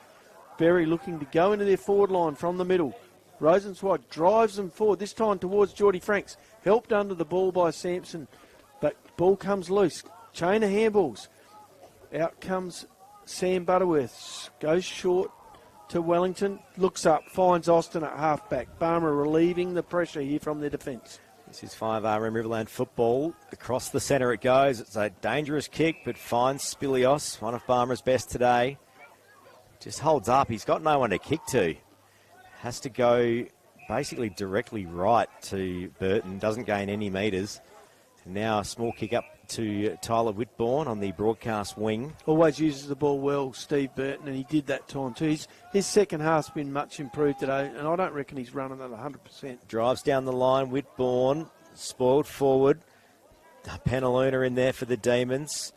Berri looking to go into their forward line from the middle. Rosenzweig drives them forward, this time towards Geordie Franks. Helped under the ball by Sampson, but ball comes loose. Chain of handballs. Out comes Sam Butterworth. Goes short to Wellington. Looks up, finds Austin at half-back. Barmera relieving the pressure here from their defence. This is 5RM Riverland football. Across the centre it goes. It's a dangerous kick, but finds Spilios, one of Barmera's best today. Just holds up. He's got no one to kick to. Has to go basically directly right to Burton. Doesn't gain any metres. And now a small kick up to Tyler Whitbourne on the broadcast wing. Always uses the ball well, Steve Burton, and he did that time too. His second half's been much improved today, and I don't reckon he's running at 100%. Drives down the line, Whitbourne, spoiled forward. Penaluna in there for the Demons.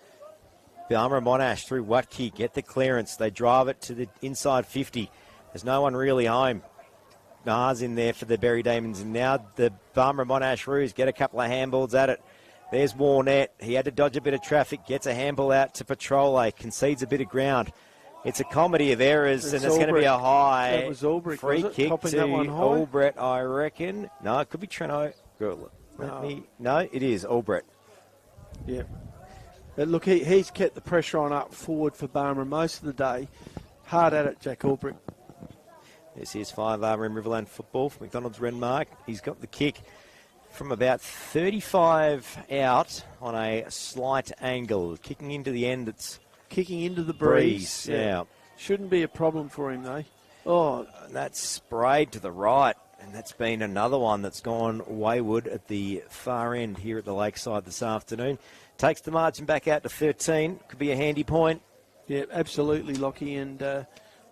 Barmera Monash through Watke, get the clearance. They drive it to the inside 50. There's no one really home. Nars in there for the Berri Demons, and now the Barmera Monash Roos get a couple of handballs at it. There's Warnett. He had to dodge a bit of traffic, gets a handball out to Patrole, concedes a bit of ground. It's a comedy of errors, and it's going to be a high that was Albrecht, free was it? kick Topping to that one high? Albrecht, I reckon. No, it could be Treno. No, it is Albrecht. Yeah. But look, he's kept the pressure on up forward for Barmera most of the day. Hard at it, Jack Albrecht. This is 5RM Riverland football for McDonald's Renmark. He's got the kick from about 35 out on a slight angle. Kicking into the end, it's kicking into the breeze. Yeah. Shouldn't be a problem for him, though. Oh, that's sprayed to the right, and that's been another one that's gone wayward at the far end here at the Lakeside this afternoon. Takes the margin back out to 13. Could be a handy point. Yeah, absolutely, Lockie. And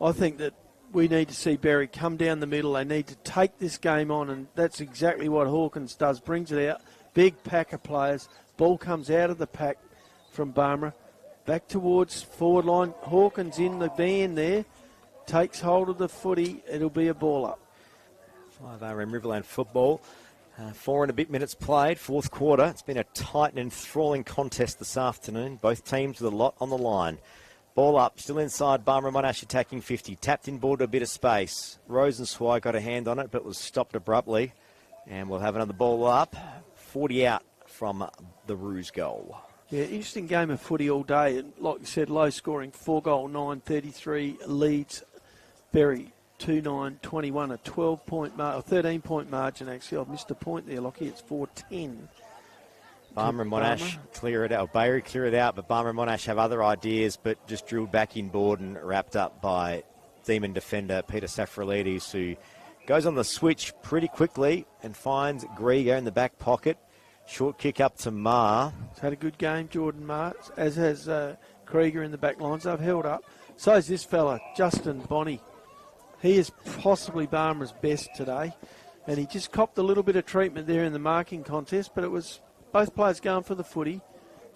I think that we need to see Berri come down the middle. They need to take this game on, and that's exactly what Hawkins does. Brings it out. Big pack of players. Ball comes out of the pack from Barmera. Back towards forward line. Hawkins in the van there. Takes hold of the footy. It'll be a ball up. 5RM Riverland football. 4 and a bit minutes played. Fourth quarter. It's been a tight and enthralling contest this afternoon. Both teams with a lot on the line. Ball up, still inside. Barmera Monash attacking 50. Tapped in board to a bit of space. Rosenzweig got a hand on it, but was stopped abruptly. And we'll have another ball up. 40 out from the Roos goal. Yeah, interesting game of footy all day. And like you said, low scoring, 4-goal, 9-33 leads Berri 2-9-21, a 12-point or 13-point margin actually. I've missed a point there, Lockie. It's 4-10. Barmera and Monash clear it out. Berri clear it out, but Barmera and Monash have other ideas, but just drilled back inboard and wrapped up by Demon defender Peter Safrolides, who goes on the switch pretty quickly and finds Grieger in the back pocket. Short kick up to Marr. He's had a good game, Jordan Marr, as has Krieger in the back lines. They've held up. So is this fella, Justin Bonney. He is possibly Barmera's best today. And he just copped a little bit of treatment there in the marking contest, but it was both players going for the footy.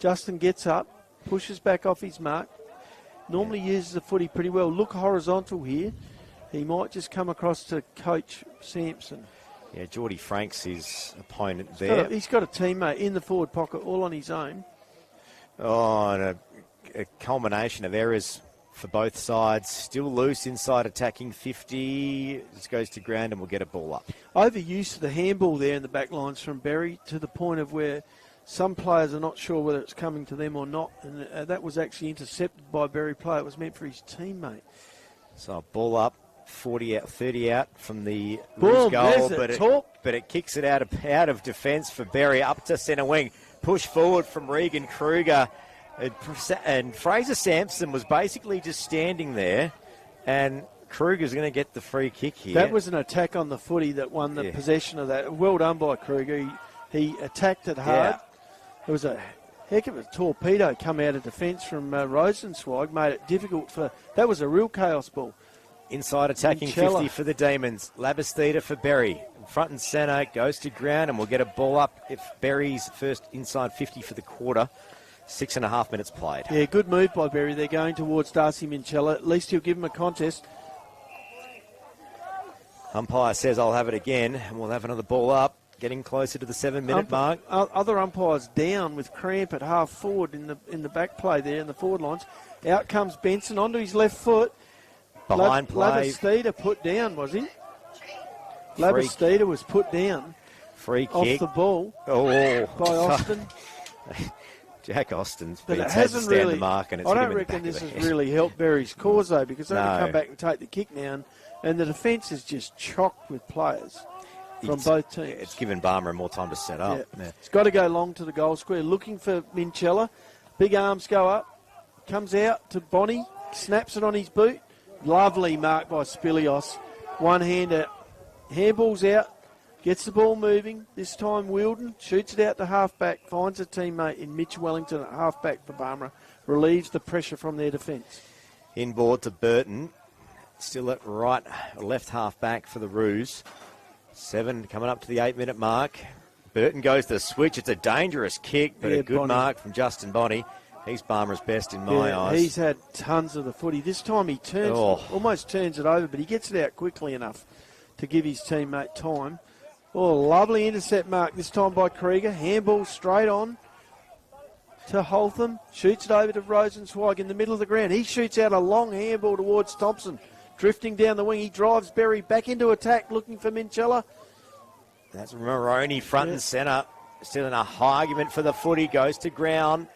Justin gets up, pushes back off his mark. Normally uses the footy pretty well. Look horizontal here. He might just come across to Coach Sampson. Yeah, Geordie Franks, his opponent there. He's got a teammate in the forward pocket all on his own. Oh, and a culmination of errors for both sides. Still loose inside attacking 50. Just goes to ground and will get a ball up. Overuse of the handball there in the back lines from Berri to the point of where some players are not sure whether it's coming to them or not. And that was actually intercepted by a Berri player. It was meant for his teammate. So ball up. 30 out from the loose goal, but it kicks it out of defence for Berri up to centre wing. Push forward from Regan Kruger, and Fraser Sampson was basically just standing there, and Kruger's going to get the free kick here. That was an attack on the footy that won the possession of that. Well done by Kruger. He attacked it hard. Yeah. It was a heck of a torpedo come out of defence from Rosenzweig, made it difficult for. That was a real chaos ball. Inside attacking 50 for the Demons. Labastida for Berri. Front and centre, goes to ground and will get a ball up if Berri's first inside 50 for the quarter. 6.5 minutes played. Yeah, good move by Berri. They're going towards Darcy Minchella. At least he'll give him a contest. Umpire says I'll have it again, and we'll have another ball up. Getting closer to the 7-minute mark. Other umpires down with cramp at half forward in the back play there in the forward lines. Out comes Benson onto his left foot. Behind play. Labastida put down, was he? Labastida was put down. Free kick. Off the ball. Oh. By Austin. Jack Austin's but been it hasn't really, the mark and it's I don't reckon this has really helped Berri's cause, though, because they're going to come back and take the kick now, and the defence is just chocked with players from both teams. It's given Barmera more time to set up. Yeah. It's got to go long to the goal square. Looking for Minchella. Big arms go up. Comes out to Bonney. Snaps it on his boot. Lovely mark by Spilios. One hand out. Handball's out. Gets the ball moving. This time Wilden shoots it out to halfback. Finds a teammate in Mitch Wellington at halfback for Barmera. Relieves the pressure from their defence. Inboard to Burton. Still at left halfback for the Roos. 7 coming up to the 8-minute mark. Burton goes to switch. It's a dangerous kick, but a good mark from Justin Bonney. He's Barmera's best in my eyes. He's had tons of the footy. This time he almost turns it over, but he gets it out quickly enough to give his teammate time. Oh, lovely intercept mark this time by Krieger. Handball straight on to Holtham. Shoots it over to Rosenzweig in the middle of the ground. He shoots out a long handball towards Thompson. Drifting down the wing. He drives Berri back into attack looking for Minchella. That's Moroney front and centre. Still in a high argument for the footy. Goes to ground.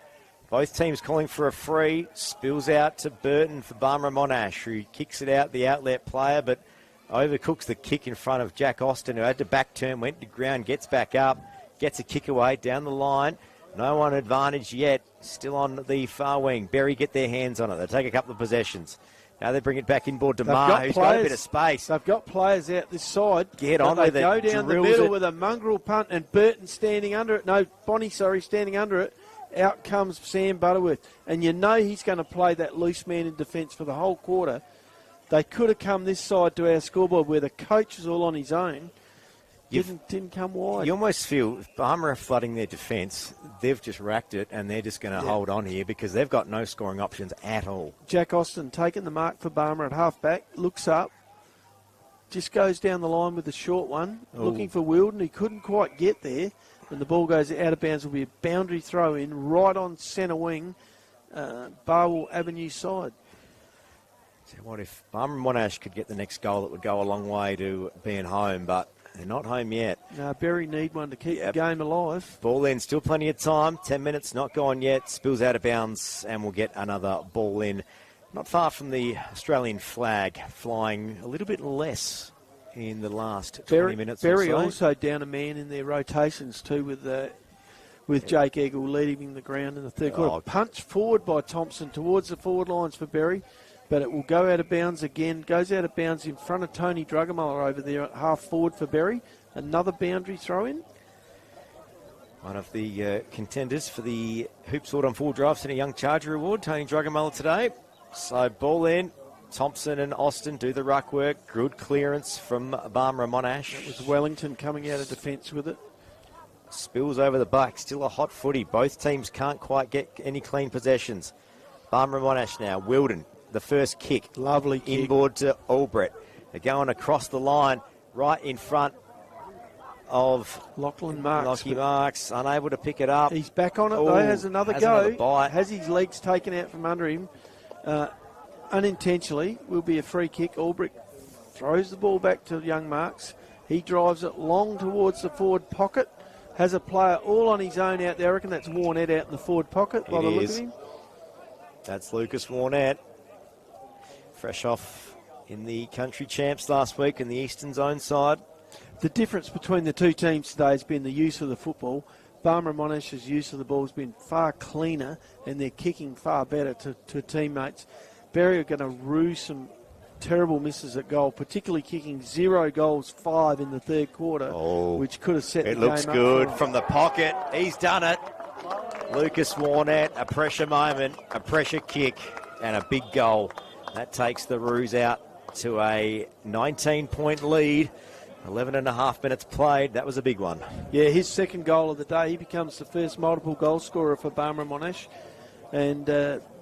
Both teams calling for a free. Spills out to Burton for Barmera Monash, who kicks it out, the outlet player, but overcooks the kick in front of Jack Austin, who had to back turn, went to ground, gets back up, gets a kick away down the line. No one advantage yet. Still on the far wing. Berri get their hands on it. They take a couple of possessions. Now they bring it back inboard to Marr, who's got a bit of space. They've got players out this side. Get on with it. They go down the middle with a mongrel punt, and Burton standing under it. No, Bonney, standing under it. Out comes Sam Butterworth. And you know he's going to play that loose man in defence for the whole quarter. They could have come this side to our scoreboard where the coach is all on his own. Didn't come wide. You almost feel if Barmera are flooding their defence, they've just racked it and they're just going to hold on here because they've got no scoring options at all. Jack Austin taking the mark for Barmera at halfback. Looks up. Just goes down the line with the short one. Ooh. Looking for Wilden. He couldn't quite get there. When the ball goes out of bounds, will be a boundary throw in right on centre wing, Barwell Avenue side. So what if Barmera Monash could get the next goal? It would go a long way to being home, but They're not home yet. No, Berri need one to keep the game alive. Ball in, still plenty of time. 10 minutes, not gone yet. Spills out of bounds, and we'll get another ball in. Not far from the Australian flag, flying a little bit less in the last 20 minutes Berri or so. also down a man in their rotations too with Jake Eagle leading the ground in the third quarter. Punch forward by Thompson towards the forward lines for Berri, but it will go out of bounds again. Goes out of bounds in front of Tony Drugamuller over there at half forward for Berri. Another boundary throw in. One of the contenders for the Hoop Sword on Full Drive Centre Young Charger Award, Tony Drugamuller today. So ball in. Thompson and Austin do the ruck work. Good clearance from Barmera Monash. It was Wellington coming out of defence with it. Spills over the buck. Still a hot footy. Both teams can't quite get any clean possessions. Barmera Monash now. Wilden, the first kick. Lovely kick. Inboard to Albrecht. They're going across the line right in front of Lachlan Marks. Lockie Marks, unable to pick it up. He's back on it though, has another go. Another bite. Has his legs taken out from under him. Unintentionally, will be a free kick. Albrecht throws the ball back to young Marks. He drives it long towards the forward pocket. Has a player all on his own out there. I reckon that's Warnett out in the forward pocket by the look of him. That's Lucas Warnett. Fresh off in the country champs last week in the Eastern Zone side. The difference between the two teams today has been the use of the football. Barmera Monash's use of the ball has been far cleaner and they're kicking far better to teammates. Berri are going to rue some terrible misses at goal, particularly kicking 0 goals, 5 in the third quarter, which could have set the game up. It looks good from the pocket. He's done it. Lucas Warnett, a pressure moment, a pressure kick, and a big goal. That takes the Roos out to a 19-point lead. 11 and a half minutes played. That was a big one. Yeah, his second goal of the day. He becomes the first multiple goal scorer for Barmera Monash. And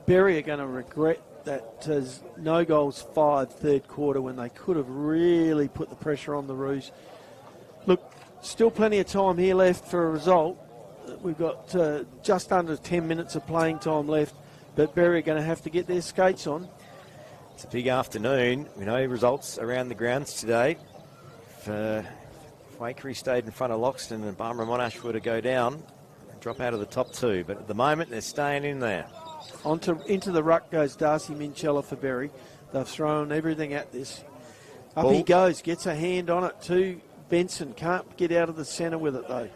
Berri are going to regret that no goals 5 third quarter when they could have really put the pressure on the Roos. Look, still plenty of time here left for a result. We've got just under 10 minutes of playing time left, but Berri are going to have to get their skates on. It's a big afternoon. We know results around the grounds today. If Waikerie stayed in front of Loxton and Barmera Monash were to go down, drop out of the top 2. But at the moment, they're staying in there. Into the ruck goes Darcy Minchella for Berri. They've thrown everything at this. Up he goes, gets a hand on it to Benson. Can't get out of the centre with it though.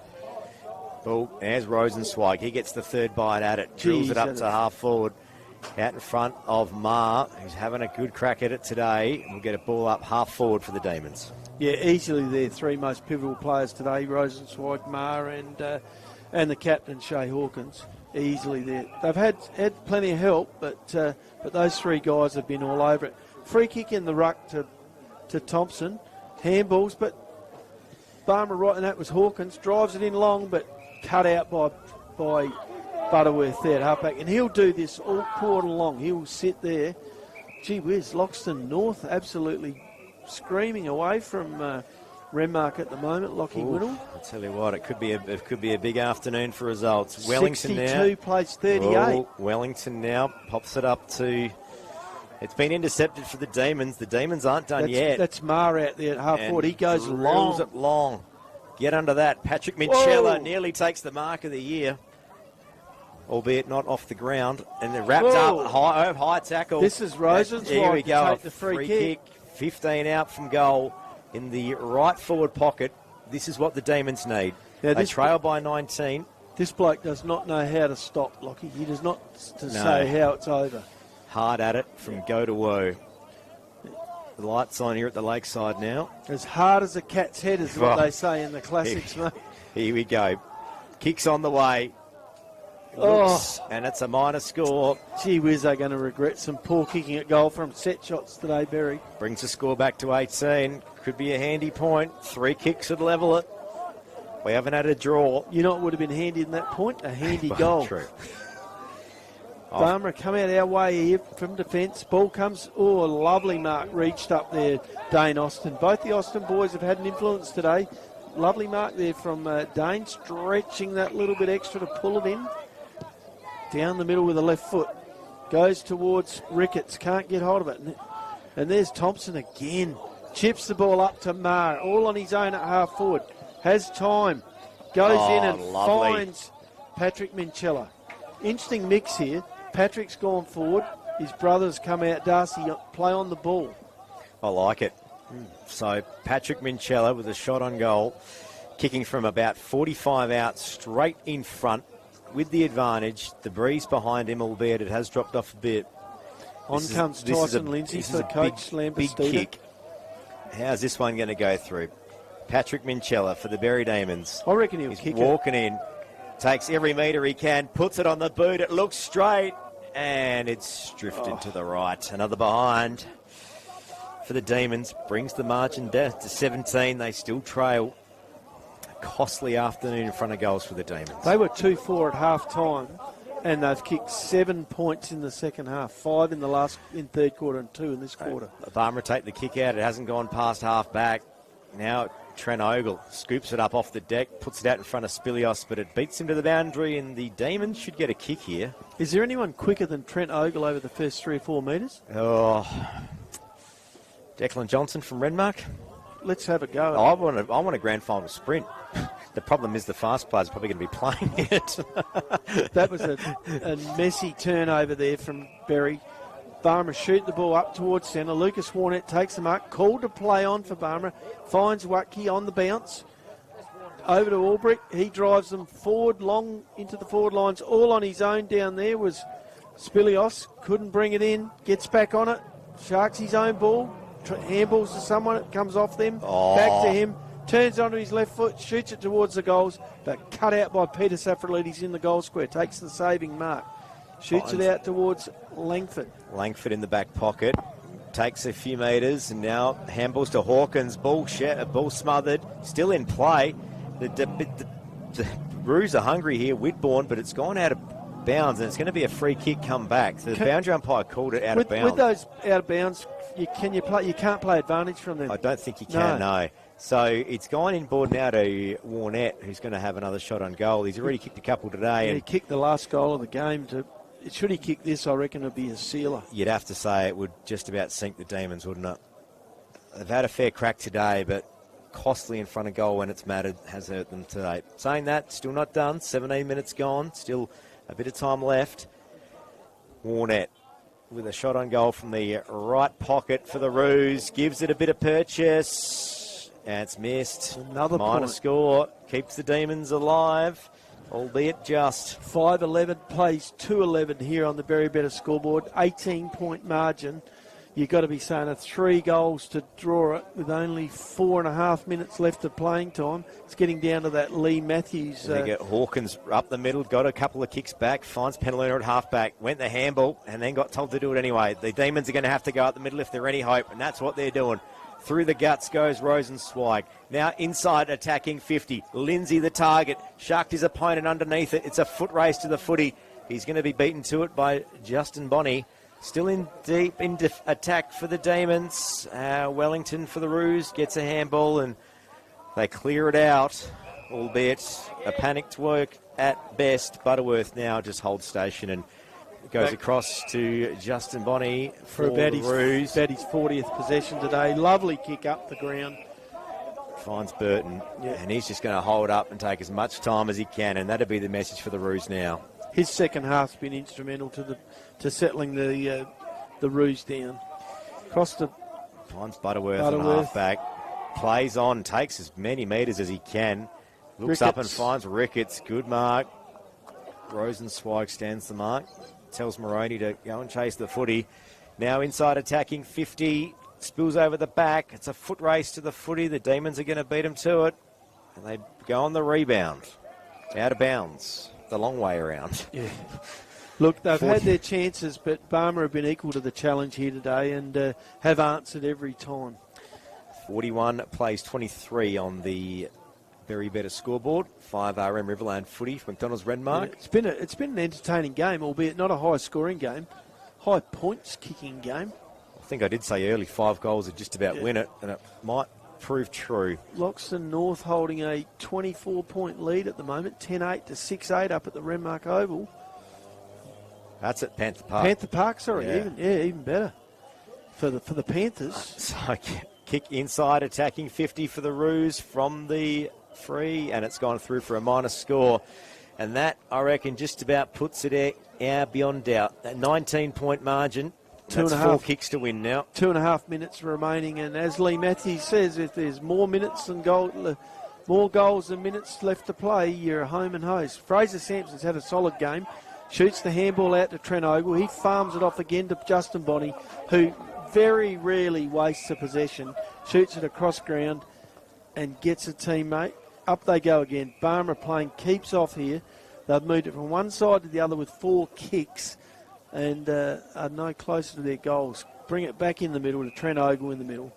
Well, there's Rosenzweig. He gets the third bite at it. Drills it up to half forward. Out in front of Ma, who's having a good crack at it today. We'll get a ball up half forward for the Demons. Yeah, easily their 3 most pivotal players today, Rosenzweig, Ma and the captain, Shea Hawkins. Easily there. They've had plenty of help, but those 3 guys have been all over it. Free kick in the ruck to Thompson. Handballs, but Barmera right, and that was Hawkins. Drives it in long, but cut out by Butterworth there at halfback. And he'll do this all quarter long. He'll sit there. Gee whiz, Loxton North absolutely screaming away from Renmark at the moment. Lockie Whittle. I'll tell you what, it could be a big afternoon for results. Wellington 62 now plays 38. Wellington now pops it up to. It's been intercepted for the Demons. The Demons aren't done yet. That's Mar out there at half forward. He goes long. It long. Get under that. Patrick Minchella nearly takes the mark of the year, albeit not off the ground. And they're wrapped up. High tackle. This is Rosenzweig. Here we go. Take the free kick. 15 out from goal in the right forward pocket. This is what the Demons need. Now, they trail by 19. This bloke does not know how to stop, Lockie. He does not say how it's over. Hard at it from go to woe. The lights on here at the lakeside now. As hard as a cat's head is what they say in the classics, mate. Here we go. Kicks on the way. Looks, and it's a minor score. Gee whiz, they're going to regret some poor kicking at goal from set shots today, Berri. Brings the score back to 18. Could be a handy point. 3 kicks would level it. We haven't had a draw. You know what would have been handy in that point? A handy goal. True. Barmera come out our way here from defence. Ball comes. Oh, a lovely mark reached up there, Dane Austin. Both the Austin boys have had an influence today. Lovely mark there from Dane, stretching that little bit extra to pull it in. Down the middle with the left foot. Goes towards Ricketts. Can't get hold of it. And there's Thompson again. Chips the ball up to Marr, all on his own at half forward. Has time. Goes in and finds Patrick Minchella. Interesting mix here. Patrick's gone forward. His brother's come out. Darcy play on the ball. I like it. So Patrick Minchella with a shot on goal, kicking from about 45 out straight in front with the advantage. The breeze behind him, albeit it has dropped off a bit. Comes Tyson Lindsay for Coach Lambert. Big kick. How's this one going to go through? Patrick Minchella for the Berri Demons. I reckon he'll kick it. Walking in, takes every metre he can, puts it on the boot. It looks straight, and it's drifted to the right. Another behind for the Demons. Brings the margin down to 17. They still trail. Costly afternoon in front of goals for the Demons. They were 2-4 at half time, and they've kicked 7 points in the second half. 5 in third quarter and 2 in this quarter. Barmera take the kick out. It hasn't gone past half back. Now Trent Ogle scoops it up off the deck, puts it out in front of Spilios, but it beats him to the boundary, and the Demons should get a kick here. Is there anyone quicker than Trent Ogle over the first 3 or 4 metres? Oh, Declan Johnson from Renmark. Let's have a go. I want a grand final sprint. The problem is the fast players are probably going to be playing it. That was a messy turnover there from Berri. Barmera shoot the ball up towards centre. Lucas Warnett takes the mark. Called to play on for Barmera. Finds Watke on the bounce. Over to Albrick. He drives them forward, long into the forward lines. All on his own down there was Spilios. Couldn't bring it in. Gets back on it. Sharks his own ball. Handballs to someone. It comes off them. Back to him. Turns onto his left foot. Shoots it towards the goals. But cut out by Peter Safrolides in the goal square. Takes the saving mark. Shoots it out towards Langford. Langford in the back pocket. Takes a few metres, and now handballs to Hawkins. Ball smothered. Still in play. The Roos are hungry here. Whitbourne, but it's gone out of bounds, and it's going to be a free kick come back. So the boundary umpire called it out of bounds. With those out of bounds, you can't play advantage from them. I don't think you can, no. So it's gone inboard now to Warnett, who's going to have another shot on goal. He's already kicked a couple today. Yeah, he kicked the last goal of the game. Should he kick this, I reckon it would be a sealer. You'd have to say it would just about sink the Demons, wouldn't it? They've had a fair crack today, but costly in front of goal when it's mattered has hurt them today. Saying that, still not done. 17 minutes gone. Still a bit of time left. Warnett with a shot on goal from the right pocket for the Roos. Gives it a bit of purchase. And it's missed. Another minor score. Keeps the Demons alive, albeit just. 5-11 plays 2-11 here on the Berri Better scoreboard. 18-point margin. You've got to be saying 3 goals to draw it with only 4.5 minutes left of playing time. It's getting down to that Lee Matthews. They get Hawkins up the middle, got a couple of kicks back, finds Penaluna at halfback, went the handball, and then got told to do it anyway. The Demons are going to have to go up the middle if they're any hope, and that's what they're doing. Through the guts goes Rosenzweig. Now inside attacking 50. Lindsay the target. Sharked his opponent underneath it. It's a foot race to the footy. He's going to be beaten to it by Justin Bonney. Still in deep attack for the Demons. Wellington for the Roos gets a handball and they clear it out, albeit a panicked work at best. Butterworth now just holds station and goes across to Justin Bonney for about the Roos. About his 40th possession today. Lovely kick up the ground. Finds Burton, and he's just going to hold up and take as much time as he can, and that'll be the message for the Roos now. His second half's been instrumental to settling the Roos down. Cross to finds Butterworth on half-back. Plays on, takes as many metres as he can. Looks up and finds Ricketts. Good mark. Rosenzweig stands the mark. Tells Moroney to go and chase the footy. Now inside attacking 50. Spills over the back. It's a foot race to the footy. The Demons are going to beat him to it. And they go on the rebound. Out of bounds. The long way around. Yeah. Look, they've had their chances, but Barmera have been equal to the challenge here today and have answered every time. 41 plays 23 on the Berri Better scoreboard. 5RM Riverland footy from McDonald's Renmark. Yeah, it's been an entertaining game, albeit not a high-scoring game. High points-kicking game. I think I did say early 5 goals would just about win it, and it might prove true. Loxton North holding a 24-point lead at the moment, 10-8 to 6-8 up at the Renmark Oval. That's at Panther Park. Panther Park, sorry, even better for the Panthers. So kick inside, attacking 50 for the Roos from the free, and it's gone through for a minus score. And that, I reckon, just about puts it out beyond doubt. That 19-point margin, that's 4 kicks to win now. 2.5 minutes remaining, and as Lee Matthews says, if there's more minutes than more goals than minutes left to play, you're a home and host. Fraser Sampson's had a solid game. Shoots the handball out to Trent Ogle. He farms it off again to Justin Bonney, who very rarely wastes a possession. Shoots it across ground and gets a teammate. Up they go again. Barmera playing keeps off here. They've moved it from one side to the other with 4 kicks and are no closer to their goals. Bring it back in the middle to Trent Ogle in the middle.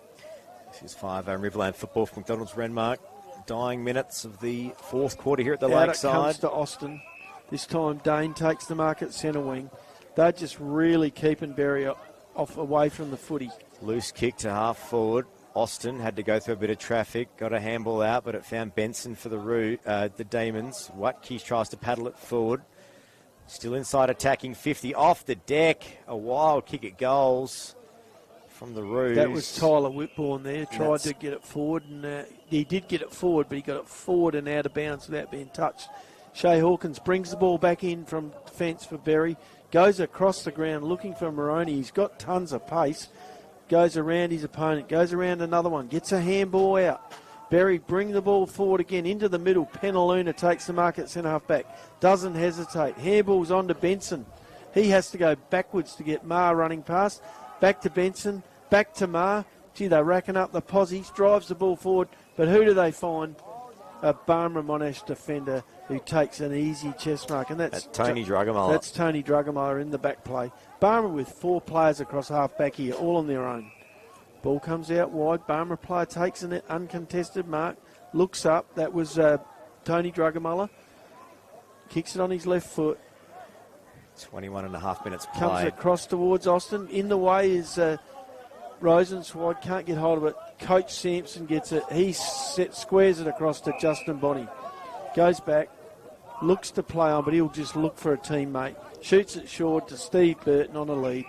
This is 5 Riverland football for McDonald's Renmark. Dying minutes of the 4th quarter here at the Lakeside. Out it comes to Austin. This time Dane takes the mark at centre wing. They're just really keeping Berri off away from the footy. Loose kick to half forward. Austin had to go through a bit of traffic, got a handball out, but it found Benson for the Demons. Watkins tries to paddle it forward. Still inside attacking 50. Off the deck. A wild kick at goals from the Roos. That was Tyler Whitbourne there. Tried to get it forward, and he did get it forward, but he got it forward and out of bounds without being touched. Shea Hawkins brings the ball back in from defence for Berri. Goes across the ground looking for Moroney. He's got tons of pace. Goes around his opponent. Goes around another one. Gets a handball out. Berri bring the ball forward again into the middle. Penaluna takes the mark at centre half back. Doesn't hesitate. Handball's on to Benson. He has to go backwards to get Marr running past. Back to Benson. Back to Marr. Gee, they're racking up the posies. Drives the ball forward. But who do they find? A Barmera Monash defender who takes an easy chest mark. And that's Tony Drugamala. That's Tony Drugamala in the back play. Barmera with 4 players across half back here, all on their own. Ball comes out wide. Barmera player takes an uncontested mark. Looks up. That was Tony Drugamala. Kicks it on his left foot. 21.5 minutes played. Comes across towards Austin. In the way is Rosenswide. Can't get hold of it. Coach Sampson gets it. He squares it across to Justin Bonney. Goes back. Looks to play on, but he'll just look for a teammate. Shoots it short to Steve Burton on a lead.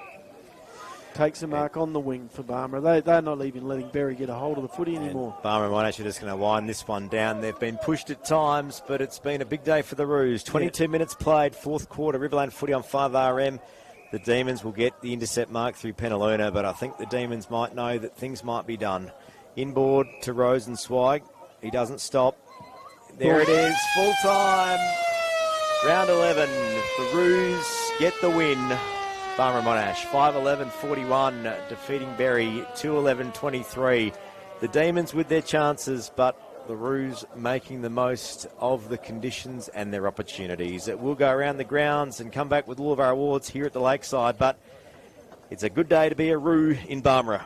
Takes a mark on the wing for Barmera. They're not even letting Berri get a hold of the footy anymore. Barmera Monash are just going to wind this one down. They've been pushed at times, but it's been a big day for the Roos. 22 minutes played, 4th quarter. Riverland footy on 5RM. The Demons will get the intercept mark through Penaluna, but I think the Demons might know that things might be done. Inboard to Rosenzweig. He doesn't stop. There it is, full time. Round 11. The Roos get the win. Barmera Monash, 5-11-41, defeating Berri, 2-11-23. The Demons with their chances, but the Roos making the most of the conditions and their opportunities. We'll go around the grounds and come back with all of our awards here at the Lakeside, but it's a good day to be a Roo in Barmera.